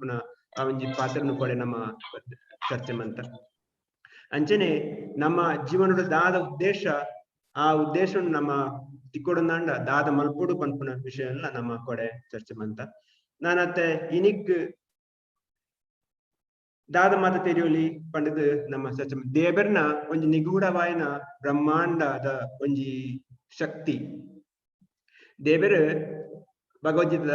ಮಲ್ಪುನ ಆ ಒಂಜಿ ಪಾತ್ರನು ಕೊಡೆ ನಮ್ಮ ಚರ್ಚೆ ಮಂತ ಅಂಚನೆ ನಮ್ಮ ಜೀವನದ ದಾದ ಉದ್ದೇಶ ಆ ಉದ್ದೇಶ ನಮ್ಮ ತಿಕ್ಕೊಡಂದಾಂಡ ದಾದ ಮಲ್ಪುಡು ಪನ್ಪುನ ವಿಷಯ ಎಲ್ಲ ನಮ್ಮ ಕೊಡೆ ಚರ್ಚೆ ಮಂತ ನಾನತ್ತೆ ಇನಿಕ್ ದಾದ ಮಾತ ತೆರಿಯೋಲಿ ಪಂಡದು ನಮ್ಮ ಚರ್ಚೆ ದೇವರ್ನ ಒಂಜಿ ನಿಗೂಢವಾಯಿನ ಬ್ರಹ್ಮಾಂಡದ ಒಂಜಿ ಶಕ್ತಿ ದೇವರು ಭಗವದ್ಗೀತ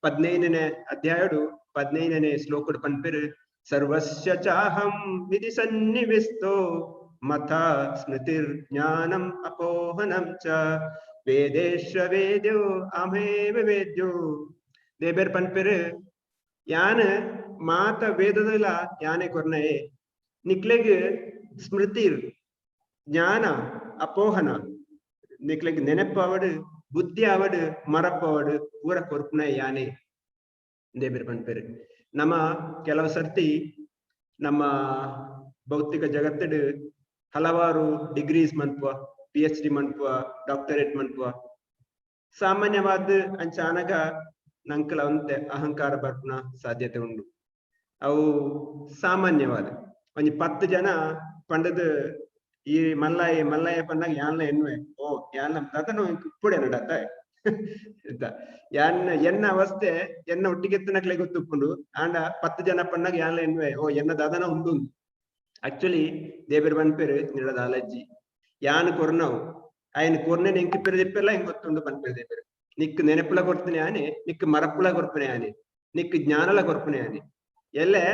15ನೇ ಅಧ್ಯಾಯಡು 15ನೇ ಶ್ಲೋಕಡು ಪನ್ಪೆರು ಸರ್ವಸ್ಯ ಚಾಹಂ ವಿಧಿ ಸನ್ನಿವಿಷ್ಟೋ ಮತ ಸ್ಮೃತಿರ್ ಜ್ಞಾನಂ ಅಪೋಹನಂ ಚ ವೇದೇಶ ವೇದ್ಯೋ ಅಮೇವ ವೇದ್ಯೋ ದೇಬೇರ್ ಪನ್ಪೆರು ಯಾನ ಮಾತ ವೇದದಲ ಯಾನೆ ಕೊರ್ನೆ ನಿಕ್ಲೆಗ್ ಸ್ಮೃತಿರ್ ಜ್ಞಾನ ಅಪೋಹನ ನಿಕ್ಲೆಗ್ ನೆನಪವಡು ಬುದ್ಧಿ ಅವಡು ಮರಪವಡು ಪೂರ ಕೊರ್ಪುನ ಯಾನೆ ದೇಬೇರ್ ಪನ್ಪೆರು ನಮ್ಮ ಕೆಲವು ಸರ್ತಿ ನಮ್ಮ ಭೌತಿಕ ಜಗತ್ತಡು ಹಲವಾರು ಡಿಗ್ರೀಸ್ ಮನ್ಪುವ PhD ಮನ್ಪುವ ಡಾಕ್ಟರೇಟ್ ಮನ್ಪುವ ಸಾಮಾನ್ಯವಾದ ಅಂಚಾನಗ ನಂಕಲ ಒಂತೆ ಅಹಂಕಾರ ಬರ್ಪುನ ಸಾಧ್ಯತೆ ಉಂಡು ಅವು ಸಾಮಾನ್ಯವಾದ ಒಂಜಿ 10 ಜನ ಪಂಡದ ಈ ಮಲ್ಲಯ್ಯ ಪಂಡಾಗ ಯಾನ್ಲ ಎನ್ವೆ ಓ ಯಾನ್ಲ ದತನು ಇಪ್ಪುಡೆ ನಡತ್ತ ಎನ್ನ ಅವಸ್ಥೆ ಎನ್ನ ಒಟ್ಟಿಗೆತ್ತನಕ್ಲೆ ಗೊತ್ತುಪ್ಪುಂಡು ಆಂಡ 10 ಜನ ಪಂಡಾಗ ಯಾನ್ಲ ಎನ್ವೆ ಓ ಎನ್ನ ದಾದನ ಉಂಡು ಆಕ್ಚುಲಿ ದೇಬೇರ್ ಪನ್ಪೆರು ನಿಡದ ಅಲಜ್ಜಿ ಯಾನ್ ಕೊರ್ನವು ఆయన ಕೊರ್ನೆ ನೆಂಕಿ ಪೆರದಿಪ್ಪೆಲ್ಲ ಹಿಂಗ್ ಗೊತ್ತುಂಡು ಪನ್ಪೆರು ದೇಬೇರು ನಿಕ್ ನೆನಪುಲ ಕೊರ್ಪನೆ ಆನೆ ನಿಕ್ ಮರಪುಲ ಕೊರ್ಪನೆ ಆನೆ ನಿಕ್ ಜ್ಞಾನಲ ಕೊರ್ಪನೆ ಆನೆ ಎಲ್ಲೆ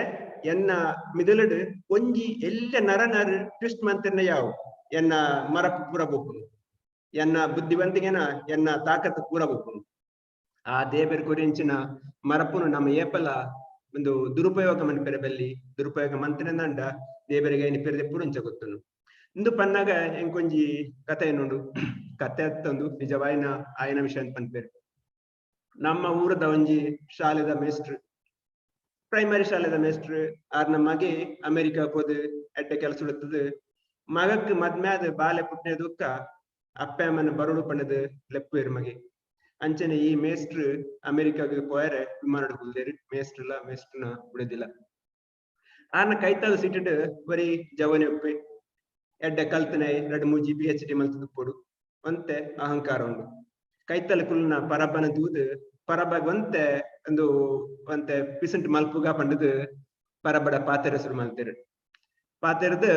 ಎನ್ನ ಮಿದುಲಡು ಒಂಜಿ ಎಲ್ಲ ನರ ಟ್ವಿಸ್ಟ್ ಮಂತೆನ್ನ ಯಾವು ಎನ್ನ ಮರಪು ಪೂರ ಬೋಪುನು ಎನ್ನ ಬುದ್ಧಿವಂತಿಗೆನ ಎನ್ನ ತಾಕತ್ತು ಪೂರ ಬೋಪುನು ಆ ದೇಬೇರ್ ಕೊರಿಂಚಿನ ಮರಪುನು ನಮ್ಮ ಏಪಲ ಒಂದು ದುರುಪಯೋಗ ಮನ್ಪೆರೆ ಬೆಲ್ಲಿ ದುರುಪಯೋಗ ಮಂತ್ರಿನಂಡ ದೇವರಿಗೆ ಏನು ಪೆರದೆ ಪುರುಂಚ ಗೊತ್ತುನು ಇಂದು ಪನ್ನಾಗ ಎಂಕೊಂಜಿ ಕಥೆ ಎನ್ನುಂಡು ಕಥೆ ಹತ್ತೊಂದು ನಿಜವಾಯಿನ ಆಯನ ವಿಷಯ ಅಂತ ಪನ್ಪೇರು ನಮ್ಮ ಊರದ ಒಂಜಿ ಶಾಲೆದ ಮೇಸ್ಟ್ರು ಪ್ರೈಮರಿ ಶಾಲೆದ ಮೇಸ್ಟ್ರು ಆರ್ನ ಮಗೆ ಅಮೆರಿಕಾ ಹೋದ್ ಎಡ್ಡೆ ಕೆಲಸ ಉಡುತ್ತದು ಮಗಕ್ ಮದ್ಮ್ಯಾದ ಬಾಲೆ ಪುಟ್ನೆ ದುಃಖ ಅಪ್ಪೆ ಅಮ್ಮನ ಬರುಡು ಪಣ್ಣದ ಲೆಪ್ಪೇರು ಮಗೆ ಅಂಚನೆ ಈ ಮೇಸ್ಟ್ರು ಅಮೆರಿಕಾಗ ಪೋಯರೆ ವಿಮಾನ ಕುಲ್ದೇರು ಮೇಸ್ಟ್ರನ ಉಳಿದಿಲ್ಲ ಆರ್ನ ಕೈತಾಗ ಸಿಟ್ಟಿಡು ಬರೀ ಜವನಿ ಒಪ್ಪಿ ಎಡ್ಡೆ ಕಲ್ತನೆ 2-3 PhD ಮಲ್ತದು ಕೊಡು ಒಂತೆ ಅಹಂಕಾರ ಉಂಡು ಕೈತಲ ಕುಲ್ನ ಪರಬ್ಬನ ದೂದು ಪರಬಗ್ ಒಂತೆ ಪಿಸಂಟ್ ಮಲ್ಪುಗ ಪಂಡದು ಪರಬಡ ಪಾತೆರ ಹೆಸರು ಮಲ್ತೇರು ಪಾತೆರ್ದು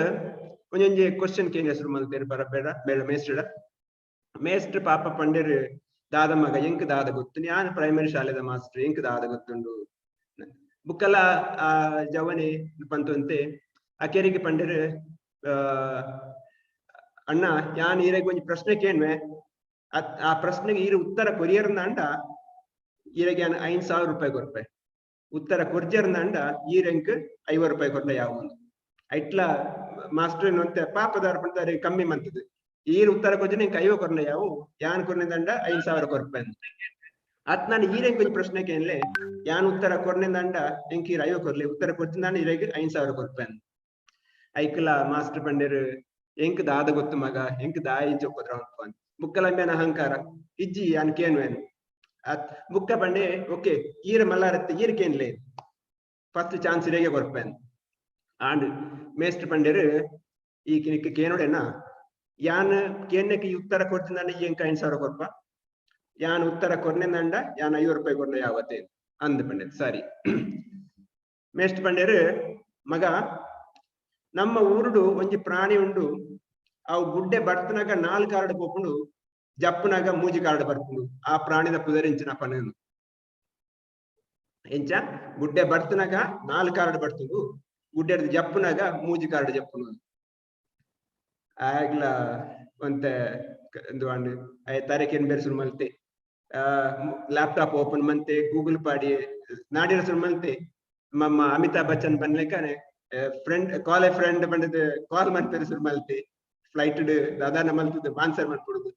ಒಂಜೊಂಜಿ ಕ್ವಶನ್ ಕೇಂದ್ರ ಹೆಸರು ಮಲ್ತೇರು ಪರಬೇಡ ಬೇಡ ಮೇಸ್ಟ್ರು ಪಾಪ ಪಂಡೇರು ದಾದ ಮಗ ಎಂಕ್ ದಾದ ಗೊತ್ತು ಯಾನ್ ಪ್ರೈಮರಿ ಶಾಲೆದ ಮಾಸ್ಟರ್ ಎಂಕ್ ದಾದ ಗೊತ್ತುಂಡು ಬುಕ್ಕಲ ಆ ಜವನಿ ಪಂತಂತೆ ಆ ಕೆರಿಗೆ ಪಂಡೇರು ಅಣ್ಣ ಯಾನ್ ಈರೆಗ್ ಒಂಜಿ ಪ್ರಶ್ನೆ ಕೇಳ್ವೆ ಆ ಪ್ರಶ್ನೆಗೆ ಈರು ಉತ್ತರ ಕೊರಿಯರ್ನಂಡ ಈರೆಗೆ 5,000 ರೂಪಾಯಿ ಕೊರ್ಪೆ ಉತ್ತರ ಕೊರ್ಜರ್ನಂಡ ಈರೆಂಕ್ 50 ರೂಪಾಯಿ ಕೊರ್ಲ ಯಾವ ಐಟ್ಲ ಮಾಸ್ಟರ್ ಏನಂತೆ ಪಾಪದಾರ ಪಂತಾರೆ ಕಮ್ಮಿ ಮಂತದ್ದು ಈರು ಉತ್ತರ ಕೊರ್ಜಿ ನಿಂಗೆ 50 ಕೊರ್ಲ ಯಾವು ಯಾನ್ ಕೊರ್ನೆದಂಡ 5,000 ಕೊರ್ಪೆ ಅಂತ ಅತ್ ನಾನು ಈರೆಂಕ್ ಒಂಜಿ ಪ್ರಶ್ನೆ ಕೇಳ್ಲೆ ಯಾನ್ ಉತ್ತರ ಕೊರ್ನೆದಂಡ ಎಂಕ್ ಈರ್ 50 ಕೊರ್ಲಿ ಉತ್ತರ ಕೊರ್ಚಿಂದಾಂಡ ಈರೆಗೆ 5,000 ಕೊರ್ಪೆ ಅಂತ ಐಕ್ಲ ಮಾಸ್ಟರ್ ಪಂಡೇರು ಎಂಕ್ ದಾದ ಗೊತ್ತು ಮಗ ಎಂಕ್ ದಾಯಿ ಚೊಕ್ಕೋದ್ರ ಅಂತ ಬುಕ್ಕಲಂಬೇನ ಅಹಂಕಾರ ಇಜ್ಜಿ ಯಾನ್ ಕೇನ್ವೇನು ಬುಕ್ಕ ಪಂಡೆ ಓಕೆ ಈರ ಮಲ್ಲಾರತ್ತೆ ಈರ್ ಕೇನ್ಲೆ ಫಸ್ಟ್ ಚಾನ್ಸ್ ಇರೆಗೆ ಕೊರ್ಪೆನ್ ಆಂಡ್ ಮೇಸ್ಟ್ರು ಪಂಡೇರು ಈ ನಿಕ್ ಕೇನೋಡೆನ ಯಾನ್ ಕೇನ್ನಕ್ಕೆ ಉತ್ತರ ಕೊಡ್ತಿಂದ ಎಂಕ 5,000 ಕೊರ್ಪ ಯಾನ್ ಉತ್ತರ ಕೊರ್ನೆಂದಂಡ ಯಾನ್ 50 ರೂಪಾಯಿ ಕೊರ್ನ ಯಾವತ್ತೇ ಅಂದ್ ಪಂಡೆ ಸರಿ ಮೇಸ್ಟ್ರು ಪಂಡೇರು ಮಗ ನಮ್ಮ ಊರುಡು ಒಂಜಿ ಪ್ರಾಣಿ ಉಂಡು ಅವು ಗುಡ್ಡೆ ಬರ್ತನಾಗ 4 ಕಾರ್ಡ್ ಪೋಪುಂಡು ಜಪ್ಪನಾಗ 3 ಕಾರ್ಡ್ ಬರ್ಪುಂಡು ಆ ಪ್ರಾಣಿದ ಪುದರಿಂಚಿನ ಪನೇನು ಎಂಚ ಗುಡ್ಡೆ ಬರ್ತನಾಗ 4 ಕಾರ್ಡ್ ಬರ್ತುಂಡು ಗುಡ್ಡೆ ಜಪ್ಪನಾಗ 3 ಕಾರ್ಡ್ ಜಪ್ಪುನು ಆಗ್ಲ ಒಂತೆ ಒಂದು ತಾರೀಕೇನ್ ಬೇರೆ ಶುರು ಮಲ್ತೆ ಲ್ಯಾಪ್ಟಾಪ್ ಓಪನ್ ಮಂತೆ ಗೂಗಲ್ ಪಾಡಿ ನಾಡಿನ ಶುರು ಮಲ್ತೆ ಮಮ್ಮ ಅಮಿತಾಬ್ ಬಚ್ಚನ್ ಬನ್ಲೆಕ್ಕನೆ ಫ್ರೆಂಡ್ ಬಂದದ್ದು ಕಾಲ್ ಮಾಡ್ತಾರೆ ಶುರು ಮಲ್ತೆ ಫ್ಲೈಟ್ ದಾದಾನ ಮಲ್ತದ್ದು ಆನ್ಸರ್ ಮಾಡ್ಕೊಡುದು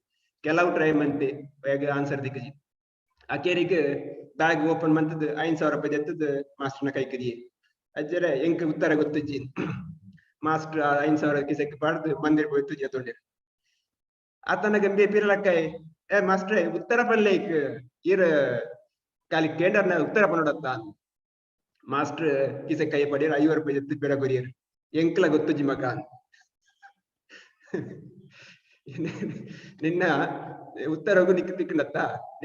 ಕೆಲವು ಟ್ರೈ ಮಂತೆ ಬೇಗ ಆನ್ಸರ್ ದಿಕ್ಕಜಿ ಅಕೇರಿಗೆ ಬ್ಯಾಗ್ ಓಪನ್ ಮಂತದ್ದು 5,000 ರೂಪಾಯಿ ಎತ್ತದ್ದು ಮಾಸ್ಟರ್ನ ಕೈ ಕದಿಯೇ ಅಜ್ಜರೆ ಎಂಕ್ ಉತ್ತರ ಗೊತ್ತಜ್ಜಿ ಮಾಸ್ಟರ್ 5,000 ಕಿಸಕ್ಕೆ ಪಾಡ್ದು ಮಂದಿರ ಹೋಯ್ತು ಜತೊಂಡೆ ಆತನ ಗಂಭೀರ ಪಿರಲಕ್ಕಾಯ್ ಮಾಸ್ಟ್ರೆ ಉತ್ತರ ಪಲ್ಲೇಕ್ ಈರ ಕಾಲಿ ಕೇಂಡರ್ನ ಉತ್ತರ ಪನ್ನೋಡತ್ತ ಮಾಸ್ಟರ್ ಕಿಸೆ ಕೈ ಪಡೆಯರು 50 ರೂಪಾಯಿ ಎತ್ತಿ ಪೆರ ಕೊರಿಯರು ಎಂಕ್ಲ ಗೊತ್ತುಜಿ ಮಗ ನಿನ್ನ ಉತ್ತರಗೂ ನಿಕ್ ತಿಕ್ಕಣತ್ತ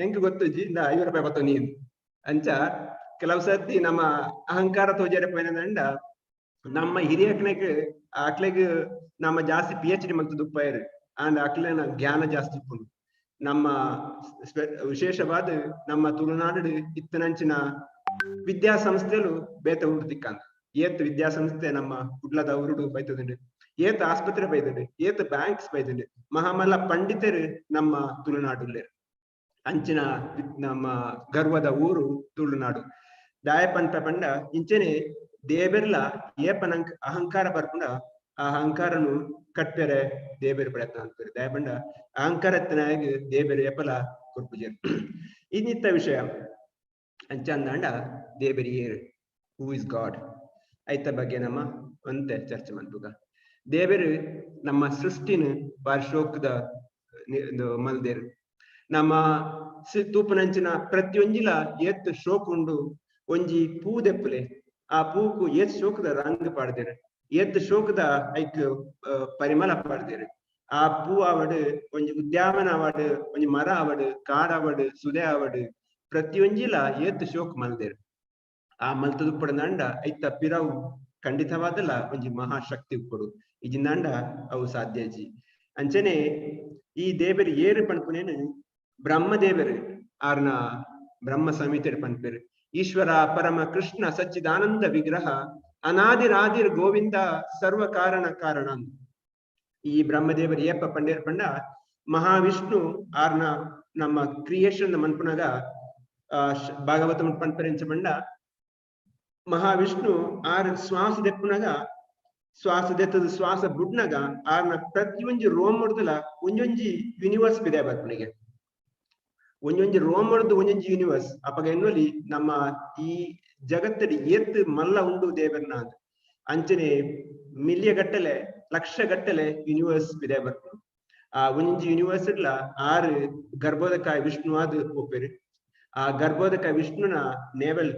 ಎಂಕ್ ಗೊತ್ತುಜಿ ಇಂದ 50 ರೂಪಾಯಿ ಬತ್ತ ನೀನು ಅಂಚ ಕೆಲವು ಸರ್ತಿ ನಮ್ಮ ಅಹಂಕಾರ ತೋಜರೆ ಪೋಯಿನಂಡ ನಮ್ಮ ಹಿರಿಯಕ್ನೆಗ್ ಅಕ್ಲೆಗ್ ನಮ್ಮ ಜಾಸ್ತಿ PhD ಮತ್ತು ದುಪ್ಪಾಯರು ಅಂಡ್ ಅಕ್ಲೆನ ಜ್ಞಾನ ಜಾಸ್ತಿ ಇಪ್ಪುಂಡು ನಮ್ಮ ವಿಶೇಷವಾದ ನಮ್ಮ ತುಳುನಾಡು ಇತ್ತನಂಚಿನ ವಿದ್ಯಾಸಂಸ್ಥೆಲು ಬೇತ ಉಂಡು ತಿಕ್ಕಂದ ಏತ್ ವಿದ್ಯಾಸಂಸ್ಥೆ ನಮ್ಮ ಕುಡ್ಲದ ಉರುಡು ಬೈತದುಂಡು ಏತ್ ಆಸ್ಪತ್ರೆ ಬೈದುಂಡು ಏತ್ ಬ್ಯಾಂಕ್ಸ್ ಬೈದುಂಡು ಮಹಾಮಲ್ಲ ಪಂಡಿತರು ನಮ್ಮ ತುಳುನಾಡುಲ್ಲೇರು ಅಂಚಿನ ನಮ್ಮ ಗರ್ವದ ಊರು ತುಳುನಾಡು ದಾಯಪಂಟ ಪಂಡ ಇಂಚನೆ ದೇಬೆರ್ಲ ಏಪನಂಕ್ ಅಹಂಕಾರ ಬರ್ಪುಂಡ ಆ ಅಹಂಕಾರನು ಕಟ್ಪೆರೆ ದೇಬೇರು ಪ್ರಯತ್ನ ಅಂತಾರೆ ದಯಪಂಡ ಅಹಂಕಾರತ್ತನಾಗಿ ದೇಬೇರು ಏಪಲ ಕೊರ್ಪುಜರು ಇನ್ನಿತ್ತ ವಿಷಯ ಅಂಚಂದಾಂಡ ದೇಬೇರು ಏರು ಹೂ ಇಸ್ ಗಾಡ್ ಐತ ಬಗ್ಗೆ ನಮ್ಮ ಒಂತೆ ಚರ್ಚೆ ಮಾಡ್ತುಗ ದೇಬೇರು ನಮ್ಮ ಸೃಷ್ಟಿನ ಬಾರಿ ಶೋಕದ ಮಲ್ದೇರು ನಮ್ಮ ತೂಪನಂಚಿನ ಪ್ರತಿಯೊಂಜಿಲ ಏತ್ ಶೋಕ ಉಂಡು ಒಂಜಿ ಪೂ ದೆಪ್ಪಲೆ ಆ ಪೂಕು ಏತ್ ಶೋಕದ ರಂಗ್ ಪಾಡ್ದೇರು ಏತ್ ಶೋಕದ ಐಕ್ ಪರಿಮಳ ಪಾಡ್ದೇರು ಆ ಪೂ ಆವಡ್ ಒಂಜಿ ಉದ್ಯಾನವನ ಆವಡ್ ಒಂಜಿ ಮರ ಆವಡ್ ಕಾಡ್ ಆವಡ್ ಸುದೆ ಆವಡ್ ಪ್ರತಿಯೊಂಜಿಲ ಏತ್ ಶೋಕ್ ಮಲ್ದೇರು ಆ ಮಲ್ತದು ಪಡಂದ ಐತ ಪಿರವು ಖಂಡಿತವಾದಲ್ಲ ಒಂಜಿ ಮಹಾಶಕ್ತಿ ಉಪ್ಪಡು ಇಜಿಂದಾಂಡ ಅವು ಸಾಧ್ಯಜಿ ಅಂಚನೆ ಈ ದೇವರು ಏರು ಪನ್ಪುನೇನು ಬ್ರಹ್ಮದೇವರು ಆರ್ನ ಬ್ರಹ್ಮ ಸಂಹಿತೆ ಪನ್ಪೇರು ಈಶ್ವರ ಪರಮ ಕೃಷ್ಣ ಸಚ್ಚಿದಾನಂದ ವಿಗ್ರಹ ಅನಾದಿರಾದಿರ್ ಗೋವಿಂದ ಸರ್ವ ಕಾರಣ ಕಾರಣ ಈ ಬ್ರಹ್ಮದೇವರು ಏಪ ಪಂಡೇರ್ ಪಂಡ ಮಹಾವಿಷ್ಣು ಆರ್ನ ನಮ್ಮ ಕ್ರಿಯೇಷನ್ ಮನ್ಪುನಾಗ ಭಾಗವತ ಪನ್ಪರೆಂಚ ಪಂಡ ಮಹಾವಿಷ್ಣು ಆರ್ ಶ್ವಾಸ ದೆಪ್ಪುನಾಗ ಶ್ವಾಸ ದೆತ್ತದ ಶ್ವಾಸ ಬುಡ್ನಾಗ ಆರ್ನ ಪ್ರತಿಯೊಂಜಿ ರೋಮ್ ಹೊಡ್ದಲ ಒಂಜೊಂಜಿ ಯೂನಿವರ್ಸ್ ಬಿದೆ ಬರ್ಪನಿಗೆ ಒಂಜೊಂಜಿ ರೋಮ್ ಹೊಡ್ದು ಒಂಜೊಂಜಿ ಯೂನಿವರ್ಸ್ ಅಪಗ ಎನ್ನುವಲಿ ನಮ್ಮ ಈ ಜಗತ್ತಡಿ ಏತ್ ಮಲ್ಲ ಉಂಡು ದೇವರ್ನ ಅಂತ ಅಂಚನೆ ಮಿಲಿಯ ಗಟ್ಟಲೆ ಲಕ್ಷ ಗಟ್ಟಲೆ ಯೂನಿವರ್ಸ್ ಬಿದೆ ಬರ್ಪುಡು ಆ ಒಂಜಿ ಯೂನಿವರ್ಸ್ ಇಡ್ಲ ಆರು ಗರ್ಭೋದಕಾಯ ವಿಷ್ಣು ಆದ್ ಒಪ್ಪೇರು ಆ ಗರ್ಭೋದಕಾಯ ವಿಷ್ಣುನ ನೇವಲ್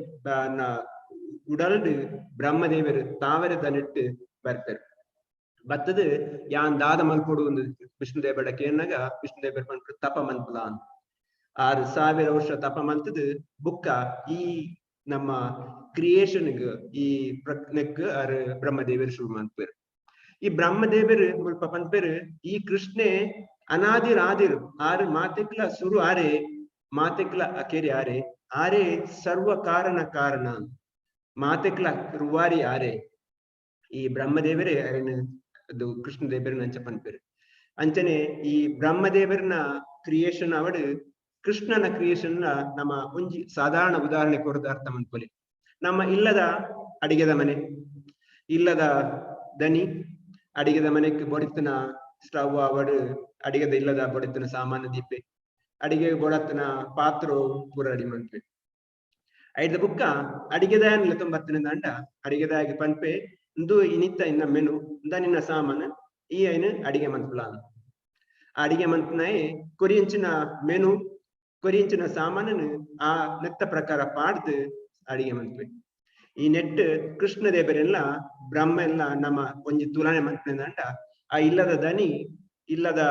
ಉಡಲ್ಡ್ ಬ್ರಹ್ಮದೇವರು ತಾವರೆ ದನಿಟ್ಟು ಬರ್ತಾರೆ ಬತ್ತದ ಯಾನ್ ದಾದ ಮಲ್ಪೊಡು ಒಂದು ವಿಷ್ಣುದೇವಡ ಕೇನಾಗ ವಿಷ್ಣುದೇವರ ಪಂಪ ತಪ ಮನ್ಪುಲ ಅಂತ 6000 ವರ್ಷ ತಪ ಮಲ್ತದ ಬುಕ್ಕ ಈ ನಮ್ಮ ಕ್ರಿಯೇಷನ್ಗ್ ಈ ಪ್ರಜ್ಞೆಕ್ ಆರ್ ಬ್ರಹ್ಮದೇವರು ಶುರು ಮನ್ಪೇರು ಈ ಬ್ರಹ್ಮದೇವರು ಮುಲ್ಪ ಪನ್ಪೇರು ಈ ಕೃಷ್ಣೆ ಅನಾದಿರಾದಿರ್ ಆರು ಮಾತೆಕ್ಲ ಸುರು ಆರೆ ಮಾತೆಕ್ಲ ಅಕೆರಿ ಆರೆ ಆರೆ ಸರ್ವ ಕಾರಣ ಕಾರಣ ಮಾತೆಕ್ಲ ರುವಾರಿ ಆರೆ ಈ ಬ್ರಹ್ಮದೇವರೇ ಅದು ಕೃಷ್ಣ ದೇವರನ್ನ ಅಂಚ ಪನ್ಪೇರು ಅಂಚನೆ ಈ ಬ್ರಹ್ಮದೇವರನ ಕ್ರಿಯೇಷನ್ ಅವಡ್ ಕೃಷ್ಣನ ಕ್ರಿಯೇಷನ್ ನಮ್ಮ ಒಂಜಿ ಸಾಧಾರಣ ಉದಾಹರಣೆ ಕೊರದ ಅರ್ಥ ಮನ್ಪೊಲಿ ನಮ್ಮ ಇಲ್ಲದ ಅಡಿಗೆದ ಮನೆ ಇಲ್ಲದ ದನಿ ಅಡಿಗೆದ ಮನೆಗೆ ಬೊಡಿತನ ಸ್ಟವ್ ಅವಡ್ ಅಡಿಗೆದ ಇಲ್ಲದ ಬೊಡಿತನ ಸಾಮಾನ್ಯ ದೀಪೆ ಅಡಿಗೆ ಬೊಡತನ ಪಾತ್ರೋ ಪೂರ ಅಡಿ ಮನ್ಪೆ ಐದ ಬುಕ್ಕ ಅಡಿಗೆದಾಯನ್ಲ ತೊಂಬತ್ತನೇ ದಂಡ ಅಡಿಗೆದಾಗಿ ಪನ್ಪೆ ಇಂದು ಇನಿತ್ತ ಇನ್ನ ಮೆನು ಇಂದ ನಿನ್ನ ಸಾಮಾನು ಈ ಐನು ಅಡಿಗೆ ಮನ್ಪುಲ ಅಡಿಗೆ ಮನ್ಪುನಾಯೆ ಕೊರಿಯಂಚಿನ ಮೆನು ಕೊರಿಯಂಚಿನ ಸಾಮಾನನು ಆ ನೆತ್ತ ಪ್ರಕಾರ ಪಾಡ್ದು ಅಡಿಗೆ ಮನ್ಪೆ ಈ ನೆಟ್ ಕೃಷ್ಣ ದೇವರೆಲ್ಲ ಬ್ರಹ್ಮ ಎಲ್ಲ ನಮ್ಮ ಒಂಜಿ ತುಲನೆ ಮನ್ಪನೆ ದಂಡ ಆ ಇಲ್ಲದ ದನಿ ಇಲ್ಲದ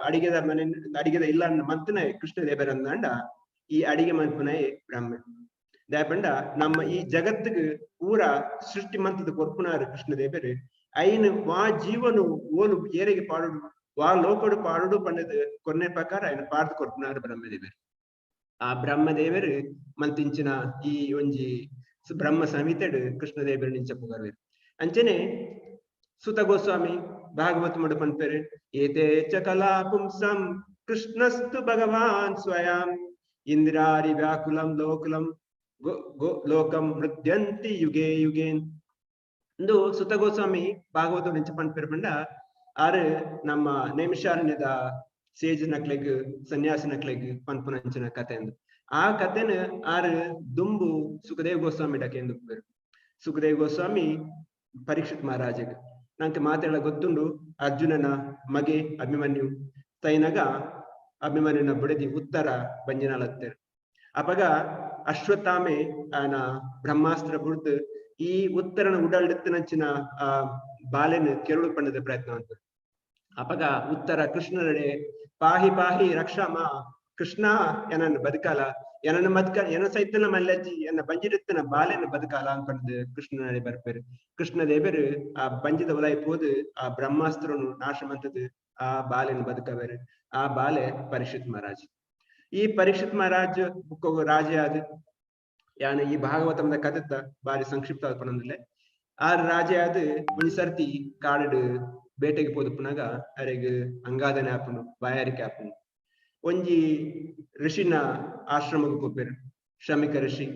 ಅಡಿಗೆದ ಮನೆ ಅಡಿಗೆದ ಇಲ್ಲ ಮಂತನೇ ಕೃಷ್ಣ ದೇವರಂದಂಡ ಈ ಅಡಿಗೆ ಮನ್ಪುನಾಯೆ ಬ್ರಹ್ಮ ದಯಪಂಡ ನಮ್ಮ ಈ ಜಗತ್ತಿಗೆ ಪೂರ ಸೃಷ್ಟಿ ಮಂತದ ಕೊರ್ಪುನಾರು ಕೃಷ್ಣ ದೇವರು ಐನು ವಾ ಜೀವನು ಓಲು ಏರೆಗೆ ಪಾಡುಡು ವಾ ಲೋಕಡು ಪಾಡುಡು ಪಂಡದ ಕೊನೆ ಪ್ರಕಾರ ఆయన ಪಾಡ್ದು ಕೊರ್ಪುನಾರು ಬ್ರಹ್ಮದೇವರು ಆ ಬ್ರಹ್ಮದೇವರು ಮಂತಿಂಚಿನ ಈ ಒಂಜಿ ಬ್ರಹ್ಮ ಸಂಹಿತೆಡ್ ಕೃಷ್ಣ ದೇವರು ನಿಂಚ ಪುಗರ್ವೇರು ಅಂಚನೆ ಸುತ ಗೋಸ್ವಾಮಿ ಭಾಗವತ ಮಡು ಪನ್ಪೇರು ಏತೆ ಚ ಕಲಾ ಪುಂಸಂ ಕೃಷ್ಣಸ್ತು ಭಗವಾನ್ ಸ್ವಯಂ ಇಂದ್ರಾರಿ ವ್ಯಾಕುಲಂ ಲೋಕುಲಂ ಲೋಕಂ ಮೃದ್ಯಂತಿ ಯುಗೆ ಯುಗೇನ್ ಇಂದು ಸುತ ಗೋಸ್ವಾಮಿ ಭಾಗವತ ನಿಂಚ ಪನ್ಪೇರು ಪಂಡ ಆರು ನಮ್ಮ ನೈಮಿಷಾರಣ್ಯದ ಸೇಜ್ ನಕ್ಲೆಗ್ ಸನ್ಯಾಸಿ ನಕ್ಲೆಗ್ ಪನ್ಪುನಂಚಿನ ಕತೆ ಅಂದು ಆ ಕತೆನ ಆರು ದುಂಬು ಸುಖದೇವ್ ಗೋಸ್ವಾಮಿ ಡಕೆಂದು ಸುಖದೇವ್ ಗೋಸ್ವಾಮಿ ಪರೀಕ್ಷಿತ್ ಮಹಾರಾಜಗ್ ನಂಗೆ ಮಾತೆಲ್ಲ ಗೊತ್ತುಂಡು ಅರ್ಜುನನ ಮಗೆ ಅಭಿಮನ್ಯು ತೈನಗ ಅಭಿಮನ್ಯುನ ಬುಡದಿ ಉತ್ತರ ಬಂಜನಾಲತ್ತೇರು ಅಪಗ ಅಶ್ವತ್ಥಾಮೆ ಆನ ಬ್ರಹ್ಮಾಸ್ತ್ರ ಬುಡ್ದು ಈ ಉತ್ತರನ ಉಡಲ್ಡಿತ್ತಿನಂಚಿನ ಬಾಲೆನ್ ಕೆರಳು ಪಂಡದ ಪ್ರಯತ್ನ ಅಂತ ಅಪಗ ಉತ್ತರ ಕೃಷ್ಣರಡೆ ಪಾಹಿ ಪಾಹಿ ರಕ್ಷಾಮ ಕೃಷ್ಣ ಏನನ್ನು ಬದುಕಾಲ ಏನನ್ನ ಬದುಕ ಏನ ಸೈತನ ಮಲ್ಲಜ್ಜಿ ಎನ್ನ ಬಂಜಿರಿತ್ತನ ಬಾಲೆನ ಬದುಕಾಲ ಅನ್ಪಂಡು ಕೃಷ್ಣನಡೆ ಬರ್ಪೇರು ಕೃಷ್ಣ ದೇವರು ಆ ಬಂಜಿದ ಒಲಾಯಿ ಪೋದು ಆ ಬ್ರಹ್ಮಾಸ್ತ್ರನು ನಾಶ ಮಂತದ್ದು ಆ ಬಾಲೆನ ಬದುಕವೇರು ಆ ಬಾಲೆ ಪರೀಕ್ಷಿತ್ ಮಹಾರಾಜ್ ಈ ಪರೀಕ್ಷಿತ್ ಮಹಾರಾಜ್ ಬುಕ್ಕ ರಾಜೆ ಆದ ಯಾನ ಈ ಭಾಗವತದ ಕಥೆತ್ತ ಬಾರಿ ಸಂಕ್ಷಿಪ್ತ ಪಣಂದಿಲ್ಲ ಆ ರಾಜೆ ಆದ ಒಂದ್ ಸರ್ತಿ ಕಾಡು ಬೇಟೆಗೆ ಪೋದು ಪುನಗ ಅರೆಗ್ ಅಂಗಾದನೆ ಆಪುಂಡು ಬಾಯಾರಿಕೆ ಆಪುಂಡು ಒಂಜಿ ಋಷಿನ ಆಶ್ರಮಕ್ಕೆ ಪೋಪೇರು ಶ್ರಮಿಕ ಋಷಿ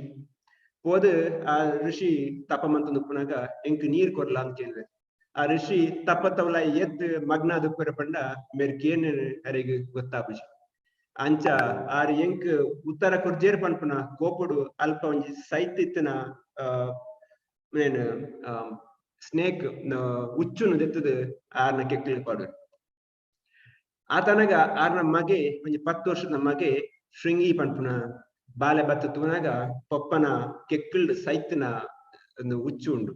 ಪೋದು ಆ ಋಷಿ ತಪ ಮಂತಂದು ಪುನಗ ಎಂಕ್ ನೀರ್ ಕೊರ್ಲ ಅಂತ ಕೇಳಿದೆ ಆ ಋಷಿ ತಪ್ಪತ್ತವಲ ಎದ್ದು ಮಗ್ನ ದುಪ್ಪರ ಪಂಡ ಮೇರ್ಕೇನ್ ಅರೆಗ್ ಗೊತ್ತಾಪುಜಿ ಅಂಚ ಆರ್ ಎಂಕ್ ಉತ್ತರ ಕೊರ್ಜೇರ್ ಪನ್ಪುನ ಕೋಪುಡು ಅಲ್ಪ ಒಂಜಿ ಸೈತಿತ್ತಿನ ಏನು ಸ್ನೇಕ್ ಉಚ್ಚುನು ದೆತ್ತದು ಆರ್ನ ಕೆಕ್ಲಿ ಪಾಡು ಆತನಗ ಆರ್ನ ಮಗೆ ಒಂಜಿ 10 ವರ್ಷದ ಮಗೆ ಶೃಂಗಿ ಪನ್ಪುನ ಬಾಲೆ ಬತ್ತ ತೂನಾಗ ಪಪ್ಪನ ಕೆಕ್ಕಿಲ್ಡ್ ಸೈತಿನ ಒಂದು ಉಚ್ಚು ಉಂಡು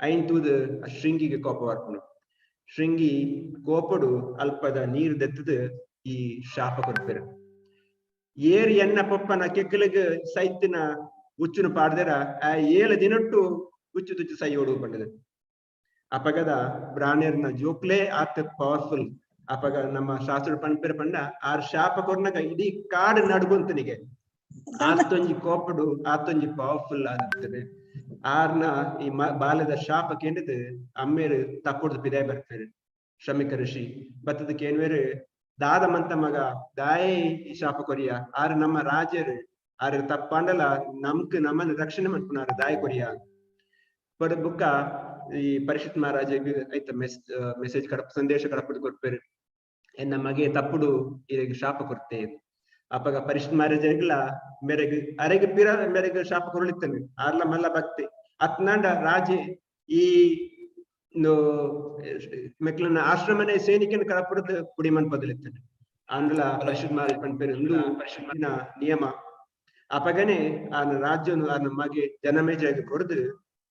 ಐನ್ ತೂದು ಶೃಂಗಿಗೆ ಕೋಪ ಬರ್ಪುನು ಶೃಂಗಿ ಕೋಪಡು ಅಲ್ಪದ ನೀರು ದೆತ್ತದು ಈ ಶಾಪ ಕೊಡ್ಪೇರು ಏರ್ ಎನ್ನ ಪಪ್ಪನ ಕೆಕ್ಕಲಿಗೆ ಸೈತಿನ ಉಚ್ಚುನು ಪಾಡ್ದರ ಆ 7 ದಿನಟ್ಟು ಉಚ್ಚು ತುಚ್ಚು ಸೈ ಓಡುವ ಪಂಡದ ಅಪಗದ ಬ್ರಾಹ್ಮಣರ್ನ ಜೋಕ್ಲೆ ಆತ ಪವರ್ಫುಲ್ ಅಪಗ ನಮ್ಮ ಶಾಸ್ತ್ರ ಪಂಪೇರ್ ಪಂಡ ಆರ್ ಶಾಪ ಕೊರ್ನಾಗ ಇಡೀ ಕಾಡು ನಡುಗುಂತನಿಗೆ ಆತೊಂಜಿ ಕೋಪಡು ಆತೊಂಜಿ ಪವರ್ಫುಲ್ ಆಗುತ್ತದೆ ಆರ್ನ ಈ ಬಾಲ್ಯದ ಶಾಪ ಕೇಂದ್ರದ ಅಮ್ಮೇರು ತಪ್ಪುಡ್ದು ಪಿದಾಯ ಬರ್ತಾರೆ ಶ್ರಮಿಕ ಋಷಿ ಬತ್ತದ ಕೇನ್ವೇರು ದಾದ ಮಂತ ಮಗ ದಾಯೇ ಈ ಶಾಪ ಕೊರಿಯ ಆರು ನಮ್ಮ ರಾಜರು ಆರು ತಪ್ಪಂಡಲ ನಮ್ಕ್ ನಮ್ಮನ್ನು ರಕ್ಷಣೆ ಮಾಡ್ಕೊನಾರು ದಾಯ ಕೊರಿಯ ಪಡ ಬುಕ್ಕ ಈ ಪರಿಷತ್ ಮಹಾರಾಜಗೆ ಐತ ಮೆಸೇಜ್ ಕಡಪ ಸಂದೇಶ ಕಡಪದು ಕೊಡ್ಪೇರು ಎನ್ನ ಮಗೆ ತಪ್ಪುಡು ಇರೆಗ್ ಶಾಪ ಕೊಡ್ತೆ ಅಪಗ ಪರಿಷತ್ ಮಹಾರಾಜರಿಗೆಲ್ಲ ಮೇರೆಗ್ ಅರೆಗೆ ಪಿರ ಮೇರೆಗ್ ಶಾಪ ಕೊರಳಿತ್ತನೆ ಆರ್ಲ ಮಲ್ಲ ಭಕ್ತಿ ಅತ್ನಾಂಡ ರಾಜೆ ಈ ಮೆಕ್ಲನ ಆಶ್ರಮನೆ ಸೈನಿಕನ ಕಡಪುರದ ಕುಡಿಮನ್ ಬದಲಿತ್ತಾನೆ ಆಂಡ್ಲ ಪರಿಷತ್ ಮಹಾರಾಜ ಪಂಪೇರು ಹಿಂದೂ ಪರಿಷತ್ನ ನಿಯಮ ಅಪಗನೆ ಆನ ರಾಜ್ಯನು ಆನ ಮಗೆ ಜನಮೇಜಾಗಿ ಕೊಡ್ದು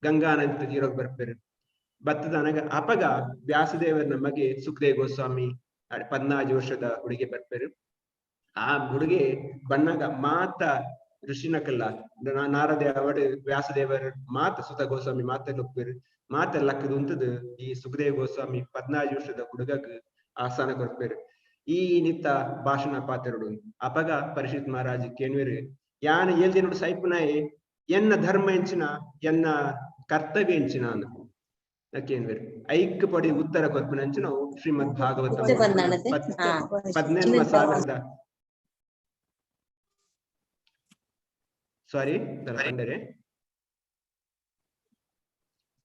ಗಂಗಾನಂತ ತೀರೋಗ್ ಬರ್ಪೇರು ಬತ್ತದ ಅನಗ ಅಪಗ ವ್ಯಾಸದೇವರನ ಮಗೆ ಸುಖದೇವ್ ಗೋಸ್ವಾಮಿ 14 ವರ್ಷದ ಹುಡುಗಿ ಬರ್ಪೇರು ಆ ಹುಡುಗಿ ಬಣ್ಣಗ ಮಾತ ಋಷಿನಕಲ್ಲ ನಾರದೆ ಅವಡು ವ್ಯಾಸದೇವರ ಮಾತ ಸುತ ಗೋಸ್ವಾಮಿ ಮಾತೆಲ್ಲ ಒಪ್ಪೇರು ಮಾತೆಲ್ಲಕ್ಕದು ಉಂಟದು ಈ ಸುಖದೇವ್ ಗೋಸ್ವಾಮಿ 14 ವರ್ಷದ ಹುಡುಗಗ್ ಆಸ್ಥಾನ ಕೊಡ್ಪೇರು ಈ ನಿತ್ತ ಭಾಷಣ ಪಾತ್ರರು ಅಪಗ ಪರಿಷತ್ ಮಹಾರಾಜ್ ಕೇನ್ವೇರು ಯಾನ ಏಳ್ದಿನೋಡು ಸೈಪುನಾಯ್ ಎನ್ನ ಧರ್ಮ ಎಂಚಿನ ಎನ್ನ ಕರ್ತವ್ಯ ಎಂಚಿನ ಕೇನ್ವೇರು ಐಕ್ ಪಡಿ ಉತ್ತರ ಕೊರ್ಪುನ ಅಂಚ ನಾವು ಶ್ರೀಮದ್ ಭಾಗವತ 14,000 ಸಾರಿ ಕಂಡರೆ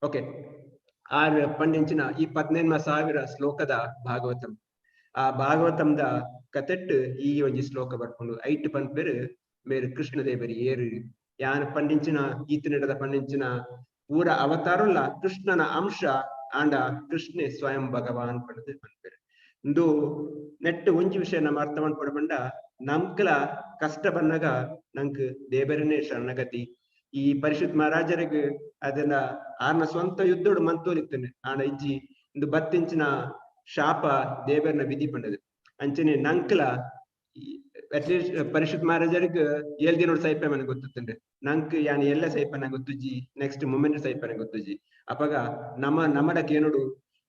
ಓಕೆ ಆರ್ ಪಂಡಿಂಚಿನ ಈ 14,000 ಶ್ಲೋಕದ ಭಾಗವತಂ ಆ ಭಾಗವತಂದ ಕತೆಟ್ ಈ ಒಂಜಿ ಶ್ಲೋಕ ಬರ್ಕೊಂಡು ಐಟ್ ಪನ್ಪೇರು ಮೇರು ಕೃಷ್ಣ ದೇವರಿ ಏರು ಯಾನ್ ಪಂಡಿಂಚಿನ ಈತನಿಡದ ಪಂಡಿಂಚಿನ ಪೂರ ಅವತಾರಲ್ಲ ಕೃಷ್ಣನ ಅಂಶ ಆಂಡ ಕೃಷ್ಣೆ ಸ್ವಯಂ ಭಗವಾನ್ ಪಡೆದು ಪನ್ಪೇರು ಇಂದು ನೆಟ್ಟು ಒಂಜಿ ವಿಷಯ ನಮ್ಮ ಅರ್ಥ ಮಾಡ್ಕೊಂಡ ನಮ್ಕಲ ಕಷ್ಟ ಬಂದಾಗ ನಂಕ್ ದೇವರನ್ನೇ ಶರಣಗತಿ ಈ ಪರಿಷತ್ ಮಹಾರಾಜರಿಗೆ ಅದನ್ನ ಆರ್ನ ಸ್ವಂತ ಯುದ್ಧೋಡು ಮಂತೋಲಿತ್ತೇನೆ ಆಂಡ ಇಜ್ಜಿ ಇಂದು ಬತ್ತಿಂಚಿನ ಶಾಪ ದೇವರನ್ನ ವಿಧಿ ಪಂಡದು ಅಂಚನೆ ನಂಕಲ ಅಟ್ಲೀಸ್ಟ್ ಪರಿಷತ್ ಮಹಾರಾಜರಿಗೆ 7 ದಿನೋಡು ಸೈಪ ಮನೆ ಗೊತ್ತುತ್ತಂಡೆ ನಂಕ್ ಯಾನ್ ಎಲ್ಲ ಸೈಪನ ಗೊತ್ತುಜಿ ನೆಕ್ಸ್ಟ್ ಮೂಮೆಂಟ್ ಸೈಪನ ಗೊತ್ತುಜಿ ಅಪಗ ನಮ್ಮಡ ಕೇನೋಡು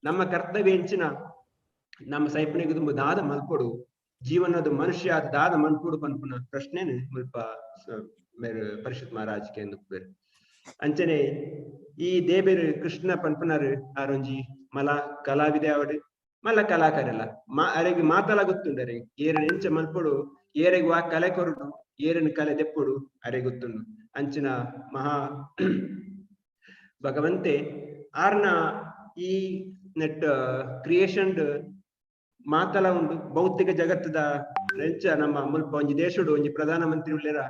ನಮ್ಮ ಕರ್ತವ್ಯ ಹೆಂಚಿನ ನಮ್ಮ ಸೈಪನಿಗೆ ತುಂಬ ದಾದ ಮಲ್ಪೊಡು ಜೀವನದ ಮನುಷ್ಯ ದಾದ ಮನ್ಪುಡು ಪನ್ಪುನ ಪ್ರಶ್ನೆನು ಮುಲ್ಪ ಪರಿಷತ್ ಮಹಾರಾಜ್ ಕೇಂದ್ರ ಅಂಚನೆ ಈ ದೇಬೇರು ಕೃಷ್ಣ ಪನ್ಪುನರು ಆರೊಂಜಿ ಮಲ ಕಲಾವಿದೆ ಅವಡು ಮಲ್ಲ ಕಲಾಕಾರಲ್ಲ ಅರೆಗೆ ಮಾತಲ ಗೊತ್ತುಂಡರೆ ಏರನ್ ಎಂಚ ಮಲ್ಪೊಡು ಏರೆಗ್ ವಾ ಕಲೆ ಕೊರಡು ಏರನ್ ಕಲೆ ದೆಪ್ಪೊಡು ಅರೆ ಗೊತ್ತುಂಡು ಅಂಚಿನ ಮಹಾ ಭಗವಂತೆ ಆರ್ನ ಈ ನೆಟ್ ಕ್ರಿಯೇಷನ್ ಮಾತಲ ಉಂಡು ಭೌತಿಕ ಜಗತ್ತದ ಎಂಚ ನಮ್ಮ ಮುಲ್ಪ ಒಂಜಿ ದೇಶಡು ಒಂಜಿ ಪ್ರಧಾನ ಮಂತ್ರಿ ಉಳ್ಳೇರ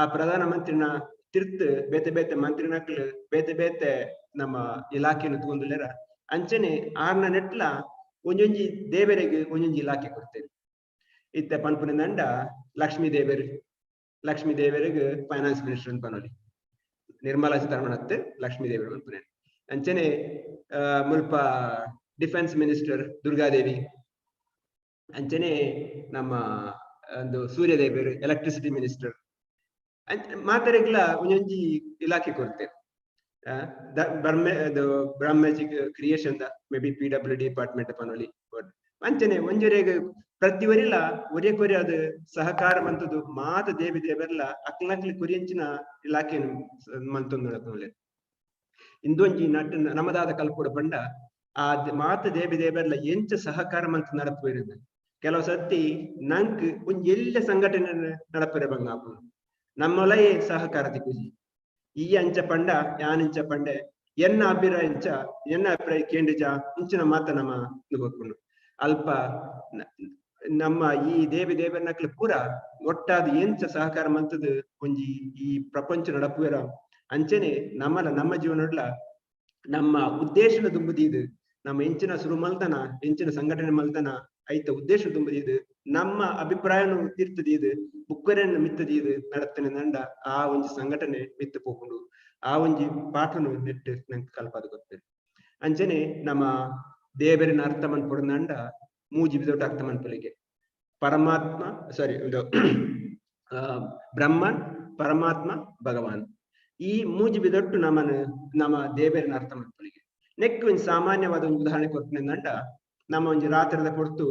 ಆ ಪ್ರಧಾನ ಮಂತ್ರಿನ ತಿರ್ತ್ ಬೇತೆ ಬೇತೆ ಮಂತ್ರಿನಕ್ಲು ಬೇತೆ ಬೇತೆ ನಮ್ಮ ಇಲಾಖೆನು ತಗೊಂಡುಳ್ಳೇರ ಅಂಚನೆ ಆರ್ನ ನೆಟ್ಲ ಒಂಜೊಂಜಿ ದೇವರಿಗೆ ಒಂಜೊಂಜಿ ಇಲಾಖೆ ಕೊಡ್ತೇವೆ ಇತ್ತ ಪನ್ಪುನಂಡ ಲಕ್ಷ್ಮೀ ದೇವರು ಲಕ್ಷ್ಮೀ ದೇವರಿಗೆ ಫೈನಾನ್ಸ್ ಮಿನಿಸ್ಟರ್ ಅಂತ ಪನೊಲಿ ನಿರ್ಮಲಾ ಸೀತಾರಾಮನ್ ಅತ್ತೆ ಲಕ್ಷ್ಮೀ ದೇವರು ಅಂತ ಅಂಚನೆ ಮುಲ್ಪ ಡಿಫೆನ್ಸ್ ಮಿನಿಸ್ಟರ್ ದುರ್ಗಾದೇವಿ ಅಂಚನೆ ನಮ್ಮ ಒಂದು ಸೂರ್ಯದೇವರು ಎಲೆಕ್ಟ್ರಿಸಿಟಿ ಮಿನಿಸ್ಟರ್ ಮಾತರೆಗ್ಲ ಒಂಜೊಂಜಿ ಇಲಾಖೆ ಕೊಡ್ತೇವೆ ಬ್ರಹ್ಮೇಜಿಕ್ creation may be PWD department ಪನೊಲಿ ಅಂಚನೆ ಒಂಜರೆಗ್ ಪ್ರತಿ ಒರಿಲ ಒರೆ ಕೊರೆ ಅದು ಸಹಕಾರ ಮಂತದ್ದು ಮಾತ ದೇವಿ ದೇವರ್ಲ ಅಕ್ಲಕ್ಲಿ ಕೊರಿಯಂಚಿನ ಇಲಾಖೆ ಮಂತೊಂದು ಇಂದೊಂಜಿ ನಟ್ ನಮದಾದ ಕಲ್ಪುಡ ಪಂಡ ಆ ಮಾತ ದೇವಿ ದೇವರ್ಲ ಎಂಚ ಸಹಕಾರ ಮಂತ ನಡಪುವಿರುದು ಕೆಲವು ಸತಿ ನಂಕ್ ಒಂಜಿ ಎಲ್ಲ ಸಂಘಟನೆ ನಡಪುರೆ ಬಂಗ ನಮ್ಮೊಲಯೇ ಸಹಕಾರ ತಿಕ್ಕುಜಿ ಈ ಅಂಚ ಪಂಡ ಯಾನಿಂಚ ಪಂಡೆ ಎನ್ನ ಅಭಿಪ್ರಾಯ ಕೇಂದ್ರಿಜ ಇಂಚಿನ ಮಾತ ನಮ್ಮ ಗೊತ್ತುಂಡು ಅಲ್ಪ ನಮ್ಮ ಈ ದೇವಿ ದೇವರನಕ್ಲು ಪೂರ ಒಟ್ಟಾದ ಎಂಚ ಸಹಕಾರ ಮಂತದ ಒಂಜಿ ಈ ಪ್ರಪಂಚ ನಡಪುವೆರ ಅಂಚನೆ ನಮ್ಮ ಜೀವನಡ್ಲ ನಮ್ಮ ಉದ್ದೇಶನ ದುಂಬುದಿದು ನಮ್ಮ ಎಂಚಿನ ಸುರು ಮಲ್ತನ ಎಂಚಿನ ಸಂಘಟನೆ ಮಲ್ತನ ಐತ ಉದ್ದೇಶ ದುಂಬುದಿದು ನಮ್ಮ ಅಭಿಪ್ರಾಯನು ತಿರ್ತದಿದು ಬುಕ್ಕರನ್ನು ಮಿತ್ತದಿದು ನಡತನೆ ನಂಡ ಆ ಒಂಜಿ ಸಂಘಟನೆ ಮಿತ್ತು ಪೋಕೊಂಡು ಆ ಒಂಜಿ ಪಾಠನು ನೆಟ್ಟು ನಂಗೆ ಕಲ್ಪದ ಗೊತ್ತೇನೆ ಅಂಚನೆ ನಮ್ಮ ದೇವರಿನ ಅರ್ಥ ಮನ್ಪೊಡು ನಂಡ ಮೂಜಿ ಬಿದೊಟ್ಟು ಅರ್ಥ ಮನ್ಪಲಿಗೆ ಪರಮಾತ್ಮ ಬ್ರಹ್ಮನ್ ಪರಮಾತ್ಮ ಭಗವಾನ್ ಈ ಮೂಜಿ ಬಿದೊಟ್ಟು ನಮ್ಮ ದೇವರಿನ ಅರ್ಥ ಮನ್ಪಲಿಗೆ ನೆಕ್ ಒಂದು ಸಾಮಾನ್ಯವಾದ ಒಂದು ಉದಾಹರಣೆ ಕೊಡ್ತೀನಿ ನಂಡ ನಮ್ಮ ಒಂಜಿ ರಾತ್ರದ ಕೊಡ್ತು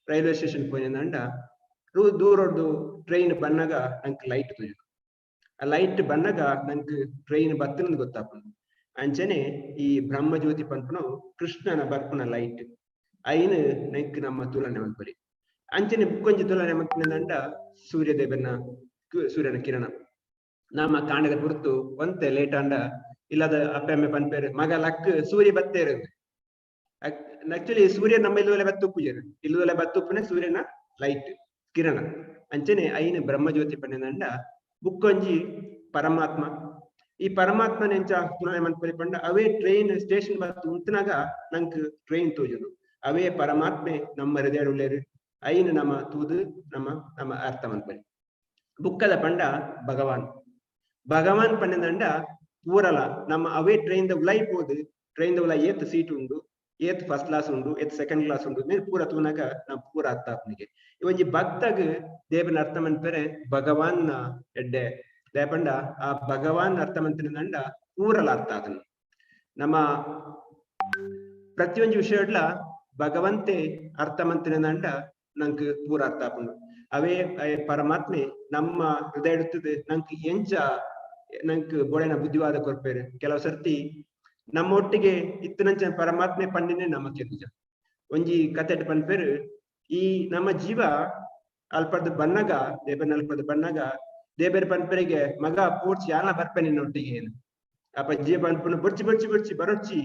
ರೈಲ್ವೆ ಸ್ಟೇಷನ್ ಪೋಯಿನ ನಂಡ ದೂರೊಡ್ದು ಟ್ರೈನ್ ಬನ್ನಗ ನಂಗೆ ಲೈಟ್ ತುಯ್ದು ಆ ಲೈಟ್ ಬನ್ನಗ ನಂಗೆ ಟ್ರೈನ್ ಬತ್ತನದು ಗೊತ್ತಾಪುಂಡು ಅಂಚನೆ ಈ ಬ್ರಹ್ಮಜ್ಯೋತಿ ಪನ್ಪುನ ಕೃಷ್ಣನ ಬರ್ಪುನ ಲೈಟ್ ಐನ್ ನೆಕ್ ನಮ್ಮ ತುಲನೆ ಮನ್ಪಲಿ ಅಂಚನೆ ಬುಕ್ಕೊಂಜಿ ತುಲನೆ ಮನ್ಪುನಂಡ ಸೂರ್ಯನ ಕಿರಣ ನಮ್ಮ ಕಾಂಡಗ ಪುರ್ತು ಒಂತೆ ಲೇಟ್ ಅಂಡ ಇಲ್ಲದ ಅಪ್ಪೆಮ್ಮೆ ಪನ್ಪೇರು ಮಗ ಲಕ್ ಸೂರ್ಯ ಬತ್ತೇ ಇರೋದು ಆಕ್ಚುಲಿ ಸೂರ್ಯ ನಮ್ಮ ಇಲ್ಲದಲೆ ಬತ್ತುಪ್ಪುಜರು ಇಲ್ಲದಲೆ ಬತ್ತುಪ್ಪನೆ ಸೂರ್ಯನ ಲೈಟ್ ಕಿರಣ ಅಂಚನೆ ಐನ್ ಬ್ರಹ್ಮಜ್ಯೋತಿ ಪನ್ನೆಂಡ ಬುಕ್ಕೊಂಜಿ ಪರಮಾತ್ಮ ಈ ಪರಮಾತ್ಮ ನೆಂಚ ತುಲನೆ ಮನ್ಪಲಿ ಪಂಡ ಅವೇ ಟ್ರೈನ್ ಸ್ಟೇಷನ್ ಬತ್ತು ಉಂತನಾಗ ನಂಗೆ ಟ್ರೈನ್ ತೋಜುದು ಅವೇ ಪರಮಾತ್ಮೆ ನಮ್ಮ ಹೃದಯ ಉಳ್ಳೇರು ಐನ್ ನಮ್ಮ ತೂದು ನಮ್ಮ ಅರ್ಥ ಮನ್ಪಲಿ ಬುಕ್ಕದ ಪಂಡ ಭಗವಾನ್ ಪನ್ನೆಂಡ ಪೂರಲ ನಮ್ಮ ಅವೇ ಟ್ರೈನ್ ದ ಉಲೈ ಪೋದು ಟ್ರೈನ್ ದ ಉಲೈ ಏತ್ ಸೀಟ್ ಉಂಡು ಏತ್ ಫಸ್ಟ್ ಕ್ಲಾಸ್ ಉಂಡು ಏತ್ ಸೆಕೆಂಡ್ ಕ್ಲಾಸ್ ಉಂಡು ನೀನು ಪೂರ ತೂನಾಗ ನಾವು ಪೂರ ಅರ್ಥ ಆಪ್ನಿಗೆ ಒಂಜಿ ಭಕ್ತಗ್ ದೇವನ ಅರ್ಥ ಮನ್ಪರೆ ಭಗವಾನ್ ಎಡ್ಡೆ ದೇಪಂಡ ಆ ಭಗವಾನ್ ಅರ್ಥ ಮಂತಿನ ಪೂರಲ ಅರ್ಥ ಆತನು ನಮ್ಮ ಪ್ರತಿಯೊಂದು ವಿಷಯಡ್ಲ ಭಗವಂತೆ ಅರ್ಥ ಮಂತಿನ ನಂಗೆ ಪೂರ ಅರ್ಥ ಆಪುಂಡು ಅವೇ ಪರಮಾತ್ಮೆ ನಮ್ಮ ಹೃದಯ ಇಡುತ್ತದೆ ನಂಗೆ ನಂಗೆ ಬೋಳೆನ ಬುದ್ಧಿವಾದ ಕೊರ್ಪೇರು ಕೆಲವು ಸರ್ತಿ ನಮ್ಮೊಟ್ಟಿಗೆ ಇತ್ತನಂಚ ಪರಮಾತ್ಮೆ ಪಂಡಿನೇ ನಮ್ಮ ಕೆಂಜ ಒಂಜಿ ಕತೆ ಪನ್ಪೇರು ಈ ನಮ್ಮ ಜೀವ ಅಲ್ಪದ ಬನ್ನಗ ದೇಬನ್ ಅಲ್ಪದ ಬನ್ನಗ ದೇಬೇರ್ ಪನ್ಪೆರಿಗೆ ಮಗ ಪೋಡ್ಸಿ ಯಾನ ಬರ್ಪೆ ನಿನ್ನೊಟ್ಟಿಗೆ ಏನು ಅಪ್ಪ ಜೀವ ಪನ್ಪುನ ಬೊಡ್ಚಿ ಬರೊಡ್ಚಿ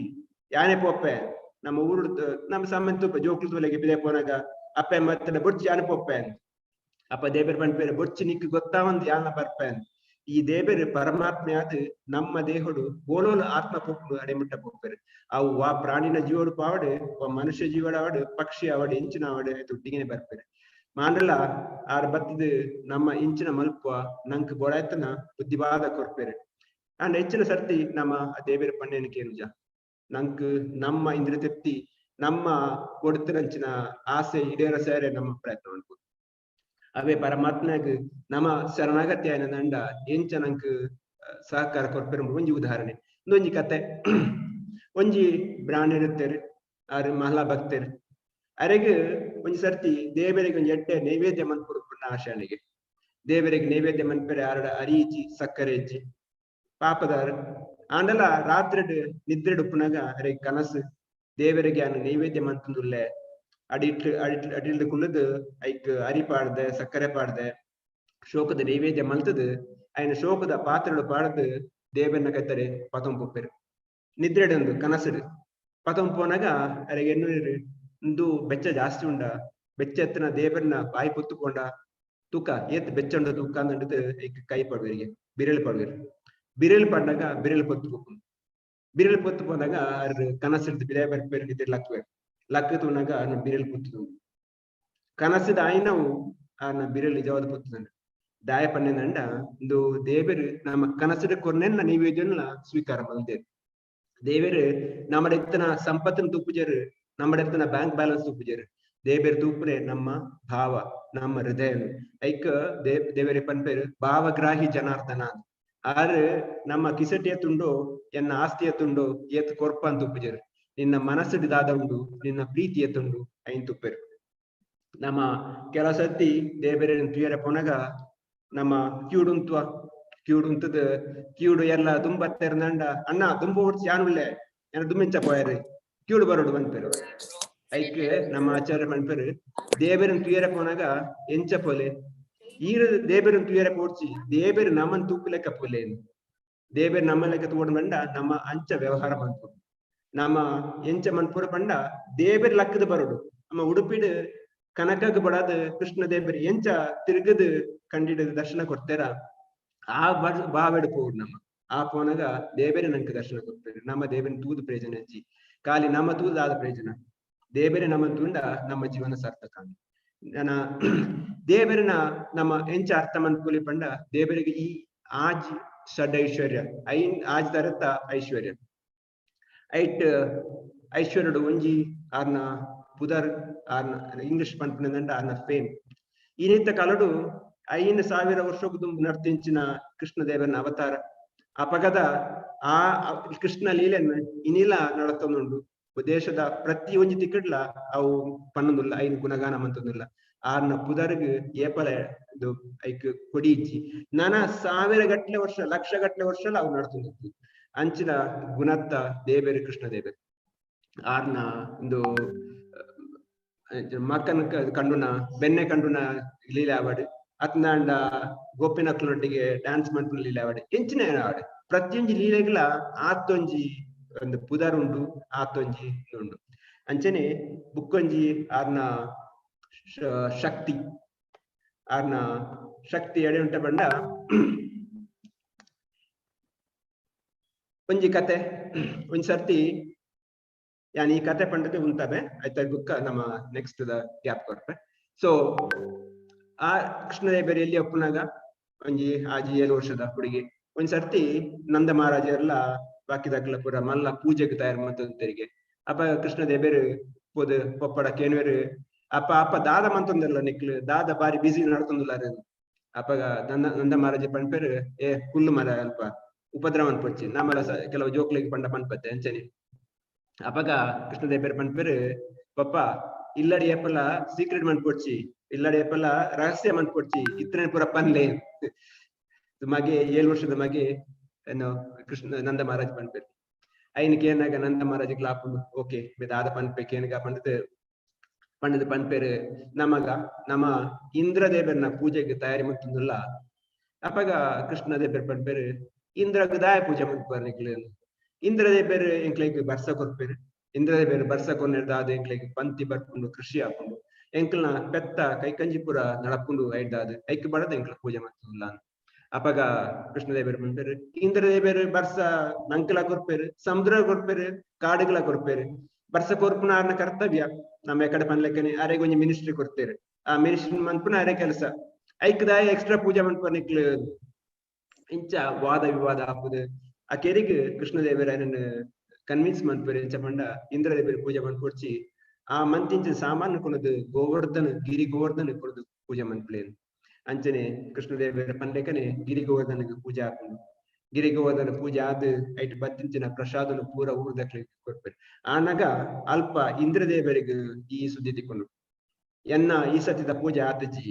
ಯಾನೆ ಪೋಪ್ಪೆ ನಮ್ಮ ಊರು ನಮ್ಮ ಸಾಮಂತ ಜೋಕ್ಲು ತೋಲೆಗೆ ಬಿಲೆ ಪೋನಾಗ ಅಪ್ಪ ಮತ್ತೆ ಬೊಡ್ಚಿ ಯಾನೆ ಪೋಪ್ಪೆ ಅಪ್ಪ ದೇಬೇರ್ ಪನ್ಪೇರು ಬೊಡ್ಚಿ ನಿಕ್ ಗೊತ್ತಾ ಒಂದು ಯಾನ ಬರ್ಪೆ ಈ ದೇಬೇರು ಪರಮಾತ್ಮೆ ಆದ್ ನಮ್ಮ ದೇಹಡು ಗೋಳೋಲು ಆತ್ಮ ಪೋಪು ಅಡೆಮುಟ್ಟ ಪೋಪೇರು ಅವು ಆ ಪ್ರಾಣಿನ ಜೀವಡು ಪಾವಡು ಮನುಷ್ಯ ಜೀವಡ ಆವಡು ಪಕ್ಷಿ ಆವಡು ಇಂಚಿನ ಆವಡು ತುಟ್ಟಿಗೆನೆ ಬರ್ಪೇರು ಮಾಂಡಲ ಆರ್ ಬತ್ತದು ನಮ್ಮ ಇಂಚಿನ ಮಲ್ಪ ನಂಕ್ ಬೋಡಾಯ್ತನ ಬುದ್ಧಿವಾದ ಕೊರ್ಪೇರು ಅಂಡ್ ಹೆಚ್ಚಿನ ಸರ್ತಿ ನಮ್ಮ ದೇವೇರ ಪಣ್ಣೆನ ಕೇನುಜ ನಂಕ್ ನಮ್ಮ ಇಂದ್ರ ತೃಪ್ತಿ ನಮ್ಮ ಕೊಡ್ತಿರಂಚಿನ ಆಸೆ ಈಡೇರ ಸೇರೆ ನಮ್ಮ ಪ್ರಯತ್ನ ಅನ್ಬೋದು ಅವೇ ಪರಮಾತ್ಮಗ್ ನಮ್ಮ ಶರಣಾಗತ್ಯ ನಂಡ ಎಂಚ ನಂಕ್ ಸಹಕಾರ ಕೊರ್ಪೇರು ಒಂಜಿ ಉದಾಹರಣೆ ಒಂಜಿ ಕತೆ ಒಂಜಿ ಬ್ರಾಹ್ಮಣ ಇರುತ್ತೇರು ಆರು ಮಹಲಾ ಭಕ್ತರು ಅರೆಗೆ ಒಂಜಿ ಸರ್ತಿ ದೇವರಿಗೆ ಒಂಜಿ ಎಡ್ಡೆ ನೈವೇದ್ಯ ಮನ್ಪುಡುಪುಣ್ಣ ಆಶಾನಿಗೆ ದೇವರಿಗೆ ನೈವೇದ್ಯ ಮನ್ಪೆರೆ ಆರಡ ಅರಿಯಿಚ್ಚಿ ಸಕ್ಕರೆ ಹೆಚ್ಚಿ ಪಾಪದಾರ ಆಂಡಲ ರಾತ್ರಿ ನಿದ್ರೆ ಉಪ್ಪುನಾಗ ಅರೆಗೆ ಕನಸು ದೇವರಿಗೆ ಅನ್ನು ನೈವೇದ್ಯ ಮನ್ಪುಂದುಲ್ಲೆ ಅಡಿಲ್ದು ಕುಳ್ಳದು ಐಕ್ ಅರಿ ಪಾಡ್ದೆ ಸಕ್ಕರೆ ಪಾಡ್ದೆ ಶೋಕದ ನೈವೇದ್ಯ ಮಲ್ತದು ಅಯ್ನ ಶೋಕದ ಪಾತ್ರೆಡು ಪಾಡ್ದು ದೇವರನ್ನ ಕತ್ತರೆ ಪತಂ ಪೊಪ್ಪೆರು ನಿದ್ರೆಡೊಂದು ಕನಸಡು ಪತಂ ಪೋನಾಗ ಅರೆಗೆ ಎನ್ನೂರು ಒಂದು ಬೆಚ್ಚ ಜಾಸ್ತಿ ಉಂಡ ಬೆಚ್ಚ ಎತ್ತನ ದೇವರನ್ನ ಬಾಯಿ ಪೊತ್ತುಕೊಂಡ ತೂಕ ಏತ್ ಬೆಚ್ಚ ಉಂಡ ತೂಕ ಅಂದಿದ್ದು ಐಕ್ ಕೈ ಪಡ್ವೇರಿಗೆ ಬಿರೇಲ್ ಪಡ್ನಾಗ ಬಿರೇಲ್ ಪೊತ್ತು ಪೋನಾಗ ಅವ್ರ ಕನಸಿಡ್ದು ಬಿರೆ ಬರ್ಪೇರು ನಿದ್ರೆ ಲಕ್ಕ ತೂನಾಗ ಅವ್ನ ಬಿರೇಲ್ ಪೊತ್ತು ಕನಸಿದ ಆಯ್ನವು ಅವ್ನ ಬಿರೇಲ್ ನಿಜವಾದ ಪೊತ್ತುದಂಡ ದಾಯ ಪನ್ನೆಂದಂಡ ಇಂದು ದೇವರು ನಮ್ಮ ಕನಸಿದ ಕೊರ್ನೆನ್ನ ನೈವೇದ್ಯನ ಸ್ವೀಕಾರ ಮಲ್ದೇರು. ದೇವರು നമ്മുടെ എത്തുന്ന സമ്പത്തിന് തൂപ്പുചേര്, നമ്മുടെ എത്തുന്ന ബാങ്ക് ബാലൻസ് തൂപ്പുചേര്. ದೇವರ ತೂಪನೆ ನಮ್ಮ ಭಾವ, ನಮ್ಮ ಹೃದಯ. ಐಕ ದೇವರ ಪನ್ಪೇರು ಭಾವಗ್ರಾಹಿ ಜನಾರ್ದನ. ಆರು ನಮ್ಮ ಕಿಸಟಿ ಎತ್ತುಂಡು ಎನ್ನ ಆಸ್ತಿ ಎತ್ತುಂಡು ಎತ್ ಕೊರ್ಪ ಅಂತ ತುಪ್ಪುಜರು. ನಿನ್ನ ಮನಸ್ಸಿಡಿದಾದ ಉಂಡು, ನಿನ್ನ ಪ್ರೀತಿ ಎತ್ತುಂಡು ಐನ್ ತುಪ್ಪೆರು. ನಮ್ಮ ಕೆಲವು ಸತಿ ದೇವರ ತುಯರ ಪೊನಗ ನಮ್ಮ ಕ್ಯೂಡುಂತದ ಕ್ಯೂಡು ಎಲ್ಲ ತುಂಬ ತೆರೆದಂಡ ಅಣ್ಣ ತುಂಬ ಹೊಡ್ಸಿ ಯಾನುಳ್ಳೆ ಏನ ದುಮ್ಮಿಂಚ ಪೋಯರು ಕ್ಯೂಡು ಬರೋಡು ಬಂದ್ಪೇರು. ಐಕ್ ನಮ್ಮ ಆಚಾರ್ಯ ಪನ್ಪೇರು ದೇವರನ್ ತುಯರ ಪೋನಾಗ ಎಂಚ ಪೋಲೆ ಈರ ದೇವರನ್ ತುಯರ ಪೋಡ್ಸಿ ದೇವರು ನಮ್ಮನ್ ತೂಕು ಲೆಕ್ಕ ಪೋಲೆ. ದೇವರು ನಮ್ಮ ಲೆಕ್ಕ ತಗೊಂಡು ಬಂಡ ನಮ್ಮ ಅಂಚ ವ್ಯವಹಾರ ಮನ್ಪುಡು. ನಮ್ಮ ಎಂಚ ಮನ್ಪುರ ಪಂಡ ದೇವರ ಲಕ್ಕದ ಬರೋಡು. ನಮ್ಮ ಉಡುಪಿಡ್ ಕನಕಗ್ ಬಡಾದ ಕೃಷ್ಣ ದೇವರಿ ಎಂಚ ತಿರುಗದು ಕಂಡಿಡ ದರ್ಶನ ಕೊಡ್ತಾರ ಆ ಬಾವೆಡು ಪೋಡು. ನಮ್ಮ ಆ ಪೋನಾಗ ದೇವರೇ ನಂಗೆ ದರ್ಶನ ಕೊಡ್ತಾರೆ. ನಮ್ಮ ದೇವರನ್ನ ತೂದು ಪ್ರಯೋಜನ ಹಚ್ಚಿ ಖಾಲಿ ನಮ್ಮ ತೂದಾದ ಪ್ರಯೋಜನ ದೇವರೇ ನಮ್ಮ ತೂಂಡ ನಮ್ಮ ಜೀವನ ಸಾರ್ಥಕ. ನನ್ನ ದೇವರನ್ನ ನಮ್ಮ ಎಂಚ ಅರ್ಥ ಮನ್ಕೂಲಿ ಪಂಡ ದೇವರಿಗೆ ಈ ಆಜ್ ಷಡ್ ಐಶ್ವರ್ಯ ಐನ್ ಆಜ್ ತರತ್ತ ಐಶ್ವರ್ಯ ಐಟ್ ಐಶ್ವರ್ಯಡು ಒಂಜಿ ಆರ್ನ ಪುದರ್ ಆರ್ನ ಇಂಗ್ಲಿಷ್ ಪನ್ಪನಂಡ ಆರ್ನ ಫೇಮ್ ಈನಿತ್ತ ಕಲಡು 5,000 ವರ್ಷಕ್ಕೂ ನರ್ತಿಂಚಿನ ಕೃಷ್ಣ ದೇವರನ ಅವತಾರ ಅಪಗದ ಆ ಕೃಷ್ಣ ಲೀಲೆಯನ್ನು ಇನಿಲ ನಡತೊಂದುಂಡು. ದೇಶದ ಪ್ರತಿ ಒಂಜಿ ತಿಕ್ಕಡ್ಲ ಅವು ಪನ್ನೊಂದುಲ್ಲ ಐನ್ ಗುಣಗಾನ ಮಂತೊಂದುಲ್ಲ. ಆರ್ನ ಪುದರ್ಗ್ ಏಪಲ ಇದು ಐಕ್ ಕೊಡಿ ಇಚ್ಚಿ ನಾನ 1,000 ಗಟ್ಲೆ ವರ್ಷ ಲಕ್ಷ ಗಟ್ಲೆ ವರ್ಷ ಅವು ನಡ್ತೊಂದು ಅಂಚಿನ ಗುಣತ್ತ ದೇವೇರು ಕೃಷ್ಣ ದೇವರು. ಆರ್ನ ಒಂದು ಮಕ್ಕನ ಕಂಡುನ ಬೆನ್ನೆ ಕಂಡುನ ಲೀಲೆ ಆವಾಡು ಅತ್ನಾಂಡ ಗೋಪಿನಕ್ಲೊಟ್ಟಿಗೆ ಡ್ಯಾನ್ಸ್ ಮಾಡ್ಕೊಂಡು ಲೀಲೆ ಆವಾಡು ಎಂಚಿನ ಆವಾಡು. ಪ್ರತಿಯೊಂಜಿ ಲೀಲೆಗಳ ಆತೊಂಜಿ ಒಂದು ಪುದರ್ ಉಂಡು, ಆತೊಂಜಿ ಉಂಡು. ಅಂಚನೆ ಬುಕ್ಕೊಂಜಿ ಆರ್ನ ಶಕ್ತಿ ಆರ್ನ ಶಕ್ತಿ ಎಡೆ ಉಂಟ ಬಂಡ ಒಂಜಿ ಕತೆ ಒಂದ್ ಸರ್ತಿ ಯಾನ್ ಈ ಕತೆ ಪಂಡದೆ ಉಂಟವೆ ಆಯ್ತಾ ಬುಕ್ಕ ನಮ್ಮ ನೆಕ್ಸ್ಟ್ ದ ಗ್ಯಾಪ್ ಕೊರ್ಪೆ. ಸೊ ಆ ಕೃಷ್ಣದೇವರಿ ಎಲ್ಲಿ ಒಪ್ಪನಾಗ ಒಂಜಿ ಆಜಿ 7 ವರ್ಷದ ಹುಡುಗಿ ಒಂದ್ ಸರ್ತಿ ನಂದ ಮಹಾರಾಜರೆಲ್ಲ ಬಾಕಿದಾಗ್ಲ ಪೂರ ಮಲ್ಲ ಪೂಜೆಗೆ ತಯಾರು ಮಂತರಿಗೆ ಅಪ್ಪ ಕೃಷ್ಣ ದೇವರು ಪೋದು ಪಪ್ಪಡ ಕೇನ್ವೇರು ಅಪ್ಪ ದಾದ ಮಂತೊಂದಿಲ್ಲ ನಿಕ್ಲು ದಾದ ಬಾರಿ ಬಿಸಿ ನಡ್ತೊಂದಿಲ್ಲ. ಅಪ್ಪಗ ನಂದ ಮಹಾರಾಜ ಪಂಪೇರು ಹುಲ್ಲು ಮರ ಅಲ್ಪ ಉಪದ್ರವ ಅನ್ಪೊಚ್ಚಿ ನಮ್ಮಲ್ಲ ಕೆಲವು ಜೋಕ್ಲಿಗೆ ಪಂಡ ಪನ್ಪತ್ತೆ ಅಂಚನೆ. ಅಪ್ಪಗ ಕೃಷ್ಣ ದೇವರ ಪನ್ಪೇರು ಪಪ್ಪ ಇಲ್ಲಡಿ ಏಪಲ್ಲ ಸೀಕ್ರೆಟ್ ಮನ್ಪೊಡ್ಚಿ ಇಲ್ಲಡಿ ಏಪಲ್ಲ ರಹಸ್ಯ ಮನ್ಪೊಡ್ಚಿ ಇತ್ರ ಪೂರ ಪನ್ಲೆ ಮಗೆ 7 ವರ್ಷದ ಮಗೆ ಏನು ಕೃಷ್ಣ ನಂದ ಮಹಾರಾಜ್ ಪನ್ಪೇರು ಐನಕ್ಕೆ ಏನಾಗ ನಂದ ಮಹಾರಾಜಿಗೆ ಲಾಪುಂಡು ಓಕೆ ದಾದ ಪನ್ಪೇಕ್ ಏನಗ ಪಂಡದ ಪನ್ಪೇರು ನಮಗ ನಮ್ಮ ಇಂದ್ರ ದೇವರನ ಪೂಜೆಗೆ ತಯಾರಿ ಮಂತಂದುಲ್ಲ. ಅಪ್ಪಗ ಕೃಷ್ಣ ದೇವರ ಪನ್ಪೇರು ಇಂದ್ರಗ ದಾಯ ಪೂಜೆ ಮಂತ್ಪರ್ನಿಕ್ಲು ಇಂದ್ರ ದೇವರು ಎಂಕ್ಲೈಕ್ ಬರ್ಸ ಕೊರ್ಪೇರು. ಇಂದ್ರ ದೇವರು ಬರ್ಸ ಕೊನ್ನೆರ್ದಾದ ಎಂಕ್ಲೈಕ್ ಪಂತಿ ಬರ್ಪುಂಡು ಕೃಷಿ ಹಾಕೊಂಡು ಎಂಕ್ಲನ ಪೆತ್ತ ಕೈಕಂಜಿಪುರ ನಡಪುಂಡು ಐಡ್ದಾದ ಐಕ್ ಬಡದ ಎಂಕ್ಲ ಪೂಜೆ ಮಂತಂದುಲ್ಲ. ಅಪ್ಪಗ ಕೃಷ್ಣ ದೇವರು ಪನ್ಪೇರು ಇಂದ್ರ ದೇವರು ಬರ್ಸ ನಂಕಲ ಕೊರ್ಪೇರು, ಸಮುದ್ರ ಕೊರ್ಪೇರು, ಕಾಡುಗಳ ಕೊರ್ಪೇರು. ಬರ್ಸ ಕೊರ್ಪುನ ಆರ್ನ ಕರ್ತವ್ಯ ನಮ್ಮ ಕಡೆ ಪನ್ಲೆಕ್ಕನೆ ಅರೆಗೆ ಒಂಜಿ ಮಿನಿಸ್ಟ್ರಿ ಕೊಡ್ತೇರು. ಆ ಮಿನಿಸ್ಟ್ರಿ ಮನ್ಪುನ ಅರೆ ಕೆಲಸ ಐಕ್ದಾಯ ಎಕ್ಸ್ಟ್ರಾ ಪೂಜೆ ಮನ್ಪರ್ನಿಕ್ಲು ಇಂಚ ವಾದ ವಿವಾದ ಹಾಪುದು. ಆ ಕೆರಿಗೆ ಕೃಷ್ಣ ದೇವರ ಕನ್ವಿನ್ಸ್ ಮನ್ಪೇರು ಇಂಚ ಪಂಡ ಇಂದ್ರ ದೇವರ ಪೂಜೆ ಮನ್ಪೊಡ್ಚಿ ಆ ಮಂತಿಂಚ ಸಾಮಾನು ಕೊನದು ಗಿರಿ ಗೋವರ್ಧನ ಕೊನದು ಪೂಜೆ ಮನ್ಪಲೇನು. ಅಂಚನೆ ಕೃಷ್ಣ ದೇವರ ಪನ್ಲೆಕ್ಕನೆ ಗಿರಿ ಗೋವರ್ಧನಗೆ ಪೂಜೆ ಹಾಕೊಂಡು ಗಿರಿ ಗೋವರ್ಧನ ಪೂಜೆ ಆದ ಐಟ್ ಬತ್ತಿಂಚಿನ ಪ್ರಸಾದನು ಪೂರ ಊರ್ದಕ್ಲೆ ಕೊಡ್ಪೇರು. ಆನಾಗ ಅಲ್ಪ ಇಂದ್ರ ದೇವರಿಗೆ ಈ ಸುದ್ದಿ ತಿಕ್ಕೊಂಡು ಎನ್ನ ಈ ಸತಿದ ಪೂಜೆ ಆತಜಿ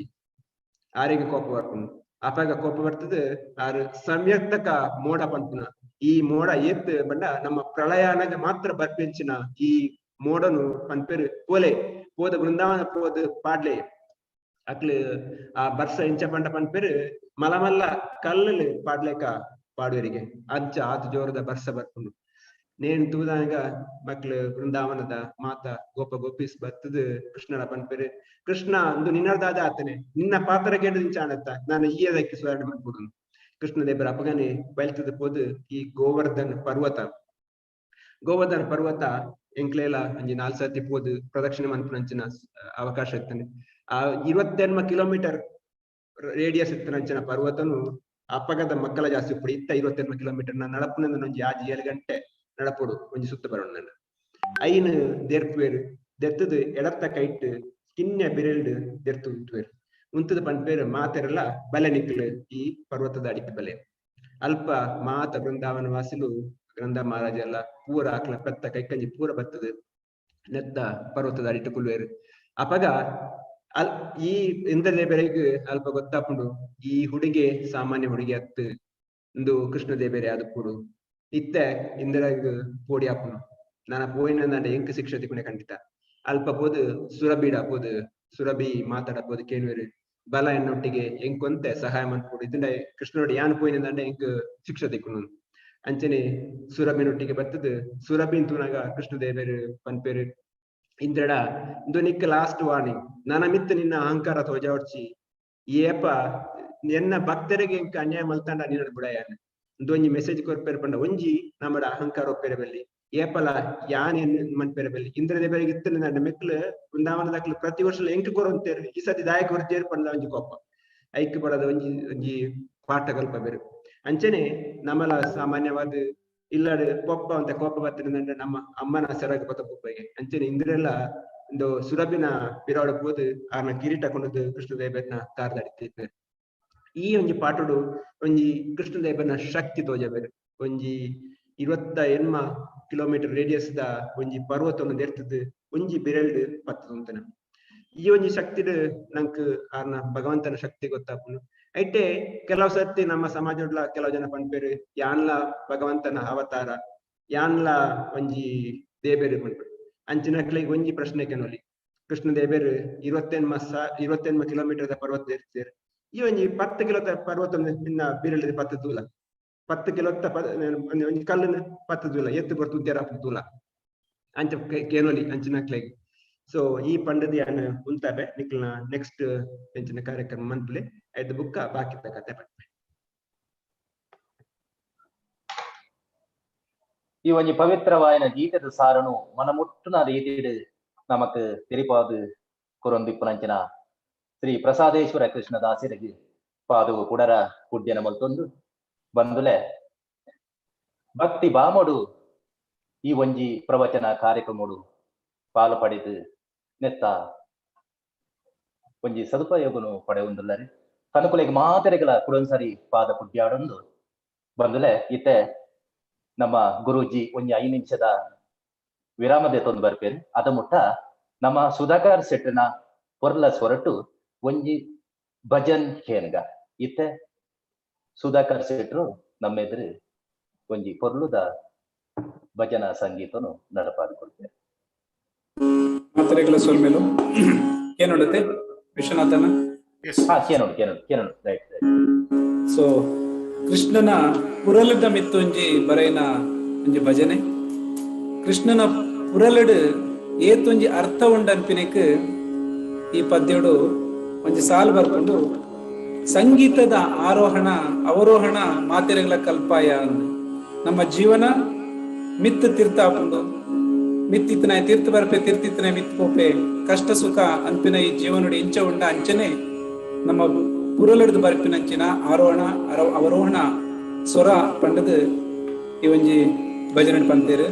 ಆರೆಗೆ ಕೋಪ ಬರ್ಕೊಂಡು ಅಪಾಗ ಕೋಪ ಬರ್ತದೆ. ಆರು ಸಂಯರ್ತಕ ಮೋಡ ಪಂಪುನ ಈ ಮೋಡ ಏತ್ ಬಂಡ ನಮ್ಮ ಪ್ರಳಯನಾಗ ಮಾತ್ರ ಬರ್ಪೆಂಚಿನ ಈ ಮೋಡನು ಪನ್ಪೇರು ಪೋಲೆ ಪೋದ ಬೃಂದಾವನ ಪೋದ ಪಾಡ್ಲೆ ಅಕ್ಲು ಆ ಬರ್ಸ ಇಂಚ ಪಂಡ ಪನ್ಪೇರು ಮಲಮಲ್ಲ ಕಲ್ಲಲ್ಲಿ ಪಾಡ್ಲೇಕ ಪಾಡುವರಿಗೆ ಅಂಚ ಆತ ಜೋರದ ಬರ್ಸ ಬರ್ಕೊಂಡು ನೇನ್ ತೂದಾಗ ಮಕ್ಳು ಬೃಂದಾವನದ ಮಾತ ಗೋಪ ಗೋಪಿಸ್ ಬರ್ತದ ಕೃಷ್ಣನ ಪನ್ಪೇರು ಕೃಷ್ಣ ಒಂದು ನಿನ್ನದಾದ ಆತನೆ ನಿನ್ನ ಪಾತ್ರ ಕೇಳಿದ ಚಾಣತ್ತ ನಾನು ಈಯದಕ್ಕೆ ಸುಧಾರಣೆ ಮಾಡ್ಬಿಡು. ಕೃಷ್ಣ ದೇವರ ಅಪಗನೆ ಬಯಲ್ತದ ಪೋದು ಈ ಗೋವರ್ಧನ್ ಪರ್ವತ ಎಂಕ್ಲೇಲ ಅಂಜಿ 4 ಸರ್ತಿ ಪೋದು ಪ್ರದಕ್ಷಿಣೆ ಮನ್ಪುನಂಚಿನ ಅವಕಾಶ ಇರ್ತಾನೆ. ಆ 28 ಕಿಲೋಮೀಟರ್ ರೇಡಿಯಸ್ ಇತ್ತನಂಚಿನ ಪರ್ವತನು ಅಪಗದ ಮಕ್ಕಳ ಜಾಸ್ತಿ ಉಪ್ಪುಡು ಇತ್ತ 28 ಕಿಲೋಮೀಟರ್ ನಡಪುನಂದು ಒಂಜಿ 7 ಗಂಟೆ ನಡಪುಡು ಒಂಜಿ ಸುತ್ತ ಬರೋಣ ಐನ್ ದೆರ್ಪುವೆರು ದೆತ್ತದು ಎಡತ್ತ ಕೈಟ್ ಕಿನ್ನೆ ಬಿರೆಲ್ಡ್ ದೆರ್ತು ಉಂಟುವೆರು ಉಂತದ ಪಂಪೇರು ಮಾತೆರಲ್ಲ ಬಲೆ ನಿಕ್ಲು ಈ ಪರ್ವತದ ಅಡಿಕೆ ಬಲೆ ಅಲ್ಪ ಮಾತ ಬೃಂದಾವನ ವಾಸಿಲು ಗ್ರಂಥ ಮಹಾರಾಜ ಎಲ್ಲ ಪೂರ ಆಕ್ಲ ಪೆತ್ತ ಕೈಕಂಜಿ ಪೂರ ಬತ್ತದು ನೆತ್ತ ಪರ್ವತದ ಅಡಿಟ್ಟು ಕುಲ್ವೇರು ಅಪಗ ಈ ಇಂದ್ರದೇ ಬೆರೆಗ್ ಅಲ್ಪ ಗೊತ್ತಾಪುಂಡು ಈ ಹುಡುಗೆ ಸಾಮಾನ್ಯ ಹುಡುಗಿ ಅತ್ತು ಇಂದು ಕೃಷ್ಣದೇಬೇರೆ ಅದು ಪೂಡು ಇತ್ತೆ ಇಂದ್ರಗ್ ಪೋಡಿ ಹಾಪುನು ನಾನು ಪೋಯಿನಂದಾಂಡ ಎಂಕ್ ಶಿಕ್ಷೆ ತಿಕ್ಕುನೆ ಖಂಡಿತ ಅಲ್ಪ ಪೋದು ಸುರಬೀಡ ಪೋದು ಸುರಬಿ ಮಾತಾಡಪೋದು ಕೇಳುವೇರು ಬಲ ಎನ್ನೊಟ್ಟಿಗೆ ಎಂಕೊಂತೆ ಸಹಾಯ ಮಾಡ್ಕೊಡು ಇದನ್ನ ಕೃಷ್ಣನೋಡಿ ಯಾನ್ ಪೋಯಿನಂದಾಂಡ ಎಂಕ್ ಶಿಕ್ಷೆ ತಿಕ್ಕುನು ಅಂಚನೆ ಸುರಬಿನೊಟ್ಟಿಗೆ ಬರ್ತದ ಸುರಬಿನ್ ತೂನಾಗ ಕೃಷ್ಣದೇವೇರು ಪನ್ಪೇರು ಇಂದ್ರಡ ಇಂದು ನಿಕ್ಕ ಲಾಸ್ಟ್ ವಾರ್ನಿಂಗ್ ನನ್ನ ಮಿತ್ತ ನಿನ್ನ ಅಹಂಕಾರ ತೋಜಾವಡ್ಚಿ ಏಪ ಎನ್ನ ಭಕ್ತರಿಗೆ ಎಂಕ ಅನ್ಯಾಯ ಮಲ್ತಾಂಡ ನೀನು ಬಿಡಯಾನ ಇಂದು ಒಂಜಿ ಮೆಸೇಜ್ ಕೊರ್ಪೇರು ಪಂಡ ಒಂಜಿ ನಮ್ಮಡ ಅಹಂಕಾರ ಒಪ್ಪೇರೆ ಬಲ್ಲಿ ಏಪಲ ಯಾನ್ ಮನ್ಪೇರೆ ಬಲ್ಲಿ ಇಂದ್ರದೇವರಿಗೆ ಇತ್ತನ ಮೆಕ್ಲು ಬೃಂದಾವನದಾಕ್ಲು ಪ್ರತಿ ವರ್ಷ ಎಂಕ ಕೊರಂತೇರು ಈ ಸತಿ ದಾಯಕ ಹೊರತೇರು ಪಂಡ ಒಂಜಿ ಕೋಪ ಐಕ್ಯ ಪಡದ ಒಂಜಿ ಪಾಠ ಕಲ್ಪ ಬೇರು ಅಂಚನೆ ನಮ್ಮಲ ಸಾಮಾನ್ಯವಾದ ಇಲ್ಲಾಡು ಪೊಪ್ಪ ಅಂತ ಕೋಪ ಬರ್ತಿರಂದ್ರೆ ನಮ್ಮ ಅಮ್ಮನ ಸೆರಗ ಪತ್ತ ಪೊಪ್ಪಗೆ ಅಂಚನೆ ಇಂದ್ರೆಲ್ಲ ಒಂದು ಸುರಭಿನ ಪಿರಾಡ ಹೋದು ಆರ್ನ ಕಿರೀಟ ಕೊಂಡದ್ದು ಕೃಷ್ಣದೇವನ ತಾರ್ದಾಡಿತಿದ್ದಾರೆ ಈ ಒಂಜಿ ಪಾಠಡು ಒಂಜಿ ಕೃಷ್ಣದೇವನ ಶಕ್ತಿ ತೋಜಬೇರು ಒಂಜಿ 28 ಕಿಲೋಮೀಟರ್ ರೇಡಿಯಸ್ ದ ಒಂಜಿ ಪರ್ವತವನ್ನು ದೇರ್ತದ ಒಂಜಿ ಬಿರೆಲ್ಡ್ ಪತ್ತದ ಈ ಒಂಜಿ ಶಕ್ತಿಡ್ ನಂಕ್ ಆರ್ನ ಭಗವಂತನ ಶಕ್ತಿ ಗೊತ್ತಾಪುನು ಐಟೆ ಕೆಲವು ಸರ್ತಿ ನಮ್ಮ ಸಮಾಜಡ್ಲ ಕೆಲವು ಜನ ಪಂಪೇರು ಯಾನ್ಲ ಭಗವಂತನ ಅವತಾರ ಯಾನ್ಲ ಒಂಜಿ ದೇಬೇರು ಪಂಪೇರು ಅಂಚಿನಕ್ಲಿಗೆ ಒಂಜಿ ಪ್ರಶ್ನೆ ಕೆನೊಲಿ ಕೃಷ್ಣ ದೇಬೇರು 28 ಕಿಲೋಮೀಟರ್ ಪರ್ವತ ಏರ್ತೀರು ಈ ಒಂಜಿ 10 ಕಿಲೋ ಪರ್ವತ ನಿನ್ನ ಬೀರಳಿದ 10 ದೂಲ 10 ಕಿಲೋ ಒಂಜಿ ಕಲ್ಲಿನ 10 ದೂಲ ಎತ್ತು ಬರ್ತು ಉದ್ಯಾರ ದೂಲ ಅಂಚ ಕೇನೊಲಿ ಅಂಚಿನಕ್ಲಿಗೆ ಸೊ ಈ ಪಂಡದಿ ಅನ್ನ ಉಂತಾಪೆ ನಿಕ್ಲನ ನೆಕ್ಸ್ಟ್ ಎಂಚಿನ ಕಾರ್ಯಕ್ರಮ ಮನ್ಪಲೆ ಐದು ಬುಕ್ಕ ಬಾಕಿತ್ತ ಕತೆ ಪಟ್ಪೆ ಈ ಒಂಜಿ ಪವಿತ್ರವಾಯಿನ ಗೀತೆದ ಸಾರನು ಮನಮುಟ್ಟುನ ರೀತಿಡ್ ನಮಕ್ ತಿರಿಪಾದು ಕುರೊಂದಿಪ್ಪುನಂಚಿನ ಶ್ರೀ ಪ್ರಸಾದೇಶ್ವರ ಕೃಷ್ಣದಾಸರಿಗೆ ಪಾದು ಕುಡರ ಕುಡ್ಯನ ಮಲ್ತೊಂದು ಬಂದುಲೆ ಭಕ್ತಿ ಬಾಮಡು ಈ ಒಂಜಿ ಪ್ರವಚನ ಕಾರ್ಯಕ್ರಮಡು ಪಾಲು ಪಡೆದು ನೆತ್ತ ಒಂಜಿ ಸದುಪಯೋಗನು ಪಡೆಯುವುದಿಲ್ಲರಿ ಕನುಕುಲೆಗೆ ಮಾತೆರೆಗಳ ಕುಡೊಂದ್ಸರಿ ಪಾದ ಪುಡ್ಯಾಡೊಂದು ಬಂದುಲೆ ಇತ್ತೆ ನಮ್ಮ ಗುರೂಜಿ ಒಂಜಿ 5 ನಿಮಿಷದ ವಿರಾಮದೆ ತೊಂದು ಬರ್ಪೇರಿ ಅದ ಮುಟ್ಟ ನಮ್ಮ ಸುಧಾಕರ್ ಶೆಟ್ಟನ ಪೊರ್ಲ ಸೊರಟು ಒಂಜಿ ಭಜನ್ ಕೇನ್ಗ ಇತ್ತೆ ಸುಧಾಕರ್ ಶೆಟ್ರು ನಮ್ಮೆದುರು ಒಂಜಿ ಪೊರ್ಲುದ ಭಜನ ಸಂಗೀತನು ನಡಪಾಡಿಕೊಳ್ತೇವೆ ಮಾತ್ರೆಗಳ ಸೊಲ್ಮೇಲು ಕೇನೊಡುತ್ತೆ ವಿಶ್ವನಾಥನ ಕೇನೋಡು ರೈಟ್ ಸೊ ಕೃಷ್ಣನ ಪುರಲದ ಮಿತ್ತೊಂಜಿ ಬರೆಯಿನ ಒಂಜಿ ಭಜನೆ ಕೃಷ್ಣನ ಪುರಲಡ್ ಏತೊಂಜಿ ಅರ್ಥ ಉಂಡನ್ಪಿನಕ್ ಈ ಪದ್ಯಡು ಒಂಜಿ ಸಾಲು ಬರ್ಕೊಂಡು ಸಂಗೀತದ ಆರೋಹಣ ಅವರೋಹಣ ಮಾತೆರೆಗಳ ಕಲ್ಪಾಯ ನಮ್ಮ ಜೀವನ ಮಿತ್ ತೀರ್ಥಾಪುಂಡು ಮಿತ್ತಿತ್ತನ ತೀರ್ಥ ಬರ್ಪೆ ತೀರ್ಥಿತ್ತನ ಮಿತ್ ಪೋಪೆ ಕಷ್ಟ ಸುಖ ಅನ್ಪಿನ ಈ ಜೀವನಡಿ ಇಂಚ ಉಂಡ ಅಂಚನೆ ನಮ್ಮ ಪುರಲಡ್ದು ಬರ್ಪಿನಂಚಿನ ಆರೋಹಣ ಅವರೋಹಣ ಸ್ವರ ಪಂಡದು ಈ ಒಂಜಿ ಭಜನೆ ಪಂತೇರು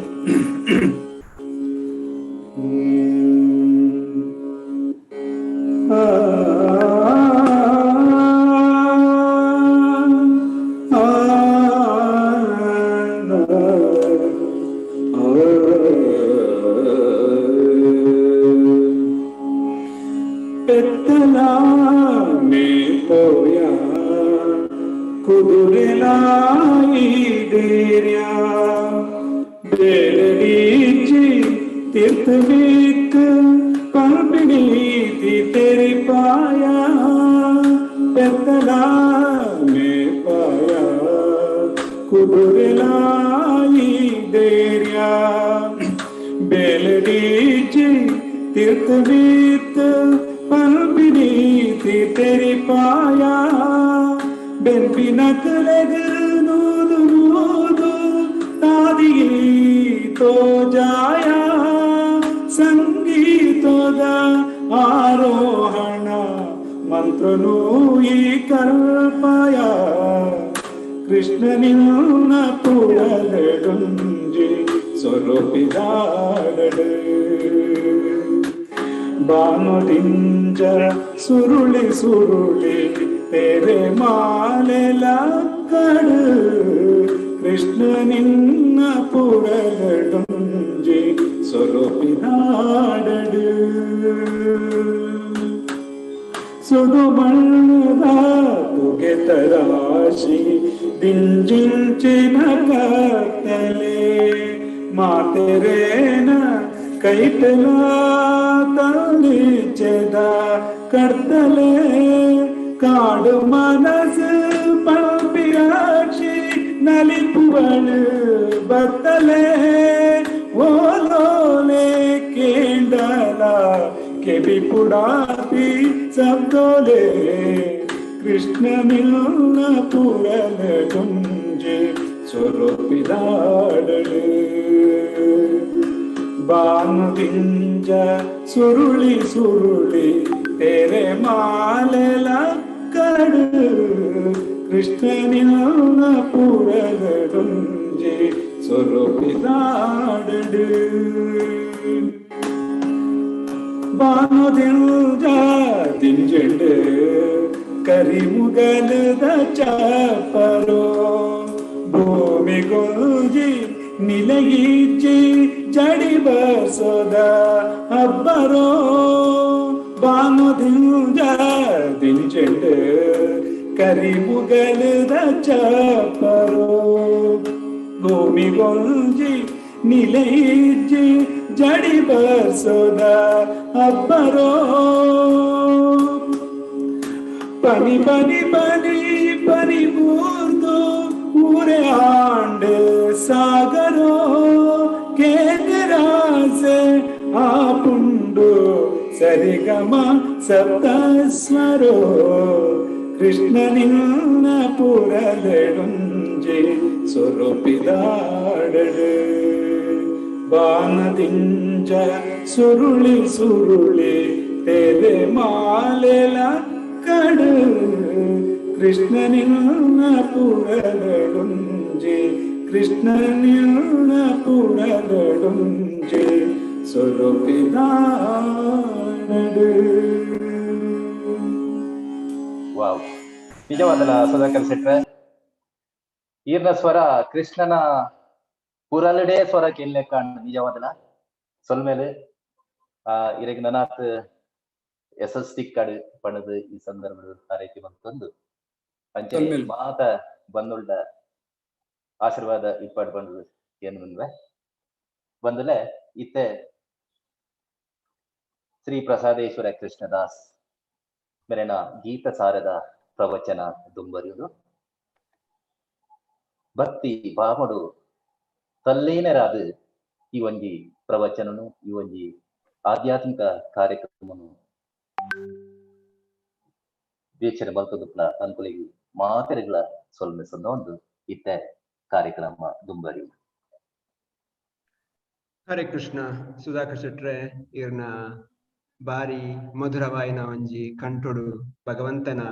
ಸ್ತೋತ್ರನು ಈ ಕಲ್ಪಯ ಕೃಷ್ಣ ನಿನ್ನ ಪುರಲಡುಂಜಿ ಸ್ವರೂಪಿದಾಡಡು ಬಾನುದಿಂಜ ಸುರುಳಿ ಸುರುಳಿ ತೆರೆ ಮಾಲೆಲ ಕಡು ಕೃಷ್ಣ ನಿನ್ನ ಪುರಲಡುಂಜಿ ಸ್ವರೂಪಿದಾಡಡು ಸುಡು ಬಣ್ಣದ ತುಗೆ ತರಾಶಿ ದಿಂಜಿಂಚಿನ ಕತ್ತಲೆ ಮಾತೆರೇನ ಕೈತಲ ತಳಿಚದ ಕರ್ತಲೆ ಕಾಡು ಮನಸ್ಸು ಪಂಪಿರಾಕ್ಷಿ ನಲಿಪುವಳು ಬತ್ತಲೆ ಓಲೋಲೆ ಕೇಂಡಲ ಕೆಬಿ ಪುಡಾತಿ ಸಬ್ದೋಲೆ ಕೃಷ್ಣ ನಿನ್ನ ಪುರಲ ಗುಂಜೆ ಸ್ವರೂಪಿದಾಡಳು ಬಾನುದಿಂಜ ಸುರುಳಿ ಸುರುಳಿ ತೆರೆ ಮಾಲೆಲ ಕಡು ಕೃಷ್ಣ ನಿನ್ನ ಪುರಲ ಗುಂಜೆ ಸ್ವರೂಪಿದಾಡಳು ಬಾನುದಿಂಜ ದಿಂಜೆಂಡು ಕರಿಮುಗಲದ ಚಾಪರೋ ಭೂಮಿ ಗೋಜಿ ನಿಲಗಿಚ್ಚಿ ಜಡಿ ಬಸೋದ ಅಬ್ಬರೋ ಬಾನುದಿಂಜ ದಿಂಜೆಂಡು ಕರಿಮುಗಲದ ಚಾಪರೋ ಭೂಮಿ ಗೋಜಿ ನಿಲಗಿಚ್ಚಿ ಜಡಿ ಬಸೋದ ಅಬ್ಬರೋ ಪನಿ ಪನಿ ಪನಿ ಪನಿ ಮೂರ್ದು ಊರೆ ಆಂಡ್ ಸಾಗರೋ ಕೇಂದ್ರಾಸೆ ಆ ಪುಂಡು ಸರಿಗಮ ಸಪ್ತಸ್ವರೋ ಕೃಷ್ಣ ನಿನ್ನ ಪುರಲಡುಂಜಿ ಸ್ವರೂಪಿದಾಡಳು ಬಾನದಿಂಜ ಸುರುಳಿ ಸುರುಳಿ ತೆರೆ ಮಾಲೆಲ ಕಡು ಕೃಷ್ಣ ನಿನ್ನ ಪುರಲಡುಂಜಿ ಕೃಷ್ಣ ನಿನ್ನ ಪುರಲಡುಂಜಿ ಸ್ವರೂಪಿದಾಡಳು. ವಾವ್, ನಿಜವಾದಲ್ಲ ಸುಧಾಕರ್ ಶೆಟ್ರೆ. ಈರ್ನ ಸ್ವರ ಕೃಷ್ಣನ ಪುರಲಡೆ ಸ್ವರ ಕೇಳಲೆ ಕಾಣ್ ನಿಜವಾದಲ್ಲ ಸೊಲ್ಮೇಲೆ ಇರಗೆ ನನಾತ್ SST ಕಾರ್ಡ್ ಪಣದು ಈ ಸಂದರ್ಭದ ಆರೈಕೆ ಬಂತಂದು ಅಂಚೆ ಮಾತ ಬಂದುಳ್ಳ ಆಶೀರ್ವಾದ ಇಪ್ಪಾಡು ಬಂದದು ಏನು ಬಂದ್ವೆ ಬಂದಲೆ ಇತ್ತೆ ಶ್ರೀ ಪ್ರಸಾದೇಶ್ವರ ಕೃಷ್ಣದಾಸ್ ಮೇರೆನ ಗೀತ ಸಾರದ ಪ್ರವಚನ ದುಂಬರಿಯುವುದು ಭಕ್ತಿ ಭಾವಡು ತಲ್ಲೇನರಾದು ಈ ಒಂಜಿ ಪ್ರವಚನನು ಈ ಒಂಜಿ ಆಧ್ಯಾತ್ಮಿಕ ಕಾರ್ಯಕ್ರಮನು ವೀಕ್ಷಣೆ ಬಲ್ತದುಪ್ಲ ಅನ್ಕೊಳಿಗೆ ಮಾತೆರೆಗಳ ಸೊಲ್ಮೆಸಂದ ಒಂದು ಇತ್ತೆ ಕಾರ್ಯಕ್ರಮ ದುಂಬರಿ. ಹರೇ ಕೃಷ್ಣ. ಸುಧಾಕರ್ ಶೆಟ್ರೆ ಇರ್ನ ಬಾರಿ ಮಧುರವಾಯಿನ ಒಂಜಿ ಕಂಠೊಡು ಭಗವಂತನ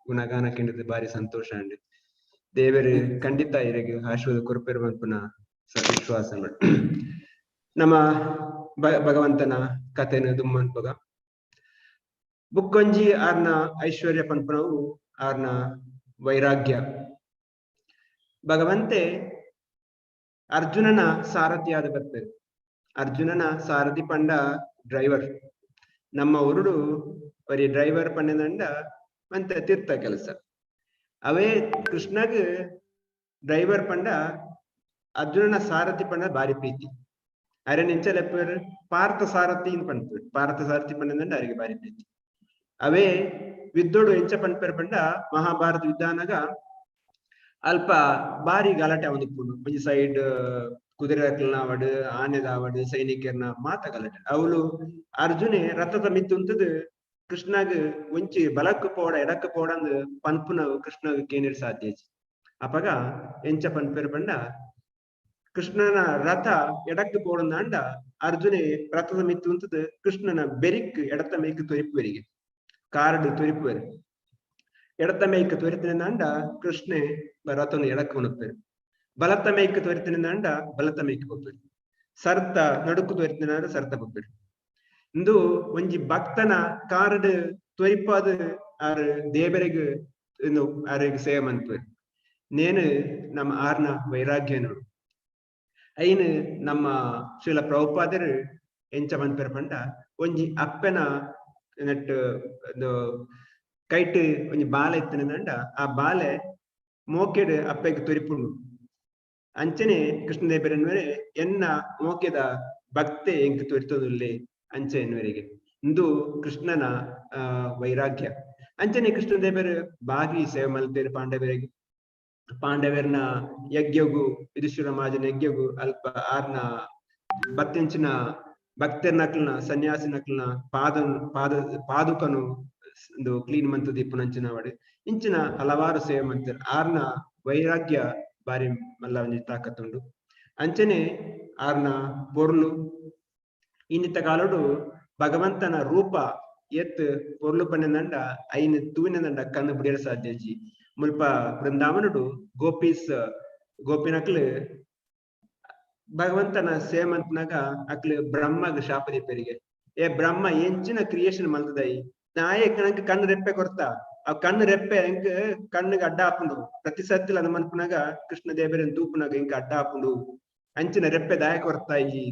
ಗುಣಗಾನ ಕೆಂಡದ ಬಾರಿ ಸಂತೋಷ ಅಂಡ್ ದೇವರು ಖಂಡಿತ ಇರಗೆ ಆಶೀರ್ವಾದ ಕೊರಪೇರು ಬಂಪುನ ವಿಶ್ವಾಸ ನಮ್ಮ ಭಗವಂತನ ಕಥೆನ ದುಮ್ಮನ್ಪಗ ಬುಕ್ಕೊಂಜಿ ಆರ್ನ ಐಶ್ವರ್ಯ ಪನ್ಪನವು ಆರ್ನ ವೈರಾಗ್ಯ. ಭಗವಂತೆ ಅರ್ಜುನನ ಸಾರಥಿಯಾದ ಬರ್ತದೆ. ಅರ್ಜುನನ ಸಾರಥಿ ಪಂಡ ಡ್ರೈವರ್. ನಮ್ಮ ಉರುಡು ಬರೀ ಡ್ರೈವರ್ ಪಂಡದಂಡ ಮಂತ ತೀರ್ಥ ಕೆಲಸ. ಅವೇ ಕೃಷ್ಣಗ್ ಡ್ರೈವರ್ ಪಂಡ ಅರ್ಜುನನ ಸಾರಥಿ ಪಂಡ ಬಾರಿ ಪ್ರೀತಿ. ಅರೆ ನಿಂಚಲೆಪ್ಪರ್ ಪಾರ್ಥ ಸಾರಥಿ ಪಂಡ್ಪೇರು. ಪಾರ್ಥ ಸಾರಥಿ ಪಂಡದಂಡ ಅವರಿಗೆ ಬಾರಿ ಪ್ರೀತಿ. ಅವೇ ವಿದ್ದೋಡು ಎಂಚ ಪಂಡ್ಪೇರು ಪಂಡ ಮಹಾಭಾರತ ಯುದ್ಧಾನಾಗ ಅಲ್ಪ ಬಾರಿ ಗಲಾಟೆ ಅವನಿಪ್ಪುಂಡು. ಒಂಜಿ ಸೈಡ್ ಕುದುರೆಕ್ಲನ ಅವಡು ಆನೆದ ಅವಡು ಸೈನಿಕರ್ನ ಮಾತ ಗಲಾಟೆ. ಅವಳು ಅರ್ಜುನೆ ರಥದ ಮಿತ್ತುಂತದ ಕೃಷ್ಣಗ್ ಒಂಚಿ ಬಲಕ್ ಪೋಡ ಎಡಕ್ ಪೋಡಂದು ಪನ್ಪುನ ಕೃಷ್ಣಗ್ ಕೇನಿರ್ ಸಾಧ್ಯ. ಅಪಗ ಎಂಚ ಪನ್ಪೇರು ಪಂಡ ಕೃಷ್ಣನ ರಥ ಎಡಕ್ ಪೋಡಂದ ಅರ್ಜುನೆ ರಥದ ಮಿತ್ತುಂತದ ಕೃಷ್ಣನ ಬೆರಿಕ್ ಎಡತ ಮೇಕ್ ತೊರಿಪುವರಿಗೆ ಕಾರ್ಡ್ ತೊರಿಪುವರೆ. ಎಡತ ಮೈಕ್ ತೋರಿತಿನ ಅಂಡ ಕೃಷ್ಣೆ ರಥನ ಎಡಕ್ಕೆ ಉಣಪ್ಪೇರು ಬಲತ ಮೈಕ್ ತೋರಿತಿನ ಅಂಡ ಬಲತ ಮೈಕ್ ಹೋಗ್ಬೇರು ಸರ್ತ ನಡುಕು ತೋರಿತಿನ ಸರ್ತ ಹೋಗ್ಬೇರು ಇಂದು ಒಂಜಿ ಭಕ್ತನ ಕಾರ್ಡ್ ತೋರಿಪಾದ ಆರ್ ದೇವರಿಗೆ ಇನ್ನು ಆರಿಗೆ ಸೇವೆ ಮನ್ಪೇರು ನೇನು ನಮ್ಮ ಆರ್ನ ವೈರಾಗ್ಯ ನೋಡು ಐನು ನಮ್ಮ ಶ್ರೀಲ ಪ್ರಭುಪಾದರು ಎಂಚ ಮನ್ಪೇರು ಪಂಡ ಒಂಜಿ ಅಪ್ಪನ ನೆಟ್ ಕೈಟ್ ಒಂಜಿ ಬಾಲೆ ಇತ್ತಿನಂಡ ಆ ಬಾಲೆ ಮೋಕೆಡ್ ಅಪ್ಪೆಗೆ ತೊರಿಪುಂಡು ಅಂಚನೆ ಕೃಷ್ಣದೇವರನ್ವರೆ ಎನ್ನ ಮೋಕೆದ ಭಕ್ತೆ ಎಂಕ್ ತೊರಿತೊಂದುಲ್ಲೆ ಅಂಚೆ ಎನ್ವರೆಗೆ ಇಂದು ಕೃಷ್ಣನ ವೈರಾಗ್ಯ ಅಂಚನೆ ಕೃಷ್ಣದೇವರು ಬಾಗಿ ಸೇವೆ ಮಲ್ಪೇರು ಪಾಂಡವರಿಗೆ ಪಾಂಡವರನ ಯಜ್ಞಗೂ ಯುಧಿಷ್ಠಿರ ಮಹಾಜನ ಯಜ್ಞಗೂ ಅಲ್ಪ ಆರ್ನ ಬತ್ತೆಂಚಿನ ಭಕ್ತರ ನಕ್ಲನ ಸನ್ಯಾಸಿ ನಕ್ಲನ ಪಾದುಕನು ಒಂದು ಕ್ಲೀನ್ ಮಂತ್ ದೀಪನಂಚಿನ ವಾಡಿ ಇಂಚಿನ ಹಲವಾರು ಸೇವೆ ಮಾಡ್ತಾರೆ ಆರ್ನ ವೈರಾಗ್ಯ ಬಾರಿ ಮಲ್ಲ ಒಂಜಿ ತಾಕತ್ತುಂಡು ಅಂಚನೆ ಆರ್ನ ಪೊರ್ಲು ಇನ್ನಿತ ಕಾಲಡು ಭಗವಂತನ ರೂಪ ಎತ್ ಪೊರ್ಲು ಪನ್ನೆಂದಂಡ ಐನ್ ತೂವಿನಂಡ ಕಣ್ಣು ಬಿಡಿಯಲ ಸಾಧ್ಯಜಿ ಮುಲ್ಪ ಬೃಂದಾವನುಡು ಗೋಪಿನಕ್ಲು ಭಗವಂತನ ಸೇಮಂತ್ನಾಗ ಅಕ್ಲು ಬ್ರಹ್ಮಗ ಶಾಪದೀಪರಿಗೆ ಏ ಬ್ರಹ್ಮ ಎಂಚಿನ ಕ್ರಿಯೇಷನ್ ಮಲ್ತದಾಯಿ ನಾಯಕನಂಕ ಕಣ್ಣು ರೆಪ್ಪೆ ಕೊಡ್ತಾ ಆ ಕಣ್ಣು ರೆಪ್ಪೆ ಎಂಕ್ ಕಣ್ಣಿಗೆ ಅಡ್ಡ ಹಾಪುಂಡು ಪ್ರತಿ ಸತ್ತಿಲ ಅದ ಮನ್ಪುನಾಗ ಕೃಷ್ಣ ದೇವರನ್ ತೂಪುನಾಗ ಇಂಕ ಅಡ್ಡ ಹಾಪುಂಡು ಅಂಚಿನ ರೆಪ್ಪೆ ದಾಯ ಕೊಡ್ತಾಯಿ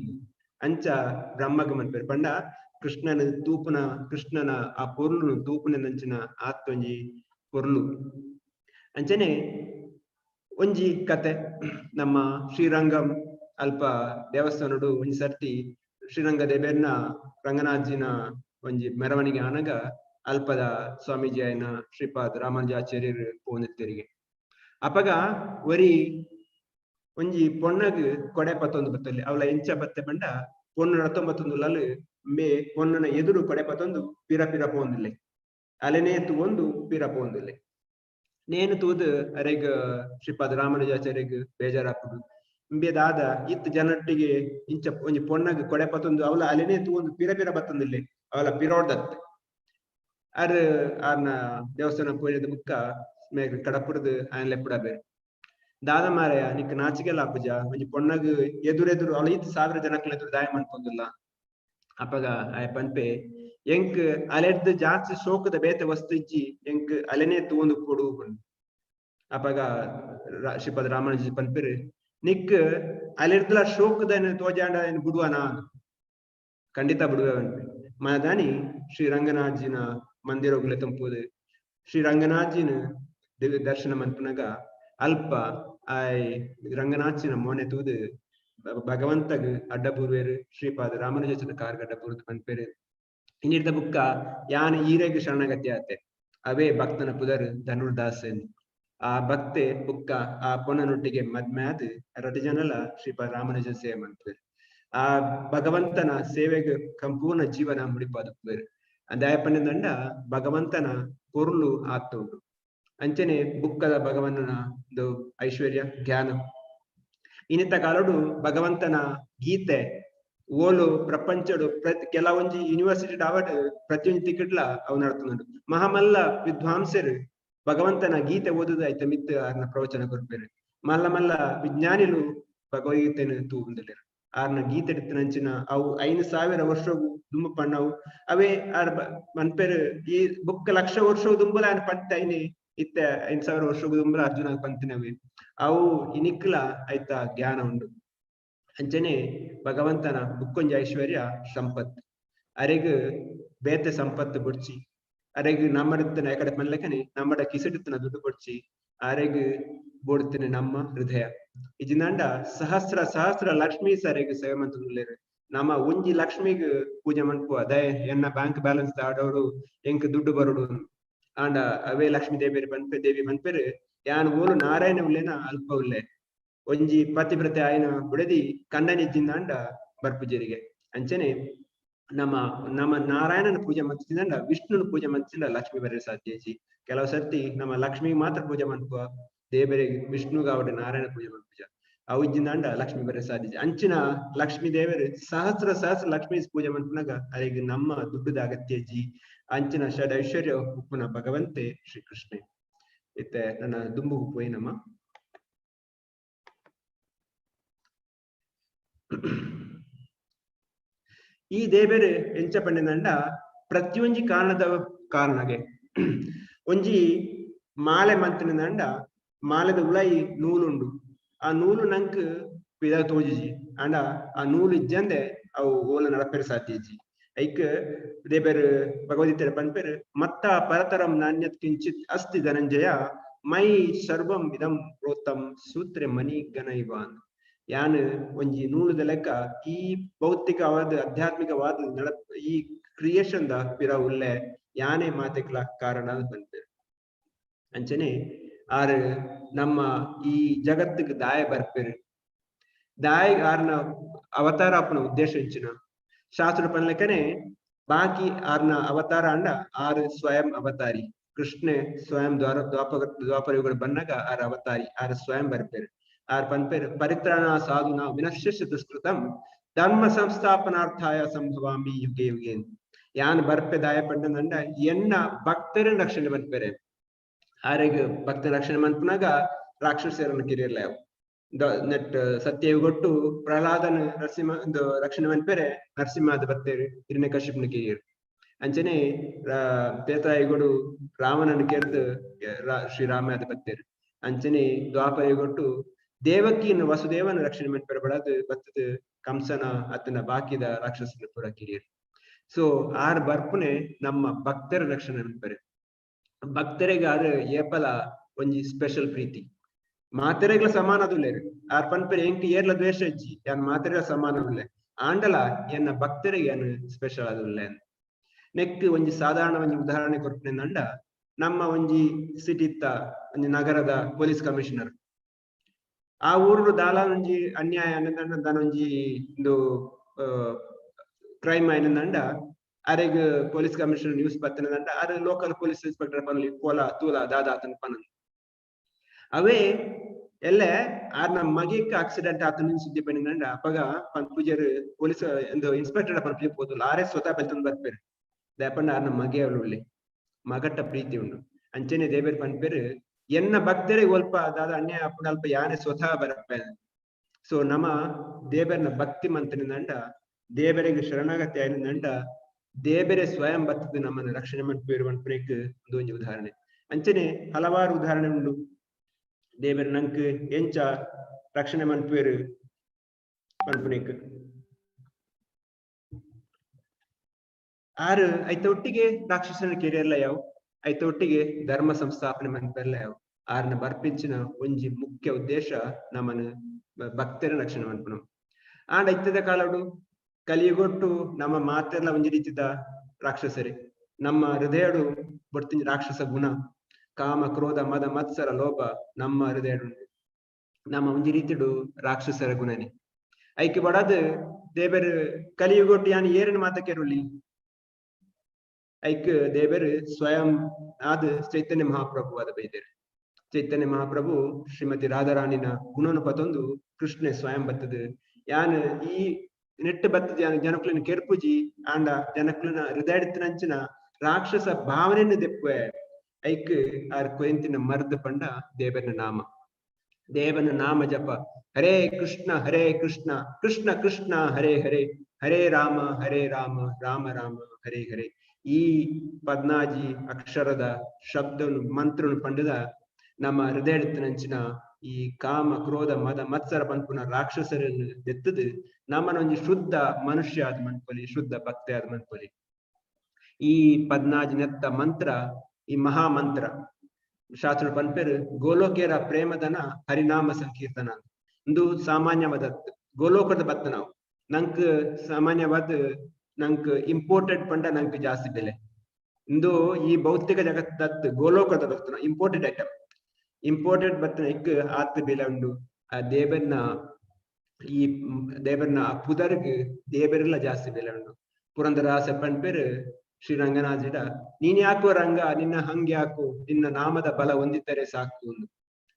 ಅಂಚ ಬ್ರಹ್ಮಗ ಮನ್ಪೇರು ಪಂಡ ಕೃಷ್ಣನ ತೂಪುನ ಕೃಷ್ಣನ ಆ ಪೊರ್ಲು ತೂಪುನ ನಂಚಿನ ಆತ್ತೊಂಜಿ ಪೊರ್ಲು ಅಂಚನೆ ಒಂಜಿ ಕತೆ ನಮ್ಮ ಶ್ರೀರಂಗಂ ಅಲ್ಪ ದೇವಸ್ಥಾನಡು ಒಂಜಿ ಸರ್ತಿ ಶ್ರೀರಂಗ ದೇವೇರ್ನ ರಂಗನಾಥಜಿನ ಒಂಜಿ ಮೆರವಣಿಗೆ ಆನಗ ಅಲ್ಪದ ಸ್ವಾಮೀಜಿ ಆಯ್ನ ಶ್ರೀಪಾದ್ ರಾಮಾನುಜಾಚಾರ್ಯರು ಪೋಂದಿತ್ತೆರಿಗೆ ಅಪಗ ಒರಿ ಒಂಜಿ ಪೊಣ್ಣಗ್ ಕೊಡೆ ಪತ್ತೊಂದು ಬತ್ತಲ್ಲಿ ಅವಳ ಎಂಚ ಬತ್ತೆ ಬಂಡ ಪೊಣ್ಣು 19 ಮೇ ಪೊಣ್ಣನ ಎದುರು ಕೊಡೆ ಪತ್ತೊಂದು ಪಿರ ಪೋಂದಿಲ್ಲೆ ಅಲೆನೇ ತೂವೊಂದು ಪಿರ ಪೋಂದಿಲ್ಲೆ ನೇನು ತೂದು ಅರೆಗ್ ಶ್ರೀಪಾದ್ ರಾಮಾನುಜಾಚಾರ್ಯಗ್ ಬೇಜಾರಾಪುಡು ಇಂಬೇದಾದ ಇತ್ ಜನಟ್ಟಿಗೆ ಇಂಚ ಒಂಜಿ ಪೊಣ್ಣಗ್ ಕೊಡೆ ಪತ್ತೊಂದು ಅವಳ ಅಲೆನೇ ತೂವೊಂದು ಪಿರ ಬತ್ತೊಂದಿಲ್ಲೆ ಅವಳ ಪಿರೋಡ್ದತ್ ಅರ್ ಆರ್ನ ದೇವಸ್ಥಾನ ಪೋಯದ ಬುಕ್ಕ ಮೇಗ್ ಕಡಪುರ್ದು ಆಯ್ನ ಲೆಪ್ಪುಡ ಬೇರೆ ದಾದ ಮಾರಯ ನಿಕ್ ನಾಚಿಕೆಲ್ಲ ಅಪ್ಪುಜ ಒಂಜಿ ಪೊಣ್ಣಗ್ ಎದುರೆದುರು ಅವಳ 1,000 ಜನಕ್ಲ ಎದುರು ದಾಯ ಮನ್ಪೊಂದುಲ್ಲ ಅಪ್ಪಗ ಆಯ ಪನ್ಪೆ ಎಂಕ್ ಅಲೆಡ್ದು ಜಾಸ್ತಿ ಶೋಕದ ಬೇತೆ ವಸ್ತು ಇಜ್ಜಿ ಎಂಕ್ ಅಲೆನೇ ತೂವೊಂದು ಕೊಡು ಅಪ್ಪಗ ಶ್ರೀಪಾದ ರಾಮಾನುಜ ಪನ್ಪೆರು ನಿಕ್ ಅಲೆಡ್ಲ ಶೋಕದ ತೋಜಾಂಡ ಬಿಡುವನ ಖಂಡಿತ ಬಿಡುವೆ ಪನ್ಪೆ ಮನದಾನಿ ಶ್ರೀರಂಗನಾಥಜಿನ ಮಂದಿರೋಗ್ಲೆ ತಂಪುದು ಶ್ರೀರಂಗನಾಥಜಿನ ದರ್ಶನ ಮನ್ಪುನಾಗ ಅಲ್ಪ ಆಯ್ ರಂಗನಾಥಜಿನ ಮೋನೆ ತೂದು ಭಗವಂತಗ್ ಅಡ್ಡಪೂರ್ವೇರು ಶ್ರೀಪಾದ ರಾಮಾನುಜನ ಕಾರ್ಗ ಅಡ್ಡಪೂರ್ದು ಪನ್ಪೇರು ಇನ್ನಿರ್ದ ಬುಕ್ಕ ಯಾನ್ ಈರೆಗ್ ಶರಣಗತಿ ಆತೆ ಅವೇ ಭಕ್ತನ ಪುದರ್ ಧನುರ್ದಾಸ್ ಆ ಭಕ್ತೆ ಬುಕ್ಕ ಆ ಪೊನ್ನನೊಟ್ಟಿಗೆ ಮದ್ಮ್ಯಾದ್ 2 ಜನಲ ಶ್ರೀಪಾದ ರಾಮಾನುಜ ಸೇವೆ ಮನ್ಪೇರು ಆ ಭಗವಂತನ ಸೇವೆಗೆ ಸಂಪೂರ್ಣ ಜೀವನ ಮುಡಿಪಾದುಪ್ಪೇರು ಅಂದಾಯಪಣ್ಣದಂಡ ಭಗವಂತನ ಪೊರ್ಲು ಆತ್ತುಂಡು ಅಂಚನೆ ಬುಕ್ಕದ ಭಗವಂತನ ಐಶ್ವರ್ಯ ಜ್ಞಾನ ಇನ್ನಿತ ಕಾಲಡು ಭಗವಂತನ ಗೀತೆ ಓಲು ಪ್ರಪಂಚಡು ಕೆಲವೊಂಜಿ ಯೂನಿವರ್ಸಿಟಿ ದಾವಡ್ ಪ್ರತಿಯೊಂದು ತಿಕ್ಕಟ್ಲ ಅವು ನಡ್ತುಂಡು ಮಹಾಮಲ್ಲ ವಿದ್ವಾಂಸರು ಭಗವಂತನ ಗೀತೆ ಓದುದು ಆಯ್ತ ಮಿತ್ ಆರ್ನ ಪ್ರವಚನ ಕೊರ್ಪೇರು ಮಲ್ಲ ಮಲ್ಲ ವಿಜ್ಞಾನಿಲು ಭಗವದ್ಗೀತೆನ ತೂಂದಿಲ್ಲೆರು ಆರ್ನ ಗೀತೆ ನಂಚಿನ ಅವು 5,000 ವರ್ಷವು ದುಂಬ ಪಣ್ಣವು ಅವೇ ಆರ್ ಮನ್ಪೇರು ಈ ಬುಕ್ಕ 1,00,000 ವರ್ಷವು ದುಂಬಲ ಆನ್ ಪಂತ ಐನಿ ಇತ್ತೆ 5,000 ವರ್ಷವು ದುಂಬಲ ಅರ್ಜುನ ಪಂತಿನವೆ ಅವು ಇನಿಕ್ಲ ಆಯ್ತ ಜ್ಞಾನ ಉಂಡು ಅಂಚನೆ ಭಗವಂತನ ಬುಕ್ಕೊಂಜಿ ಐಶ್ವರ್ಯ ಸಂಪತ್ ಅರೆಗ್ ಬೇತೆ ಸಂಪತ್ತು ಬುಡ್ಚಿ ಅರೆಗ್ ನಮ್ಮಡಿತ್ತನ ಯಾಕಡೆ ಮನ್ಲೆಕನೆ ನಮ್ಮಡ ಕಿಸಡಿತ್ತನ ದುಡ್ಡು ಬುಡ್ಚಿ ಅರೆಗ್ ಬೋಡ್ತಿನ ನಮ್ಮ ಹೃದಯ ಇಜಿನಂಡ ಸಹಸ್ರ ಲಕ್ಷ್ಮೀ ಸರೆಗ್ ಸೇವೆ ಮಂತುಲ್ಲೇರು ನಮ್ಮ ಒಂಜಿ ಲಕ್ಷ್ಮಿಗ್ ಪೂಜೆ ಮನ್ಪು ಅದೇ ಎನ್ನ ಬ್ಯಾಂಕ್ ಬ್ಯಾಲೆನ್ಸ್ ಆಡೋಡು ಎಂಕ್ ದುಡ್ಡು ಬರುಡು ಆಂಡ ಅವೇ ಲಕ್ಷ್ಮೀ ದೇವಿ ಮನ್ಪೇರು ಯಾನ್ ಓಲು ನಾರಾಯಣ ಉಲ್ಲೇನ ಅಲ್ಪ ಉಲ್ಲೆ ಒಂಜಿ ಪತಿವ್ರತೆ ಆಯ್ನ ಬುಡದಿ ಕಣ್ಣನಿಜ್ಜಿಂದಾಂಡ ಬರ್ಪುಜರಿಗೆ ಅಂಚನೆ ನಮ್ಮ ನಾರಾಯಣನ ಪೂಜೆ ಮಂತಿದಂಡ ವಿಷ್ಣುನ ಪೂಜೆ ಮಂತಿಂದ ಲಕ್ಷ್ಮಿ ಬರ ಸಾಧ್ಯಜಿ ಕೆಲವು ಸರ್ತಿ ನಮ್ಮ ಲಕ್ಷ್ಮಿ ಮಾತ್ರ ಪೂಜೆ ಮನ್ಪುವ ದೇವರಿಗೆ ವಿಷ್ಣುಗ ಅವಡೆ ನಾರಾಯಣ ಪೂಜೆ ಮನ್ಪುಜ ಅವಿಜ್ಜಿಂದಾಂಡ ಲಕ್ಷ್ಮಿ ಬರ ಸಾಧ್ಯಜಿ ಅಂಚಿನ ಲಕ್ಷ್ಮೀ ದೇವರು ಸಹಸ್ರ ಲಕ್ಷ್ಮೀ ಪೂಜೆ ಮನ್ಪುನಾಗ ಅರೆಗೆ ನಮ್ಮ ದುಡ್ಡದ ಅಗತ್ಯಜಿ ಅಂಚಿನ ಷಡ್ ಐಶ್ವರ್ಯ ಉಪ್ಪುನ ಭಗವಂತೆ ಶ್ರೀಕೃಷ್ಣೆ ಇತ್ತೆ ನನ್ನ ದುಂಬುಗು ಪೋಯಿನಮ್ಮ. ಈ ದೇವೆರು ಎಂಚ ಪಂಡಿನಂಡ ಪ್ರತಿಯೊಂಜಿ ಕಾರಣದ ಕಾರಣಗೆ ಒಂಜಿ ಮಾಲೆ ಮಂತಿನಂಡ ಮಾಲೆದ ಉಳೈ ನೂಲುಂಡು ಆ ನೂಲು ನಂಕ್ ಪಿದ ತೋಜಿಜಿ ಅಂಡ ಆ ನೂಲು ಇಜ್ಜಂದೆ ಅವು ಓಲ ನಡಪೆರು ಸಾಧ್ಯಜಿ ಐಕ್ ದೇಬೆರು ಭಗವದ್ಗೀತೆ ಪನ್ಪೆರು ಮತ್ತ ಪರತರಂ ನಾಣ್ಯತ್ ಕಿಂಚಿತ್ ಅಸ್ತಿ ಧನಂಜಯ ಮೈ ಸರ್ವಂ ಇದಂ ಪ್ರೋತ್ತಂ ಸೂತ್ರೆ ಮನಿ ಗನೈವಾನ್ ಯಾನ್ ಒಂಜಿ ನೂಲುದ ಲೆಕ್ಕ ಈ ಭೌತಿಕವಾದ ಆಧ್ಯಾತ್ಮಿಕವಾದ ಈ ಕ್ರಿಯೇಷನ್ ದ ಪಿರ ಉಲ್ಲೆ ಯಾನೇ ಮಾತೆಕ್ಲ ಕಾರಣ ಬಂತು ಅಂಚನೆ ಆರ್ ನಮ್ಮ ಈ ಜಗತ್ತಿಗೆ ದಾಯ ಬರ್ಪೆರು ದಾಯ ಆರ್ನ ಅವತಾರ ಅಪ್ಪನ ಉದ್ದೇಶ ಇಂಚಿನ ಶಾಸ್ತ್ರ ಪನ್ಲೆಕ್ಕನೆ ಬಾಕಿ ಆರ್ನ ಅವತಾರ ಅಂಡ ಆರ್ ಸ್ವಯಂ ಅವತಾರಿ ಕೃಷ್ಣ ಸ್ವಯಂ ದ್ವಾಪರ ಯುಗಗಳು ಬಂದಾಗ ಆರ್ ಅವತಾರಿ ಆರ್ ಸ್ವಯಂ ಬರ್ಪೆರು ಆರ್ ಪನ್ಪೇರು ಪರಿತ್ರಾಣ ಸಾಧುನ ವಿನಶ್ಯ ದುಷ್ಕೃತಂ ಧರ್ಮ ಸಂಸ್ಥಾಪನಾರ್ಥಾಯ ಸಂಭವಾಮಿ ಯುಗೆ ಯುಗೆ ಯಾನ್ ಬರ್ಪೆ ದಾಯ ಪಂಡಂದ ಎನ್ನ ಭಕ್ತರ ರಕ್ಷಣೆ ಬಂದ್ಪೇರೆ ಆರೆಗ್ ಭಕ್ತರ ರಕ್ಷಣೆ ಮನ್ಪನಾಗ ರಾಕ್ಷಸರನ್ನು ಕಿರಿಯಲ್ಲ ನೆಟ್ ಸತ್ಯಯುಗೊಟ್ಟು ಪ್ರಹ್ಲಾದನ ನರಸಿಂಹ ಒಂದು ರಕ್ಷಣೆ ಮನ್ಪೇರೆ ನರಸಿಂಹದ ಬತ್ತೇರು ಹಿರಣ್ಯಕಶಿಪನ ಕಿರಿಯರು ಅಂಚನೆ ತೇತಾಯಿಗೊಡು ರಾವಣನ ಕೇರ್ದು ಶ್ರೀರಾಮದ ಬತ್ತೇರು ಅಂಚನೆ ದ್ವಾಪರಯುಗೊಟ್ಟು ದೇವಕಿಯನ್ನು ವಸುದೇವನ ರಕ್ಷಣೆ ಮನ್ಪೇರೆ ಬಡದು ಬತ್ತದ ಕಂಸನ ಅತನ ಬಾಕಿದ ರಾಕ್ಷಸನ ಪುರ ಕಿರಿಯರು ಸೊ ಆರ್ ಬರ್ಪುನೆ ನಮ್ಮ ಭಕ್ತರ ರಕ್ಷಣೆ ಮನ್ಪೇರೆ ಭಕ್ತರಿಗೆ ಆದ್ರೆ ಏಪಲ ಒಂಜಿ ಸ್ಪೆಷಲ್ ಪ್ರೀತಿ ಮಾತೆರೆಗ್ಲ ಸಮಾನ ಅದುಲ್ಲೇರು ಆರ್ ಪನ್ಪೆರೆ ಎಂಕ್ ಏರ್ಲ ದ್ವೇಷ ಇಜ್ಜಿ ಯಾನ್ ಮಾತೆರೆಗ್ಲ ಸಮಾನ ಉಲ್ಲೆ ಆಂಡಲ ಎನ್ನ ಭಕ್ತರಿಗೆ ಏನ್ ಸ್ಪೆಷಲ್ ಅದುಲ್ಲೆ ನೆಕ್ ಒಂಜಿ ಸಾಧಾರಣ ಒಂಜಿ ಉದಾಹರಣೆ ಕೊರ್ಪುನೆಂದಂಡ ನಮ್ಮ ಒಂಜಿ ಸಿಟಿತ್ತ ಒಂಜಿ ನಗರದ ಪೊಲೀಸ್ ಕಮಿಷನರ್ ಆ ಊರು ದಾಲ ಒಂಜಿ ಅನ್ಯಾಯ ಅನ್ನಂದ ದಾನೊಂಜಿ ಒಂದು ಕ್ರೈಮ್ ಆಯ್ನಂದ ಅರೆಗ್ ಪೊಲೀಸ್ ಕಮಿಷನರ್ ನ್ಯೂಸ್ ಬತ್ತನಂಡ ಅರೆ ಲೋಕಲ್ ಪೊಲೀಸ್ ಇನ್ಸ್ಪೆಕ್ಟರ್ ಪನ್ಲಿ ಪೋಲ ತೂಲ ದಾದಾ ಆತನ ಪನನ್ ಅವೇ ಎಲ್ಲೆ ಆರ್ ನಮ್ಮ ಮಗಿಕ್ ಆಕ್ಸಿಡೆಂಟ್ ಆತನ ಸುದ್ದಿ ಪನಿಂದ ಅಪ್ಪಗ ಪನ್ ಪೂಜಾರು ಪೊಲೀಸ್ ಒಂದು ಇನ್ಸ್ಪೆಕ್ಟರ್ ಪನ್ ಪ್ಲೀಪ್ ಹೋದಲ್ಲ ಆರೇ ಸ್ವತಃ ಬೆಲ್ತಂದ್ ಬರ್ಪೇರು ದಯಪಂಡ ಆರ್ ನಮ್ಮ ಮಗೆ ಅವಳು ಮಗಟ್ಟ ಪ್ರೀತಿ ಉಂಡು ಅಂಚನೆ ದೇವೇರ್ ಪನ್ಪೇರು ಎನ್ನ ಭಕ್ತರಿಗೆ ಒಲ್ಪ ದಾದ ಅನ್ಯಾಯ ಅಪ್ಪನ ಅಲ್ಪ ಯಾನೇ ಸ್ವತಃ ಬರಪ್ಪ ಸೊ ನಮ್ಮ ದೇವರನ ಭಕ್ತಿ ಮಂತ್ರನಿಂದ ದೇವರಿಗೆ ಶರಣಾಗತಿ ಆಯ್ನಂಡ ದೇವರೇ ಸ್ವಯಂ ಬತ್ತದ ನಮ್ಮನ್ನು ರಕ್ಷಣೆ ಮನ್ಪೇರು ಮನ್ಪೇಕ್ ಒಂದು ಉದಾಹರಣೆ ಅಂಚನೆ ಹಲವಾರು ಉದಾಹರಣೆ ಉಂಡು ದೇವರ ನಂಕ್ ಎಂಚ ರಕ್ಷಣೆ ಮನ್ಪೇರು ಮನ್ಪುನೇಕ್ ಆರು ಐತ ಒಟ್ಟಿಗೆ ರಾಕ್ಷಸನ ಕೆರಿಯರ್ಲ ಯಾವ ಐತ ಒಟ್ಟಿಗೆ ಧರ್ಮ ಸಂಸ್ಥಾಪನೆ ಮನ್ಪೇರ್ಲ ಯಾವ ಆರ್ನ ಬರ್ಪಿಂಚಿನ ಒಂಜಿ ಮುಖ್ಯ ಉದ್ದೇಶ ನಮ್ಮನ್ನು ಭಕ್ತರ ರಕ್ಷಣೆ ಮನ್ಪುನ ಆಂಡ ಐತದ ಕಾಲಡು ಕಲಿಯುಗೊಟ್ಟು ನಮ್ಮ ಮಾತೆಲ್ಲ ಒಂಜಿ ರೀತಿದ ರಾಕ್ಷಸರೇ ನಮ್ಮ ಹೃದಯಡು ಬಡ್ತಿಂಜ ರಾಕ್ಷಸ ಗುಣ ಕಾಮ ಕ್ರೋಧ ಮದ ಮತ್ಸರ ಲೋಭ ನಮ್ಮ ಹೃದಯಡು ನಮ್ಮ ಒಂಜಿ ರೀತಿಡು ರಾಕ್ಷಸರ ಗುಣನೆ ಐಕೆ ಬಡದ್ ದೇವರು ಕಲಿಯುಗೊಟ್ಟು ಯಾನ್ ಏರನ್ ಮಾತ ಕೆರುಳಿ ಐಕ್ ದೇವರು ಸ್ವಯಂ ಆದ ಚೈತನ್ಯ ಮಹಾಪ್ರಭು ಅದ ಬೈದೇರು ಚೈತನ್ಯ ಮಹಾಪ್ರಭು ಶ್ರೀಮತಿ ರಾಧಾರಾಣಿನ ಗುಣನು ಪತೊಂದು ಕೃಷ್ಣ ಸ್ವಯಂ ಬತ್ತದ ಯಾನ್ ಈ ನೆಟ್ಟು ಬತ್ತದ ಯಾನ್ ಜನಕ್ಲನ ಕೆರ್ಪುಜಿ ಆಂಡ ಜನಕ್ಲನ ಹೃದಯಡಿತನಂಚಿನ ರಾಕ್ಷಸ ಭಾವನೆಯನ್ನು ದೆಪ್ಪೆ ಐಕ್ ಆರ್ ಕೊಯಂತಿನ ಮರ್ದ ಪಂಡ ದೇವನ ನಾಮ ಜಪ ಹರೇ ಕೃಷ್ಣ ಕೃಷ್ಣ ಕೃಷ್ಣ ಹರೇ ಹರೇ ಹರೇ ರಾಮ ರಾಮ ರಾಮ ಹರೇ ಹರೇ ಈ 14 ಅಕ್ಷರದ ಶಬ್ದನು ಮಂತ್ರನು ಪಂಡದ ನಮ್ಮ ಹೃದಯಡಿತನಂಚಿನ ಈ ಕಾಮ ಕ್ರೋಧ ಮದ ಮತ್ಸರ ಪಂಪುನ ರಾಕ್ಷಸರನ್ನು ಎತ್ತದು ನಮ್ಮನ ಒಂಜಿ ಶುದ್ಧ ಮನುಷ್ಯ ಆದ ಮನ್ಪೊಲಿ ಶುದ್ಧ ಭಕ್ತಿ ಆದ ಮನ್ಪೊಲಿ ಈ 14 ನೆತ್ತ ಮಂತ್ರ ಈ ಮಹಾ ಮಂತ್ರ ಶಾಸ್ತ್ರ ಪನ್ಪೇರು ಗೋಲೋಕೇರ ಪ್ರೇಮದನ ಹರಿನಾಮ ಸಂಕೀರ್ತನ ಇಂದು ಸಾಮಾನ್ಯವಾದ ಗೋಲೋಕದ ಬತ್ತ ನಾವು ನಂಕ್ ಸಾಮಾನ್ಯವಾದ ನಂಕ್ ಇಂಪೋರ್ಟೆಡ್ ಪಂಡ ನಂಕ್ ಜಾಸ್ತಿ ಬೆಲೆ ಇಂದು ಈ ಭೌತಿಕ ಜಗತ್ತದ ಗೋಲೋಕದ ಬರ್ತನ ಇಂಪೋರ್ಟೆಡ್ ಬರ್ತನ ಇಕ್ ಆತ್ ಬೆಲೆ ಉಂಡು ಆ ದೇವರ್ನ ಈ ದೇವರ್ನ ಪುದರ್ಗ್ ದೇವರೆಲ್ಲ ಜಾಸ್ತಿ ಬೆಲೆ ಉಂಡು ಪುರಂದರಾಸ ಪನ್ಪೇರು ಶ್ರೀರಂಗನಾಜಿಡ ನೀನ್ ಯಾಕೋ ರಂಗ ನಿನ್ನ ಹಂಗೆ ಯಾಕೋ ನಿನ್ನ ನಾಮದ ಬಲ ಹೊಂದಿದ್ದರೆ ಸಾಕು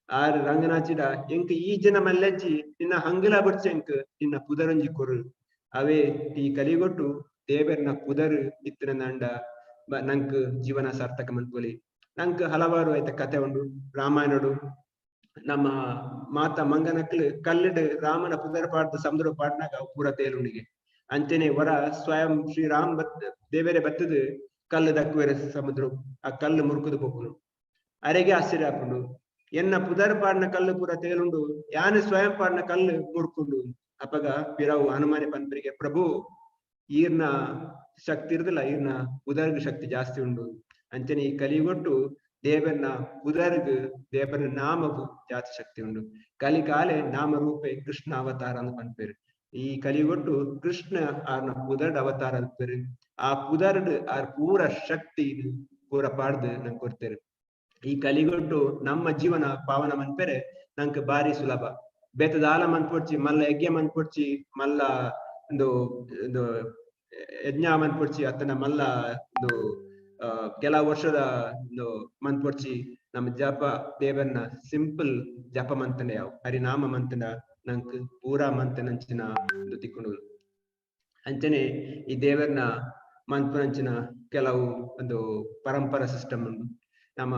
ಆರ್ ರಂಗನಾಚಿಡ ಎಂಕ್ ಈ ಜನ ಮಲ್ಲೆಜ್ಜಿ ನಿನ್ನ ಹಂಗಲ ಬಡ್ಚ ಎಂಕ್ ನಿನ್ನ ಪುದರಂಜಿ ಕೊರು ಅವೇ ಈ ಕಲಿಗೊಟ್ಟು ದೇವರ್ನ ಪುದರ್ ಇತ್ತಿನ ನಂಡ ನಂಕ್ ಜೀವನ ಸಾರ್ಥಕ ಮನ್ಪೊಲಿ ನಂಗೆ ಹಲವಾರು ಆಯ್ತ ಕತೆ ಉಂಡು ರಾಮಾಯಣಡು ನಮ್ಮ ಮಾತಾ ಮಂಗನಕ್ಲು ಕಲ್ಲಿಡ್ ರಾಮನ ಪುದರ್ ಪಾಡ್ದ ಸಮುದ್ರ ಪಾಡ್ನಾಗ ಪೂರ ತೇಲುಂಡಿಗೆ ಅಂಚನೆ ವರ ಸ್ವಯಂ ಶ್ರೀರಾಮ್ ದೇವರೇ ಬತ್ತದು ಕಲ್ಲು ದಕ್ಕುವೆರೆ ಸಮುದ್ರ ಆ ಕಲ್ಲು ಮುರುಕುದು ಪೋಪುನು ಅರೆಗೆ ಆಶ್ಚರ್ಯ ಹಾಕೊಂಡು ಎನ್ನ ಪುದರ್ ಪಾಡ್ನ ಕಲ್ಲು ಪೂರ ತೇಲುಂಡು ಯಾನು ಸ್ವಯಂ ಪಾಡ್ನ ಕಲ್ಲು ಮುರುಕುಂಡು ಅಪಗ ಪಿರವು ಹನುಮಾನೆ ಪಂಪರಿಗೆ ಪ್ರಭು ಈರ್ನ ಶಕ್ತಿ ಇರುದಿಲ್ಲ ಈರ್ನ ಉದರ್ಗ ಶಕ್ತಿ ಜಾಸ್ತಿ ಉಂಡು ಅಂಚನೆ ಈ ಕಲಿಗೊಟ್ಟು ದೇವರನ ಉದರ್ಗ ದೇವರ ನಾಮವು ಜಾಸ್ತಿ ಶಕ್ತಿ ಉಂಡು ಕಲಿಕಾಲೆ ನಾಮ ರೂಪೆ ಕೃಷ್ಣ ಅವತಾರ ಅಂತ ಪಂಪೇರು ಈ ಕಲಿಗೊಟ್ಟು ಕೃಷ್ಣ ಆರ್ನ ಪುದರ್ಡ್ ಅವತಾರ ಅಂತಾರೆ ಆ ಪುದರ್ಡ್ ಆರ್ ಪೂರ ಶಕ್ತಿ ಪೂರ ಪಾಡ್ದು ನಂಗೆ ಕೊಡ್ತೇವೆ ಈ ಕಲಿಗೊಟ್ಟು ನಮ್ಮ ಜೀವನ ಪಾವನ ಮನ್ಪೆರೆ ನಂಗೆ ಬಾರಿ ಸುಲಭ ಬೇತದಾಲ ಮನ್ಪೊಡ್ಚಿ ಮಲ್ಲ ಯಜ್ಞ ಮನ್ಪೊಡ್ಚಿ ಮಲ್ಲ ಒಂದು ಯಜ್ಞ ಮನ್ಪೊಡ್ಚಿ ಅತ್ತನ ಮಲ್ಲ ಒಂದು ಕೆಲವು ವರ್ಷದ ಒಂದು ಮನ್ಪೊಡ್ಚಿ ನಮ್ಮ ಜಪ ದೇವರನ್ನ ಸಿಂಪಲ್ ಜಪ ಮಂತನೆ ಯಾವ ಹರಿನಾಮ ಮಂತನ ನಂಗೆ ಪೂರಾ ಮಂತನಂಚಿನ ಒಂದು ತಿಕ್ಕೊಂಡು ಅಂಚನೆ ಈ ದೇವರನ್ನ ಮಂತ್ಪನಂಚಿನ ಕೆಲವು ಒಂದು ಪರಂಪರಾ ಸಿಸ್ಟಮ್ ಉಂಟು ನಮ್ಮ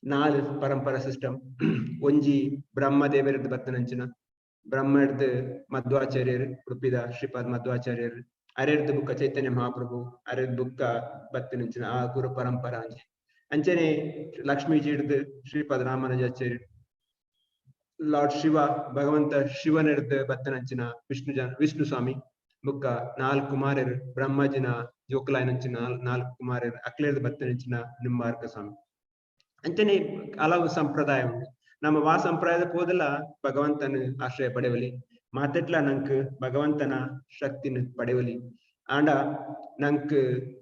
4 ಪರಂಪರಾ ಸಿಸ್ಟಮ್ ಒಂಜಿ ಬ್ರಹ್ಮ ದೇವರದ್ದು ಬತ್ತನಂಚಿನ ಬ್ರಹ್ಮ ಹಿಡ್ದು ಮಧ್ವಾಚಾರ್ಯರು ಉಡುಪಿದ ಶ್ರೀಪಾದ್ ಮಧ್ವಾಚಾರ್ಯರು ಅರೆರ್ದು ಬುಕ್ಕ ಚೈತನ್ಯ ಮಹಾಪ್ರಭು ಅರೆರ್ದು ಬುಕ್ಕ ಬತ್ತನಂಚಿನ ಆ ಗುರು ಪರಂಪರಾ ಅಂಚೆ ಅಂಚನೆ ಲಕ್ಷ್ಮೀಜಿ ಹಿಡ್ದು ಶ್ರೀಪಾದ್ ರಾಮಾನುಜಾಚಾರ್ಯ ಲಾರ್ಡ್ ಶಿವ ಭಗವಂತ ಶಿವನ ಹಿಡ್ದು ಬತ್ತನಂಚಿನ ವಿಷ್ಣು ಸ್ವಾಮಿ ಬುಕ್ಕ 4 ಕುಮಾರರು ಬ್ರಹ್ಮಜಿನ ಜೋಕಲಾಯನಂಚಿನ 4 ಕುಮಾರರು ಅಕ್ಲೇರ್ದು ಬತ್ತನಂಚಿನ ನಿಂಬಾರ್ಕ ಸ್ವಾಮಿ ಅಂಚನೆ ಹಲವು ಸಂಪ್ರದಾಯ ಉಂಟು ನಮ್ಮ ವಾ ಸಂಪ್ರದಾಯದ ಹೋದಲ್ಲ ಭಗವಂತನ ಆಶ್ರಯ ಪಡೆಯಲಿ ಮಾತೆಟ್ಲ ನಂಕ್ ಭಗವಂತನ ಶಕ್ತಿನ ಪಡೆಯಲಿ ಆಂಡ ನಂಕ್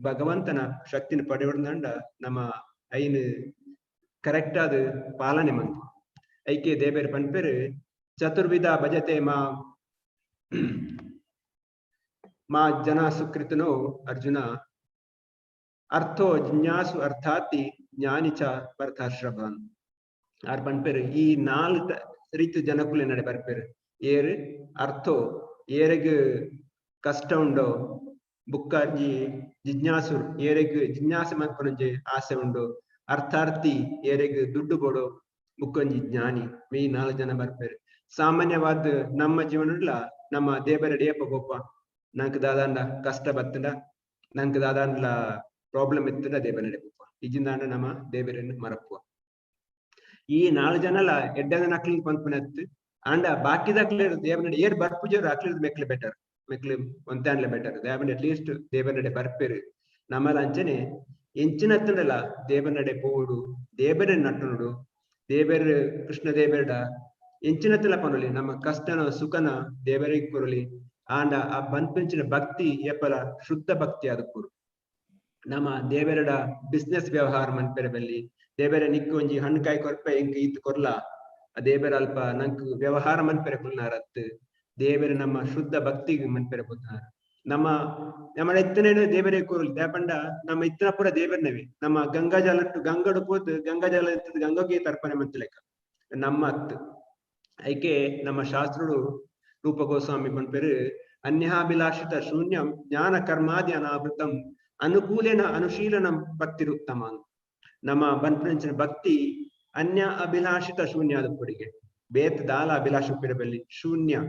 ಭಗವಂತನ ಶಕ್ತಿನ ಪಡೆಯೋದಂಡ ನಮ್ಮ ಐನ್ ಕರೆಕ್ಟ್ ಆದ ಪಾಲನೆ ಮಂತ್ ಐಕೆ ದೇಬೇರ್ ಪನ್ಪೇರು ಚತುರ್ವಿಧ ಭಜತೆ ಮಾ ಜನ ಸುಕೃತನೋ ಅರ್ಜುನ ಅರ್ಥೋ ಜಿಜ್ಞಾಸು ಅರ್ಥಾತಿ ಜ್ಞಾನಿಚ ಪರ್ಥಾಶ್ರಭಾನ್ ಆರ್ ಪನ್ಪೇರು ಈ 4 ರೀತಿ ಜನಕುಲೆ ನಡೆ ಬರ್ಪೇರು ಏರು ಅರ್ಥೋ ಏರೆಗ್ ಕಷ್ಟ ಉಂಡೋ ಬುಕ್ಕಾಜಿ ಜಿಜ್ಞಾಸುರ್ ಏರೆಗ್ ಜಿಜ್ಞಾಸೆ ಮನ್ಪನಂಜೆ ಆಸೆ ಉಂಡು ಅರ್ಥಾರ್ಥಿ ಏರೆಗ್ ದುಡ್ಡು ಕೊಡೋ ಬುಕ್ಕೊಂಜಿ ಜ್ಞಾನಿ ಈ 4 ಜನ ಬರ್ಪೇರು ಸಾಮಾನ್ಯವಾದ ನಮ್ಮ ಜೀವನ ನಮ್ಮ ದೇವರ ಡೇಪ ಗೊಪ್ಪ ನಂಗೆ ದಾದಾಂಡ ಕಷ್ಟ ಬತ್ತಂಡ ನಂಗೆ ದಾದಾಂಡ್ಲ ಪ್ರಾಬ್ಲಮ್ ಇತ್ತಂಡ ದೇವರ ನಡೆ ಇಜಿಂದಾಂಡ ನಮ್ಮ ದೇವರನ್ನು ಮರಪ್ಪುವ ಈ 4 ಜನಲ ಎಡ್ಡದ ನಕ್ಲಿಗೆ ಪಂಪನತ್ತು ಅಂಡ ಬಾಕಿದ ಕ್ಲಿಯರ್ ದೇವನಡೆ ಏರ್ ಬರ್ಪುಜರು ಅಕ್ಲಿದ್ ಮೆಕ್ಲೆ ಬೆಟರ್ ಮೆಕ್ಲೆ ಒಂತಾನ್ಲೆ ಬೆಟರ್ ದೇವನ ಅಟ್ ಲೀಸ್ಟ್ ದೇವನಡೆ ಬರ್ಪೇರು ನಮ್ಮಲ ಅಂಚನೆ ಎಂಚಿನತ್ತಂಡಲ ದೇವನಡೆ ಪೋಡು ದೇವರ ನಟ್ಟನುಡು ದೇವರ ಕೃಷ್ಣ ದೇವರಡ ಎಂಚಿನತ್ತಲ ಪನೊಲಿ ನಮ್ಮ ಕಷ್ಟನ ಸುಖನ ದೇವರಿಗೆ ಕೊರಲಿ ಆಂಡ ಆ ಬಂಪಿಂಚಿನ ಭಕ್ತಿ ಎಪ್ಪಲ ಶುದ್ಧ ಭಕ್ತಿ ಆದ ಪೂರು ನಮ್ಮ ದೇವರಡ ಬಿಸ್ನೆಸ್ ವ್ಯವಹಾರ ಮನ್ಪೆರೆ ಬಲ್ಲಿ ದೇವರ ನಿಕ್ಕು ಒಂಜಿ ಹಣ್ಣುಕಾಯಿ ಕೊರ್ಪೆ ಇಂಕ್ ಈತ್ ಕೊರ್ಲ ಆ ದೇವರ ಅಲ್ಪ ನಂಕ್ ವ್ಯವಹಾರ ಮನ್ಪೆರೆ ಪುಲ್ನಾರತ್ ದೇವರ ನಮ್ಮ ಶುದ್ಧ ಭಕ್ತಿಗೆ ಮನ್ಪೆರೆ ಪುಲ್ನಾರ ನಮ್ಮ ಎತ್ತನೇನು ದೇವರೇ ಕೋರ್ಲಿ ದೇಪಂಡ ನಮ್ಮ ಇತ್ತನ ಪೂರ ದೇವರನವಿ ನಮ್ಮ ಗಂಗಾಜಲ ಗಂಗಡು ಪೋದ್ ಗಂಗಾಜಲ ಇರ್ತದ ಗಂಗೋಗೆ ತರ್ಪಣೆ ಮಂತಲೆಕ್ಕ ನಮ್ಮ ಅತ್ ಐಕೆ ನಮ್ಮ ಶಾಸ್ತ್ರಡು ರೂಪ ಗೋಸ್ವಾಮಿ ಪನ್ಪೇರು ಅನ್ಯಾಭಿಲಾಷಿತ ಶೂನ್ಯಂ ಜ್ಞಾನ ಕರ್ಮಾದಿ ಅನಾವೃತಂ ಅನುಕೂಲೇನ ಅನುಶೀಲನಂ ಭಕ್ತಿರುತ್ತಮ ನಮ್ಮ ಬನ್ಪಂಚಿನ ಭಕ್ತಿ ಅನ್ಯ ಅಭಿಲಾಷಿತ ಶೂನ್ಯ ಆದ ಪುಡಿಗೆ ಬೇತ್ ದಾಲ ಅಭಿಲಾಷ ಪಿರಬಲ್ಲಿ ಶೂನ್ಯ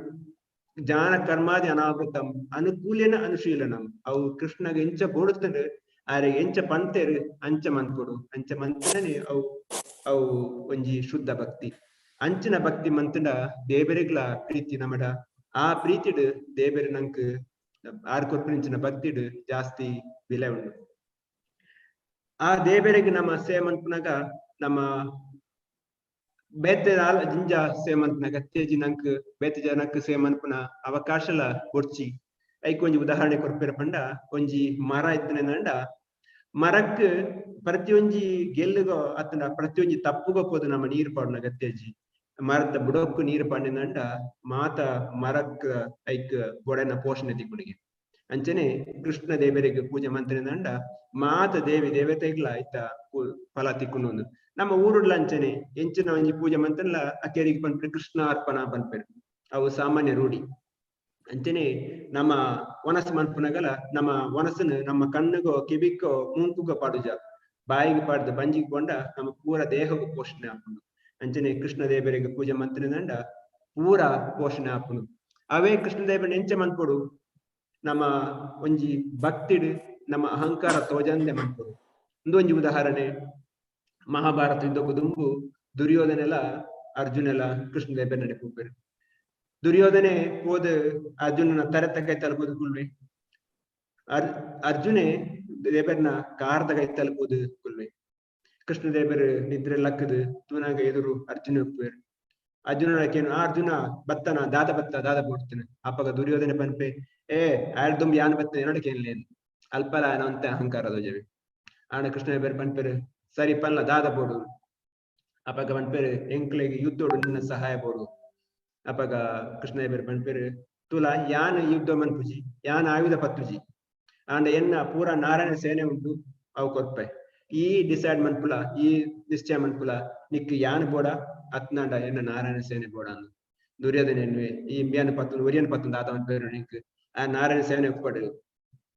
ಜ್ಞಾನ ಕರ್ಮಾದಿ ಅನಾವೃತಂ ಅನುಕೂಲೇನ ಅನುಶೀಲನಂ ಅವು ಕೃಷ್ಣಗೆ ಎಂಚ ಬೋಡುತ್ತಂದ್ರೆ ಆರೆ ಎಂಚ ಪಂತೇರು ಅಂಚ ಮಂತ್ಕೊಡು ಅಂಚ ಮಂತನೇ ಅವು ಒಂಜಿ ಶುದ್ಧ ಭಕ್ತಿ ಅಂಚಿನ ಭಕ್ತಿ ಮಂತಂಡ ದೇವರಿಗ್ಲ ಪ್ರೀತಿ ನಮ್ಮಡ ಆ ಪ್ರೀತಿಡ್ ದೇವರ ನಂಕ್ ಆರ್ ಕೊರ್ಪಿನ ಭಕ್ತಿಡ್ ಜಾಸ್ತಿ ಬೆಲೆ ಉಂಡು ಆ ದೇವರಿಗೆ ನಮ್ಮ ಸೇಮಂತ್ನಾಗ ನಮ್ಮ ಬೇತೆ ಜಿಂಜ ಸೇಮಂತ್ನಾಗ ತೇಜಿ ನಂಕ್ ಬೇತೆ ಜನಕ್ ಸೇಮಂತ್ನ ಅವಕಾಶಲ ಕೊಡ್ಚಿ ಐಕ್ ಒಂಜಿ ಉದಾಹರಣೆ ಕೊರ್ಪೇರ ಪಂಡ ಒಂಜಿ ಮರ ಇತ್ತನೆಂದ ಮರಕ್ ಪ್ರತಿಯೊಂಜಿ ಗೆಲ್ಲುಗೋ ಅತನ ಪ್ರತಿಯೊಂಜಿ ತಪ್ಪುಗೋ ಪೋದು ನಮ್ಮ ನೀರು ಪಾಡ್ನ ಗತ್ತೇಜಿ ಮರದ ಬುಡಕ್ಕೂ ನೀರು ಪಾಂಡಿನಂಡ ಮಾತ ಮರಕ್ ಐಕ್ ಗೋಡೆನ ಪೋಷಣೆ ತಿಕ್ಕುಡಿಗೆ ಅಂಚನೆ ಕೃಷ್ಣ ದೇವರಿಗೆ ಪೂಜೆ ಮಂತ್ರಿನಂಡ ಮಾತ ದೇವಿ ದೇವತೆಗ್ಲ ಐತ ಫಲ ತಿಕ್ಕೊಂಡು ನಮ್ಮ ಊರುಡ್ಲ ಅಂಚನೆ ಎಂಚಿನ ಒಂಜಿ ಪೂಜೆ ಮಂತ್ರಲ್ಲ ಅಕ್ಕೇರಿಗೆ ಪನ್ಪೆ ಕೃಷ್ಣ ಅರ್ಪಣ ಪನ್ಪೇರು ಅವು ಸಾಮಾನ್ಯ ರೂಢಿ ಅಂಚನೆ ನಮ್ಮ ಒನಸ್ ಮನ್ಪುನಗಲ ನಮ್ಮ ಒನಸನ್ ನಮ್ಮ ಕಣ್ಣಿಗೋ ಕಿವಿಕ್ಕೋ ಮುಂಕುಗೋ ಪಾಡುಜ ಬಾಯಿಗೆ ಪಾಡ್ದು ಬಂಜಿಗೆ ಕೊಂಡ ನಮ್ಮ ಪೂರ ದೇಹಕ್ಕೆ ಪೋಷಣೆ ಹಾಕೊಂಡು ಅಂಚನೆ ಕೃಷ್ಣ ದೇವರಿಗೆ ಪೂಜೆ ಮಂತ್ರಿನಂಡ ಪೂರ ಪೋಷಣೆ ಹಾಕೊಂಡು ಅವೇ ಕೃಷ್ಣ ದೇವರ ಎಂಚ ಮನ್ಪೊಡು ನಮ್ಮ ಒಂಜಿ ಭಕ್ತಿಡ್ ನಮ್ಮ ಅಹಂಕಾರ ತೋಜಂದೆ ಮನ್ಪೊಡು ಒಂದೊಂಜಿ ಉದಾಹರಣೆ ಮಹಾಭಾರತ ಯುದ್ಧಕ್ಕೂ ದುಂಬು ದುರ್ಯೋಧನೆಲ್ಲ ಅರ್ಜುನೆಲ್ಲ ಕೃಷ್ಣ ದೇವರ ನಡೆ ಪೂಪೇರು ದುರ್ಯೋಧನೆ ಹೋದ ಅರ್ಜುನನ ತರತ ಕೈ ತಲುಪುದು ಕುಲ್ವೆ ಅರ್ಜುನೆ ದೇವರನ ಕಾರ್ದ ಕೈ ತಲುಪುದು ಕುಲ್ವೆ ಕೃಷ್ಣ ದೇವರು ನಿದ್ರೆ ಲಕ್ಕದು ತೂನಾಗ ಎದುರು ಅರ್ಜುನ ಉಪ್ಪೇರು ಅರ್ಜುನಕೇನು ಅರ್ಜುನ ಬತ್ತನ ದಾದ ಬಿಡ್ತಾನೆ ಅಪ್ಪಗ ದುರ್ಯೋಧನೆ ಪನ್ಪೆ ಆಡ್ದುಂಬ ಯಾನ್ ಬತ್ತ ನೋಡಕೇನ್ಲೇನು ಅಲ್ಪಲ ಅಂತ ಅಹಂಕಾರ ದೋಜವೆ ಆಣ ಕೃಷ್ಣ ದೇವರು ಪನ್ಪೇರು ಸರಿ ಪಲ್ಲ ದಾದ ಬೋಡು ಅಪ್ಪಗ ಪನ್ಪೇರು ಎಂಕ್ಲೆಗೆ ಯುದ್ಧೋಡು ನಿನ್ನ ಸಹಾಯ ಬೋಡು ಅಪ್ಪಗ ಕೃಷ್ಣ ದೇವರು ಪನ್ಪೇರು ತುಲ ಯಾನ್ ಯುದ್ಧ ಮನ್ಪುಜಿ ಯಾನ್ ಆಯುಧ ಪತ್ತುಜಿ ಆಂಡ ಎನ್ನ ಪೂರ ನಾರಾಯಣ ಸೇನೆ ಉಂಟು ಅವು ಕೊರ್ಪೆ ಈ ಡಿಸೈಡ್ ಮನ್ಪುಲ ಈ ನಿಶ್ಚಯ ಮನ್ಪುಲ ನಿಕ್ ಯಾನ್ ಬೋಡ ಅತ್ನಾಂಡ ಎನ್ನ ನಾರಾಯಣ ಸೇನೆ ಬೋಡ ಅಂದು ದುರ್ಯೋಧನ ಎನ್ವೆ ಈ ಇಂಬಿಯನ್ ಪತ್ತು ಒರಿಯನ್ ಪತ್ತು ದಾತ ಪನ್ಪೇರು ನಿಕ್ ಆ ನಾರಾಯಣ ಸೇನೆ ಉಪ್ಪಡು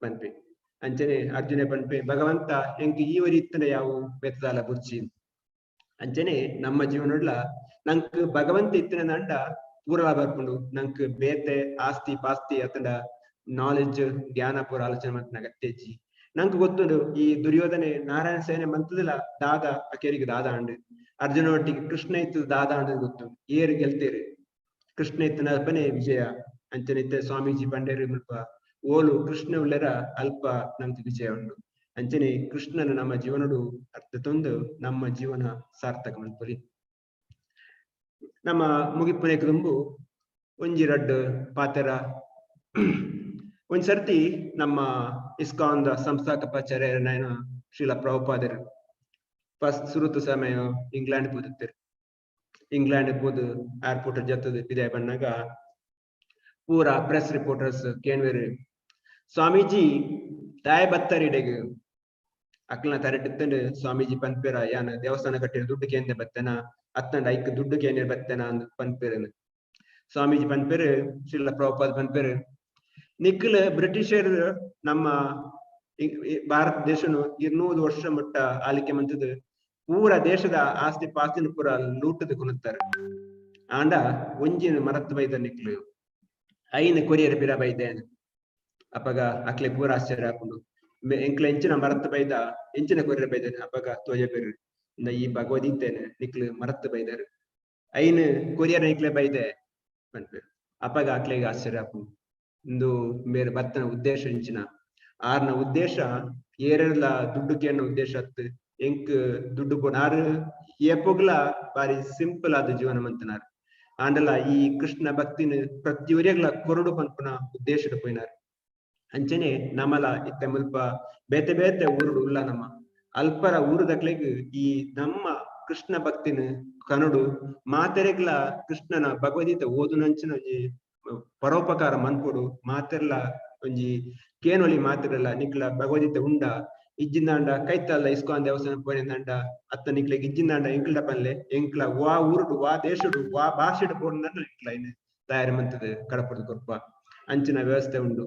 ಪನ್ಪೆ ಅಂಚನೆ ಅರ್ಜುನ ಪನ್ಪೆ ಭಗವಂತ ಎಂಕ್ ಈ ಒರಿ ಇತ್ತನೆ ಯಾವ ಬೆತ್ತದಾಲ ಬುರ್ಚಿ ಅಂಚನೆ ನಮ್ಮ ಜೀವನಡ್ಲ ನಂಕ್ ಭಗವಂತ ಇತ್ತಿನ ನಂಡ ಪೂರಲ ಬರ್ಪುಂಡು ನಂಕ್ ಬೇತೆ ಆಸ್ತಿ ಪಾಸ್ತಿ ಅತ್ತಂಡ ನಾಲೆಡ್ಜ್ ಜ್ಞಾನ ಪೂರ ಆಲೋಚನೆ ಮಂತನ ಅಗತ್ಯಜ್ಜಿ ನಂಗೆ ಗೊತ್ತುಂಡು ಈ ದುರ್ಯೋಧನೆ ನಾರಾಯಣ ಸೇನೆ ಮಂತದಿಲ್ಲ ದಾದ ಅಕೇರಿಗೆ ದಾದ ಅಂಡು ಅರ್ಜುನ ಒಟ್ಟಿಗೆ ಕೃಷ್ಣ ಇತ್ತು ದಾದ ಅಂಡ್ ಗೊತ್ತು ಏರು ಗೆಲ್ತೇರು ಕೃಷ್ಣ ಇತ್ತನ ಅಲ್ಪನೆ ವಿಜಯ ಅಂಚನೆ ಸ್ವಾಮೀಜಿ ಪಂಡೇರು ಮುಲ್ಪ ಓಲು ಕೃಷ್ಣ ಉಳ್ಳರ ಅಲ್ಪ ನಮ್ಗೆ ವಿಜಯ ಉಂಡು ಅಂಚನೆ ಕೃಷ್ಣನ ನಮ್ಮ ಜೀವನಡು ಅರ್ಥ ತಂದು ನಮ್ಮ ಜೀವನ ಸಾರ್ಥಕ ಮನ್ಪುರಿ ನಮ್ಮ ಮುಗಿಪುನೇಕ ತುಂಬು ಒಂಜಿ ರಡ್ಡು ಪಾತೆರ ಒಂದ್ ಸರ್ತಿ ನಮ್ಮ ಇಸ್ಕಾನ್ ಸಂಸ್ಥಾಪಕಾಚಾರ್ಯ ನಾಯನ ಶ್ರೀಲ ಪ್ರಭುಪಾದರು ಫಸ್ಟ್ ಸುರುತು ಸಮಯ ಇಂಗ್ಲೆಂಡ್ ಪೋದಿತ್ತರು ಇಂಗ್ಲೆಂಡ್ ಪೋದು ಏರ್ಪೋರ್ಟ್ ಜತ್ತದ ವಿದಾಯ ಬಂದಾಗ ಪೂರ ಪ್ರೆಸ್ ರಿಪೋರ್ಟರ್ಸ್ ಕೇನ್ವೇರು ಸ್ವಾಮೀಜಿ ತಾಯ ಬತ್ತರಿಡೆಗೆ ಅಕ್ಲನ ತರಟಿತ್ತಂಡು ಸ್ವಾಮೀಜಿ ಪನ್ಪೇರ ಯಾನ ದೇವಸ್ಥಾನ ಕಟ್ಟಿರ ದುಡ್ಡು ಕೇಂದ್ರ ಬತ್ತನ ಅತ್ತಂಡ ಐಕ್ ದುಡ್ಡು ಕೇಂದ್ರ ಬತ್ತನ ಅಂದ್ ಪನ್ಪೇರನು ಸ್ವಾಮೀಜಿ ಪನ್ಪೇರು ಶ್ರೀಲ ಪ್ರಭುಪಾದ ಪನ್ಪೇರು ನಿಖಿಲ್ ಬ್ರಿಟಿಷರ್ ನಮ್ಮ ಭಾರತ ದೇಶನು 200 ವರ್ಷ ಮಟ್ಟ ಆಲಿಕೆ ಮಂತದ ಪೂರ ದೇಶದ ಆಸ್ತಿ ಪಾಸ್ತಿನ ಪೂರ ಲೂಟದ ಕುಣುತ್ತಾರೆ ಆಂಡ ಒಂಜಿನ ಮರತ್ ಬೈದ ನಿಕ್ಲು ಐನ ಕೊರಿಯರ್ ಬಿರ ಬೈದೇನ ಅಪ್ಪಗ ಅಕ್ಲೆ ಪೂರ ಆಶ್ಚರ್ಯ ಹಾಕೊಂಡು ಎಂಕ್ಲ ಎಂಚಿನ ಮರತ್ ಬೈದ ಎಂಚಿನ ಕೊರಿಯರ್ ಬೈದೇನೆ ಅಪ್ಪಗ ತೋಜ ಬೇರು ಈ ಭಗವದ್ಗೀತೆನೆ ನಿಕ್ಲು ಮರತ್ ಬೈದರು ಐನ ಕೊರಿಯರ್ ನಿಕ್ಲೆ ಬೈದೆ ಪನ್ಪೇರು ಅಪ್ಪಗ ಅಕ್ಲೆಗೆ ಆಶ್ಚರ್ಯ ಹಾಕೊಂಡು ಇಂದು ಬೇರೆ ಬತ್ತನ ಉದ್ದೇಶ ಇಂಚಿನ ಆರ್ನ ಉದ್ದೇಶ ಏರೆಲ್ಲ ದುಡ್ಡು ಕೇನ ಉದ್ದೇಶ ಅತ್ತು ಎಂಕ್ ದುಡ್ಡು ಕೊನಾರು ಏಪೋಗ್ಲ ಬಾರಿ ಸಿಂಪಲ್ ಆದ ಜೀವನ ಮಂತನಾರು ಆಂಡಲ ಈ ಕೃಷ್ಣ ಭಕ್ತಿನ ಪ್ರತಿ ಒರಿಯಗ್ಲ ಕೊರಡು ಪನ್ಪುನ ಉದ್ದೇಶದ ಪೋಯಿನಾರು ಅಂಚನೆ ನಮಲ ಇತ್ತ ಮುಲ್ಪ ಬೇತೆ ಬೇತೆ ಊರುಡು ಉಲ್ಲ ನಮ್ಮ ಅಲ್ಪರ ಊರುದಕ್ಲೆಗ್ ಈ ನಮ್ಮ ಕೃಷ್ಣ ಭಕ್ತಿನ ಕನಡು ಮಾತೆರೆಗ್ಲ ಕೃಷ್ಣನ ಭಗವದ್ಗೀತೆ ಓದುನಂಚಿನ ಪರೋಪಕಾರ ಮನ್ಪೊಡು ಮಾತೆರ್ಲ ಒಂಜಿ ಕೇನೊಲಿ ಮಾತಿರಲ್ಲ ನಿಕ್ಲ ಭಗವದ್ಗೀತೆ ಉಂಡ ಇಜ್ಜಿಂದಾಂಡ ಕೈತಲ್ಲ ಇಸ್ಕಾನ್ ದೇವಸ್ಥಾನ ಪೋಯಿನಂಡ ಅತ್ತ ನಿಕ್ಲೆಗ್ ಇಜ್ಜಿಂದಾಂಡ ಎಂಕ್ಲ ಪನ್ಲೆ ಎಂಕ್ಲ ವಾ ಊರುಡು ವಾ ದೇಶಡು ವಾ ಭಾಷೆಡು ಪೋರ್ನಂಡ ನಿಕ್ಲ ಇನ್ನು ತಯಾರಿ ಮಂತದ ಕಡಪುರದ ಕೊರ್ಪ ಅಂಚಿನ ವ್ಯವಸ್ಥೆ ಉಂಡು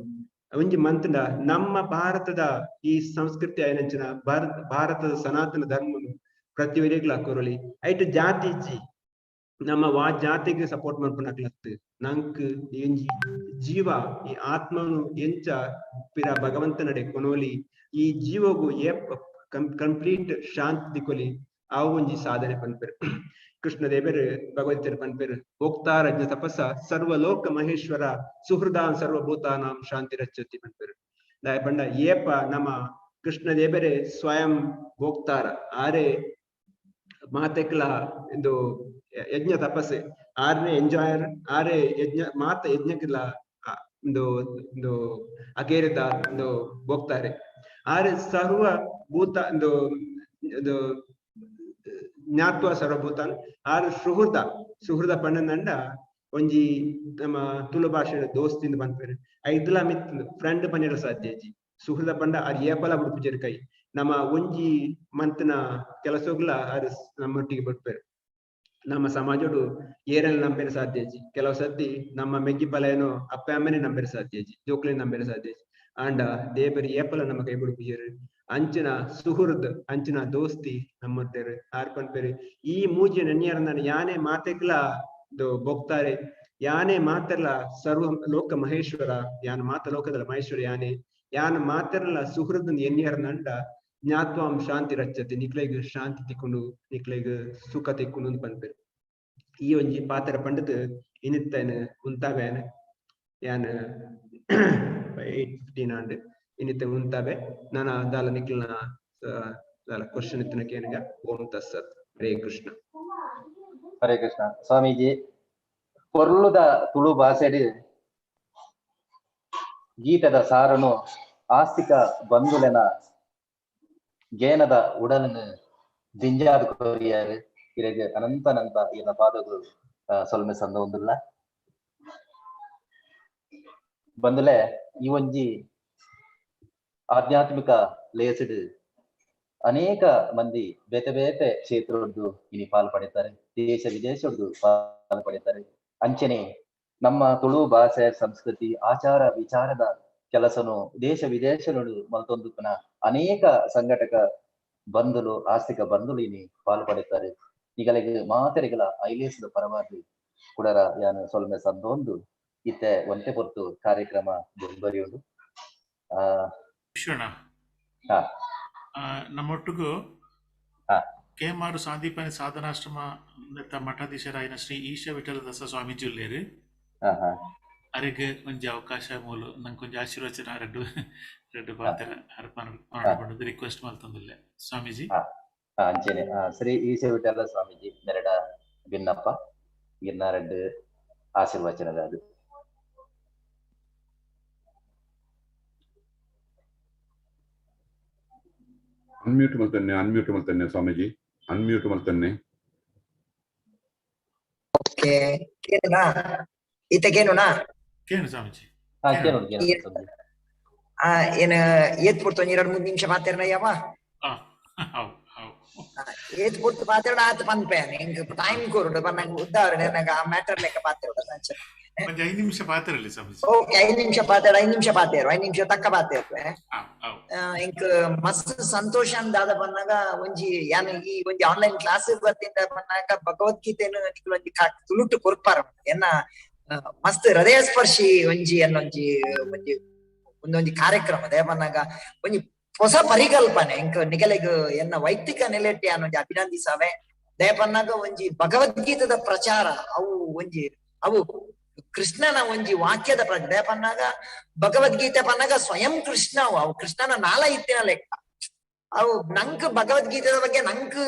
ಒಂಜಿ ಮಂತಂಡ ನಮ್ಮ ಭಾರತದ ಈ ಸಂಸ್ಕೃತಿ ಆಯ್ನಂಚಿನ ಭಾರತದ ಸನಾತನ ಧರ್ಮನು ಪ್ರತಿ ಒರಿಯಗ್ಲ ಕೊರಲಿ ಐಟ್ ಜಾತಿ ಇಜ್ಜಿ ನಮ್ಮ ವಾ ಜಾತಿಗೆ ಸಪೋರ್ಟ್ ಮಾಡ್ಕೊಂಡಾಗ್ಲತ್ತು ನಂಕ್ ಎಂಜಿ ಜೀವ ಈ ಆತ್ಮನು ಎಂಚ ಪಿರ ಭಗವಂತ ನಡೆ ಕೊನೋಲಿ ಈ ಜೀವಗೂ ಕಂಪ್ಲೀಟ್ ಶಾಂತಿ ದಿಕ್ಕೊಲಿ ಅವು ಒಂಜಿ ಸಾಧನೆ ಪನ್ಪೇರು ಕೃಷ್ಣ ದೇವರು ಭಗವದ್ಗೀತೆ ಪನ್ಪೇರು ಭೋಕ್ತಾರಜ್ಞ ತಪಸ್ಸ ಸರ್ವಲೋಕ ಮಹೇಶ್ವರ ಸುಹೃದಾನ್ ಸರ್ವಭೂತಾನಾಂ ಶಾಂತಿ ರಚ್ಚತಿ ಪನ್ಪೇರು ದಾಯ ಪಂಡ ಏಪ ನಮ್ಮ ಕೃಷ್ಣ ದೇವರೇ ಸ್ವಯಂ ಭೋಕ್ತಾರ ಆರೆ ಮಾತೆಕ್ಲ ಇದು ಯಜ್ಞ ತಪಸ್ಸೆ ಆರನೇ ಎಂಜಾಯರ್ ಆರೆ ಯಜ್ಞ ಮಾತ ಯಜ್ಞಕ್ಕಿಲ್ಲ ಒಂದು ಅಕೇರಿದ ಒಂದು ಹೋಗ್ತಾರೆ ಆರೆ ಸರ್ವ ಭೂತ ಒಂದು ಜ್ಞಾತ್ವ ಸರ್ವಭೂತಾನ್ ಆರು ಸುಹೃದ ಪಣ್ಣನಂಡ ಒಂಜಿ ನಮ್ಮ ತುಳು ಭಾಷೆ ದೋಸ್ತಿಂದ ಬಂದ್ಪೇರು ಐದ್ಲ ಮಿತ್ ಫ್ರೆಂಡ್ ಪನ್ನಿರ ಸಾಧ್ಯಜಿ ಸುಹೃದ ಪಂಡ ಅದು ಏಪಲ ಬಿಡ್ಪುಜರ್ ಕೈ ನಮ್ಮ ಒಂಜಿ ಮಂತ್ನ ಕೆಲಸಗ್ಲ ಅದು ನಮ್ಮೊಟ್ಟಿಗೆ ಬಿಡ್ಪೇರು ನಮ್ಮ ಸಮಾಜಡು ಏರೆಲ್ಲ ನಂಬೇರ ಸಾಧ್ಯಜಿ ಕೆಲವು ಸತಿ ನಮ್ಮ ಮೆಗ್ಗಿ ಪಲೆಯನ್ನು ಅಪ್ಪ ಅಮ್ಮನೆ ನಂಬೇರ ಸಾಧ್ಯಜಿ ಜೋಕ್ಲೆ ನಂಬೇರ ಸಾಧ್ಯಜಿ ಆಂಡ ದೇವರಿ ಏಪಲ ನಮ್ಮ ಕೈ ಬಿಡ್ಪುಜರು ಅಂಚಿನ ಸುಹೃದ್ ಅಂಚಿನ ದೋಸ್ತಿ ನಮ್ಮತ್ತೇರು ಆರ್ಪನ್ ಪೇರು ಈ ಮೂಜಿ ನೆನ್ಯಾರ ಯಾನೇ ಮಾತೆಗ್ಲ ಬೊಕ್ತಾರೆ ಯಾನೇ ಮಾತೆರ್ಲ ಸರ್ವ ಲೋಕ ಮಹೇಶ್ವರ ಯಾನ್ ಮಾತ ಲೋಕದಲ್ಲ ಮಹೇಶ್ವರ ಯಾನ್ ಮಾತೆರ್ಲ ಸುಹೃದ್ ಎನ್ಯಾರ ನಂಡ ಜ್ಞಾತ್ವಾಂ ಶಾಂತಿ ರಚ್ಚತಿ ನಿಕ್ಲೆಗ್ ಶಾಂತಿ ತಿಕ್ಕೊಂಡು ನಿಕ್ಲೆಗ್ ಸುಖ ತಿಕ್ಕೊಂಡು ಪನ್ಪೇರು ಈ ಒಂಜಿ ಪಾತ್ರ ಪಂಡದ್ ಇನ್ನಿತ್ತೇನು ಉಂತಾವೇನು ಯಾನ್ 8:15 ಆಂಡ್ ಇನ್ನಿತ್ತೆ ಉಂತಾವೆ ನಾನು ದಾಲ ನಿಕ್ಲಿನ ದಾಲ ಕ್ವಶನ್ ಇತ್ತಿನ ಕೇನಿಗ ಓಂ ತಸ್ಸತ್ ಹರೇ ಕೃಷ್ಣ. ಹರೇ ಕೃಷ್ಣ. ಸ್ವಾಮೀಜಿ ಪೊರ್ಲುದ ತುಳು ಭಾಷೆಡ್ ಗೀತದ ಸಾರನು ಆಸ್ತಿಕ ಬಂಧುಲೆನ ಗೇನದ ಉಡಲನ್ನು ದಿಂಜಾದ ಕೊರಿಯಾರು ಇರೆಗ್ ಅನಂತ ಈನ ಪಾದಗಳು ಸೊಲ್ಮೆ ಸಂದ ಒಂದುಲ್ಲ ಬಂದುಲೆ ಈ ಒಂಜಿ ಆಧ್ಯಾತ್ಮಿಕ ಲೇಸಿಡ್ ಅನೇಕ ಮಂದಿ ಬೇತೆ ಬೇತೆ ಕ್ಷೇತ್ರದ್ದು ಇನಿ ಪಾಲ್ಪಡಿತಾರೆ, ದೇಶ ವಿದೇಶದ್ದು ಪಾಲ್ಪಡಿತಾರೆ. ಅಂಚನೆ ನಮ್ಮ ತುಳು ಭಾಷೆ ಸಂಸ್ಕೃತಿ ಆಚಾರ ವಿಚಾರದ ಕೆಲಸನು ದೇಶ ವಿದೇಶಗಳು ಮಲ್ತೊಂದು ಅನೇಕ ಸಂಘಟಕ ಬಂಧುಲು ಆಸ್ತಿಕ ಬಂಧುಲು ಇನಿ ಪಾಲ್ಪಡಿತಾರೆ. ಈಗಲಿಗೆ ಮಾತೆರೆಗಳ ಐಲೇಸದ ಪರವಾಗಿ ಕುಡರ ಯಾನು ಸೊಲ್ಮೆ ಸಂದೊಂದು ಇತ್ತೆ ಒಂಟೆ ಪೊರ್ತು ಕಾರ್ಯಕ್ರಮ ಬರಿಯುಂಡು. ನಮ್ಮೊಟ್ಟಿಗೂ ಕೇಮಾರು ಸಾಂದೀಪನಿ ಸಾಧನಾಶ್ರಮ ಮಠಾಧೀಶರಾಯಿನ ಶ್ರೀ ಈಶ ವಿಠಲ ದಸ ಸ್ವಾಮೀಜಿ ಉಲ್ಲೇರು ಅರಿಗೆ ಒಂಜಿ ಅವಕಾಶ ಮೂಲು ನಂಗೆ ಕೊಂಚ ಆಶೀರ್ವಚನ ரெண்டு ಪಾತ್ರ ಅರ್ಪಣೆ ಮಾಡಿಕೊಂಡು ರಿಕ್ವೆಸ್ಟ್ ಮಾಡ್ತಂದಿಲ್ಲ ಸ್ವಾಮೀಜಿ. ಅಂಚನೆ ಶ್ರೀ ಈಶ ವಿಠಲ ಸ್ವಾಮೀಜಿ ನೆರಡ ಭಿನ್ನಪ್ಪ ಇನ್ನ ரெண்டு ಆಶೀರ್ವಚನದ ಅದು. ಅನ್ಮ್ಯೂಟ್ ಮಾಡ್ತೇನೆ ಸ್ವಾಮೀಜಿ, ಅನ್ಮ್ಯೂಟ್ ಮಾಡ್ತೇನೆ. ಓಕೆ ಕೇನಾ ಈತ ಕೇನುನಾ ಕೇನು ಸ್ವಾಮೀಜಿ ಏನ ಏತ್ ಪುರ್ತು 2-3 ನಿಮಿಷ ಮಾತಾಡ್ನಯ್ಯವ ಏತ್ ಪುರ್ತು ಮಾತಾಡ ಆತ ಪನ್ಪೇನ್ ಹಿಂಗ ಟೈಮ್ ಕೊರುಡು ಬನ್ನಂಗ ಉದಾಹರಣೆ ನನಗ ಆ ಮ್ಯಾಟರ್ ಲೆಕ್ಕ ಪಾತಿರೋಡ ಒಂದು 5 ನಿಮಿಷ ಪಾತಿರಲಿ ಸ್ವಾಮೀಜಿ. ಓಕೆ 5 ನಿಮಿಷ ಪಾತಾಡ 5 ನಿಮಿಷ ಪಾತೇರು 5 ನಿಮಿಷ ತಕ್ಕ ಪಾತೇರು ಇಂಕ ಮಸ್ತ್ ಸಂತೋಷ ಅಂದಾದ ಬನ್ನಾಗ ಒಂಜಿ ಯಾನ ಈ ಒಂಜಿ ಆನ್ಲೈನ್ ಕ್ಲಾಸ್ ಬರ್ತಿಂದ ಬನ್ನಾಗ ಭಗವದ್ಗೀತೆನು ಒಂಜಿ ತುಳುಟು ಕೊರ್ಪಾರ ಎನ್ನ ಮಸ್ತ್ ಹೃದಯ ಸ್ಪರ್ಶಿ ಒಂಜಿ ಅನ್ನೊಂಜಿ ಒಂದೊಂಜಿ ಕಾರ್ಯಕ್ರಮ ದೇವನ್ನಾಗ ಒಂಜಿ ಹೊಸ ಪರಿಕಲ್ಪನೆ ಇಂಕ ನಿಗಲೆಗ್ ಎನ್ನ ವೈಯಕ್ತಿಕ ನೆಲೆಟ್ಟಿ ಅನ್ನೊಂಜಿ ಅಭಿನಂದಿಸವೆ ದೇವನ್ನಾಗ ಒಂಜಿ ಭಗವದ್ಗೀತದ ಪ್ರಚಾರ ಅವು ಕೃಷ್ಣನ ಒಂಜಿ ವಾಕ್ಯದ ದೇವನ್ನಾಗ ಭಗವದ್ಗೀತೆ ಪನ್ನಾಗ ಸ್ವಯಂ ಕೃಷ್ಣ ಅವು ಕೃಷ್ಣನ ನಾಲ ಇತ್ತಿನ ಲೆಕ್ಕ ಅವು ನಂಕ್ ಭಗವದ್ಗೀತೆದ ಬಗ್ಗೆ ನಂಕ್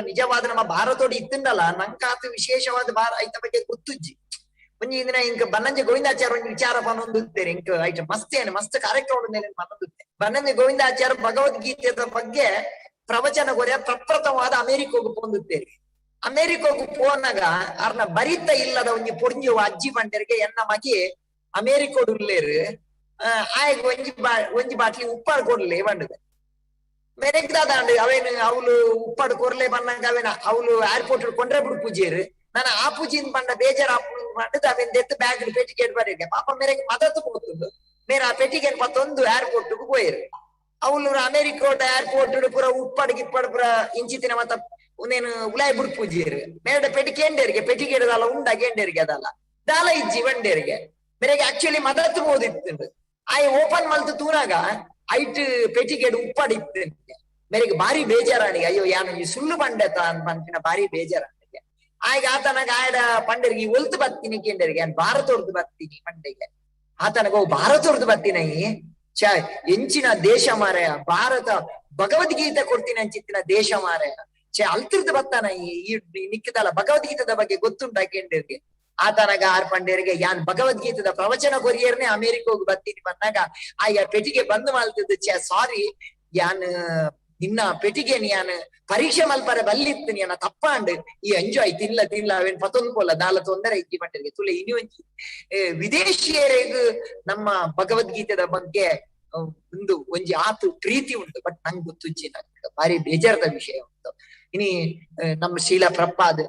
ನಿಜವಾದ ನಮ್ಮ ಭಾರತೋಡಿ ಇತ್ತಿಂದಲ್ಲ ನಂಕ್ ಆತ ವಿಶೇಷವಾದ ಐತ ಬಗ್ಗೆ ಗೊತ್ತುಜ್ಜಿ ಒಂಜಿ ಇಂದಿನ ಇಂಕ ಬನ್ನಂಜೆ ಗೋವಿಂದಾಚಾರ್ಯ ಒಂಜಿ ವಿಚಾರ ಪನ್ನೊಂದುತ್ತೇನೆ ಇಂಕ ಐಟ ಮಸ್ತ್ ಕಾರ್ಯಕ್ರಮ ಪನ್ನೊಂದುತ್ತೆ. ಬನ್ನಂಜೆ ಗೋವಿಂದಾಚಾರ್ಯ ಭಗವದ್ಗೀತೆದ ಬಗ್ಗೆ ಪ್ರವಚನ ಕೊರಿಯ ಪ್ರಪ್ರಥಮವಾದ ಅಮೆರಿಕೋಗು ಪೊಂದುತ್ತೇರಿ. ಅಮೆರಿಕೋಗು ಪೋನಾಗ ಅವ್ರನ್ನ ಬರಿತ ಇಲ್ಲದ ಒಂಜಿ ಪೊರ್ಜಿ ಅಜ್ಜಿ ಬಂಡರಿಗೆ ಎನ್ನ ಮಗೆ ಅಮೆರಿಕೋಡು ಉಳ್ಳೇರು ಆಯ್ಗ ಒಂಜಿ ಬಾಟ್ಲಿ ಉಪ್ಪಾಡು ಕೊಡ್ಲೆ ಬಂಡದ ಮೆರೆಗ್ದಾದಾಂಡು ಅವೇನು ಅವಳು ಉಪ್ಪಾಡು ಕೊರ್ಲೆ ಬನ್ನಂಗ ಅವೇನ ಅವಳು ಏರ್ಪೋರ್ಟ್ ಕೊಂಡ್ರೆ ಬಿಡು ಪೂಜೆರು ನಾನು ಆ ಪೂಜಿನ ಬಂಡ ಬೇಜಾರು ಮಾಡಿದ್ ಅವೇನ್ ದೆತ್ತು ಬ್ಯಾಗ್ ಪೆಟ್ಟಿಗೆ ಬರೀಗೆ ಪಾಪ ಮೇರೆಗೆ ಮದತ್ತು ಹೋಗ್ತುಂಡು ಮೇರೆ ಆ ಪೆಟ್ಟಿಗೆ ಮತ್ತೊಂದು ಏರ್ಪೋರ್ಟ್ ಹೋಯ್ರು ಅವಳು ಅಮೆರಿಕೋಟ ಏರ್ಪೋರ್ಟ್ ಪೂರ ಉಪ್ಪಾಡು ಗಿಪ್ಪಾಡು ಪೂರ ಇಂಚಿತಿನ ಮತ್ತ ಒಂದೇನು ಉಲಾಯ್ ಬುಡ್ ಪೂಜೆರು ಮೇರೆ ಪೆಟ್ಟಿಗೆ ಎಂಡೇರಿಗೆ ಪೆಟ್ಟಿಗೆ ಇಡದಲ್ಲ ಉಂಡಾಗ ಎಂಡೇರಿಗೆ ಅದಲ್ಲ ದಾಲ ಇಜ್ಜಿ ಬಂಡೇರಿಗೆ ಮೇರೆಗೆ ಆಕ್ಚುಲಿ ಮದತ್ತು ಓದಿತ್ತು ಆಯ್ ಓಪನ್ ಮಲ್ತು ತೂರಾಗ ಐಟ್ ಪೆಟ್ಟಿಗೆ ಉಪ್ಪಾಡು ಇತ್ತು ಮೇರೆಗೆ ಭಾರಿ ಬೇಜಾರಾಣಿಗೆ ಅಯ್ಯೋ ಯಾನು ಈ ಸುಳ್ಳು ಬಂಡೆತ ಅನ್ಪಂತಿನ ಭಾರಿ ಬೇಜಾರಾಣಿಗೆ ಆಯ್ಗ ಆತನಾಗ ಆಯ್ಡ ಪಂಡರಿಗೆ ಒಲ್ತು ಬತ್ತೀನಿ ಕೇಂದ್ರಿಗೆ ಭಾರತೋರ್ದು ಬತ್ತೀನಿ ಪಂಡೆಗೆ ಆತನಗ ಭಾರತೋರ್ದು ಬತ್ತಿನೈ ಎಂಚಿನ ದೇಶ ಮಾರಾಯ ಭಾರತ ಭಗವದ್ಗೀತೆ ಕೊಡ್ತೀನಿ ಅಂಚಿತ್ತಿನ ದೇಶ ಮಾರಾಯ ಅಲ್ತಿರ್ದು ಬತ್ತಾನ ಈ ನಿಕ್ಕಿದಲ್ಲ ಭಗವದ್ಗೀತದ ಬಗ್ಗೆ ಗೊತ್ತುಂಟ ಕೇಂದ್ರಿಗೆ ಆತನಾಗ ಆರ್ ಪಂಡ್ಯರಿಗೆ ಯಾನ್ ಭಗವದ್ಗೀತದ ಪ್ರವಚನ ಕೊರಿಯರ್ನೆ ಅಮೆರಿಕೋಗ್ ಬತ್ತೀನಿ ಬಂದಾಗ ಆಯ್ಯ ಪೆಟ್ಟಿಗೆ ಬಂದ್ ಮಾಡ್ತಿದ್ದು ಸಾರಿ ಯಾನ್ ನಿನ್ನ ಪೆಟ್ಟಿಗೆ ಯಾನ್ ಪರೀಕ್ಷೆ ಮಲ್ಪರೆ ಬಲ್ಲಿತ್ತು ನೀನ ತಪ್ಪಾಂಡ್ ಈ ಎಂಜಾಯ್ ತಿನ್ಲ ಅವೇನ್ ಪತೊಂದು ಪೋಲ ದಾಲ ತೊಂದರೆ ಇಜ್ಜಿ ಪಂಡರಿಗೆ ತುಲೆ ಇನಿ ಒಂಜಿ ವಿದೇಶಿಯರಿಗೂ ನಮ್ಮ ಭಗವದ್ಗೀತೆದ ಬಗ್ಗೆ ಒಂದು ಒಂಜಿ ಆತು ಪ್ರೀತಿ ಉಂಟು ಬಟ್ ನಂಗೆ ಗೊತ್ತುಜ್ಜಿ ನಂಗೆ ಭಾರಿ ಬೇಜಾರದ ವಿಷಯ ಉಂಟು. ಇನಿ ನಮ್ಮ ಶೀಲ ಪ್ರಪಾದ್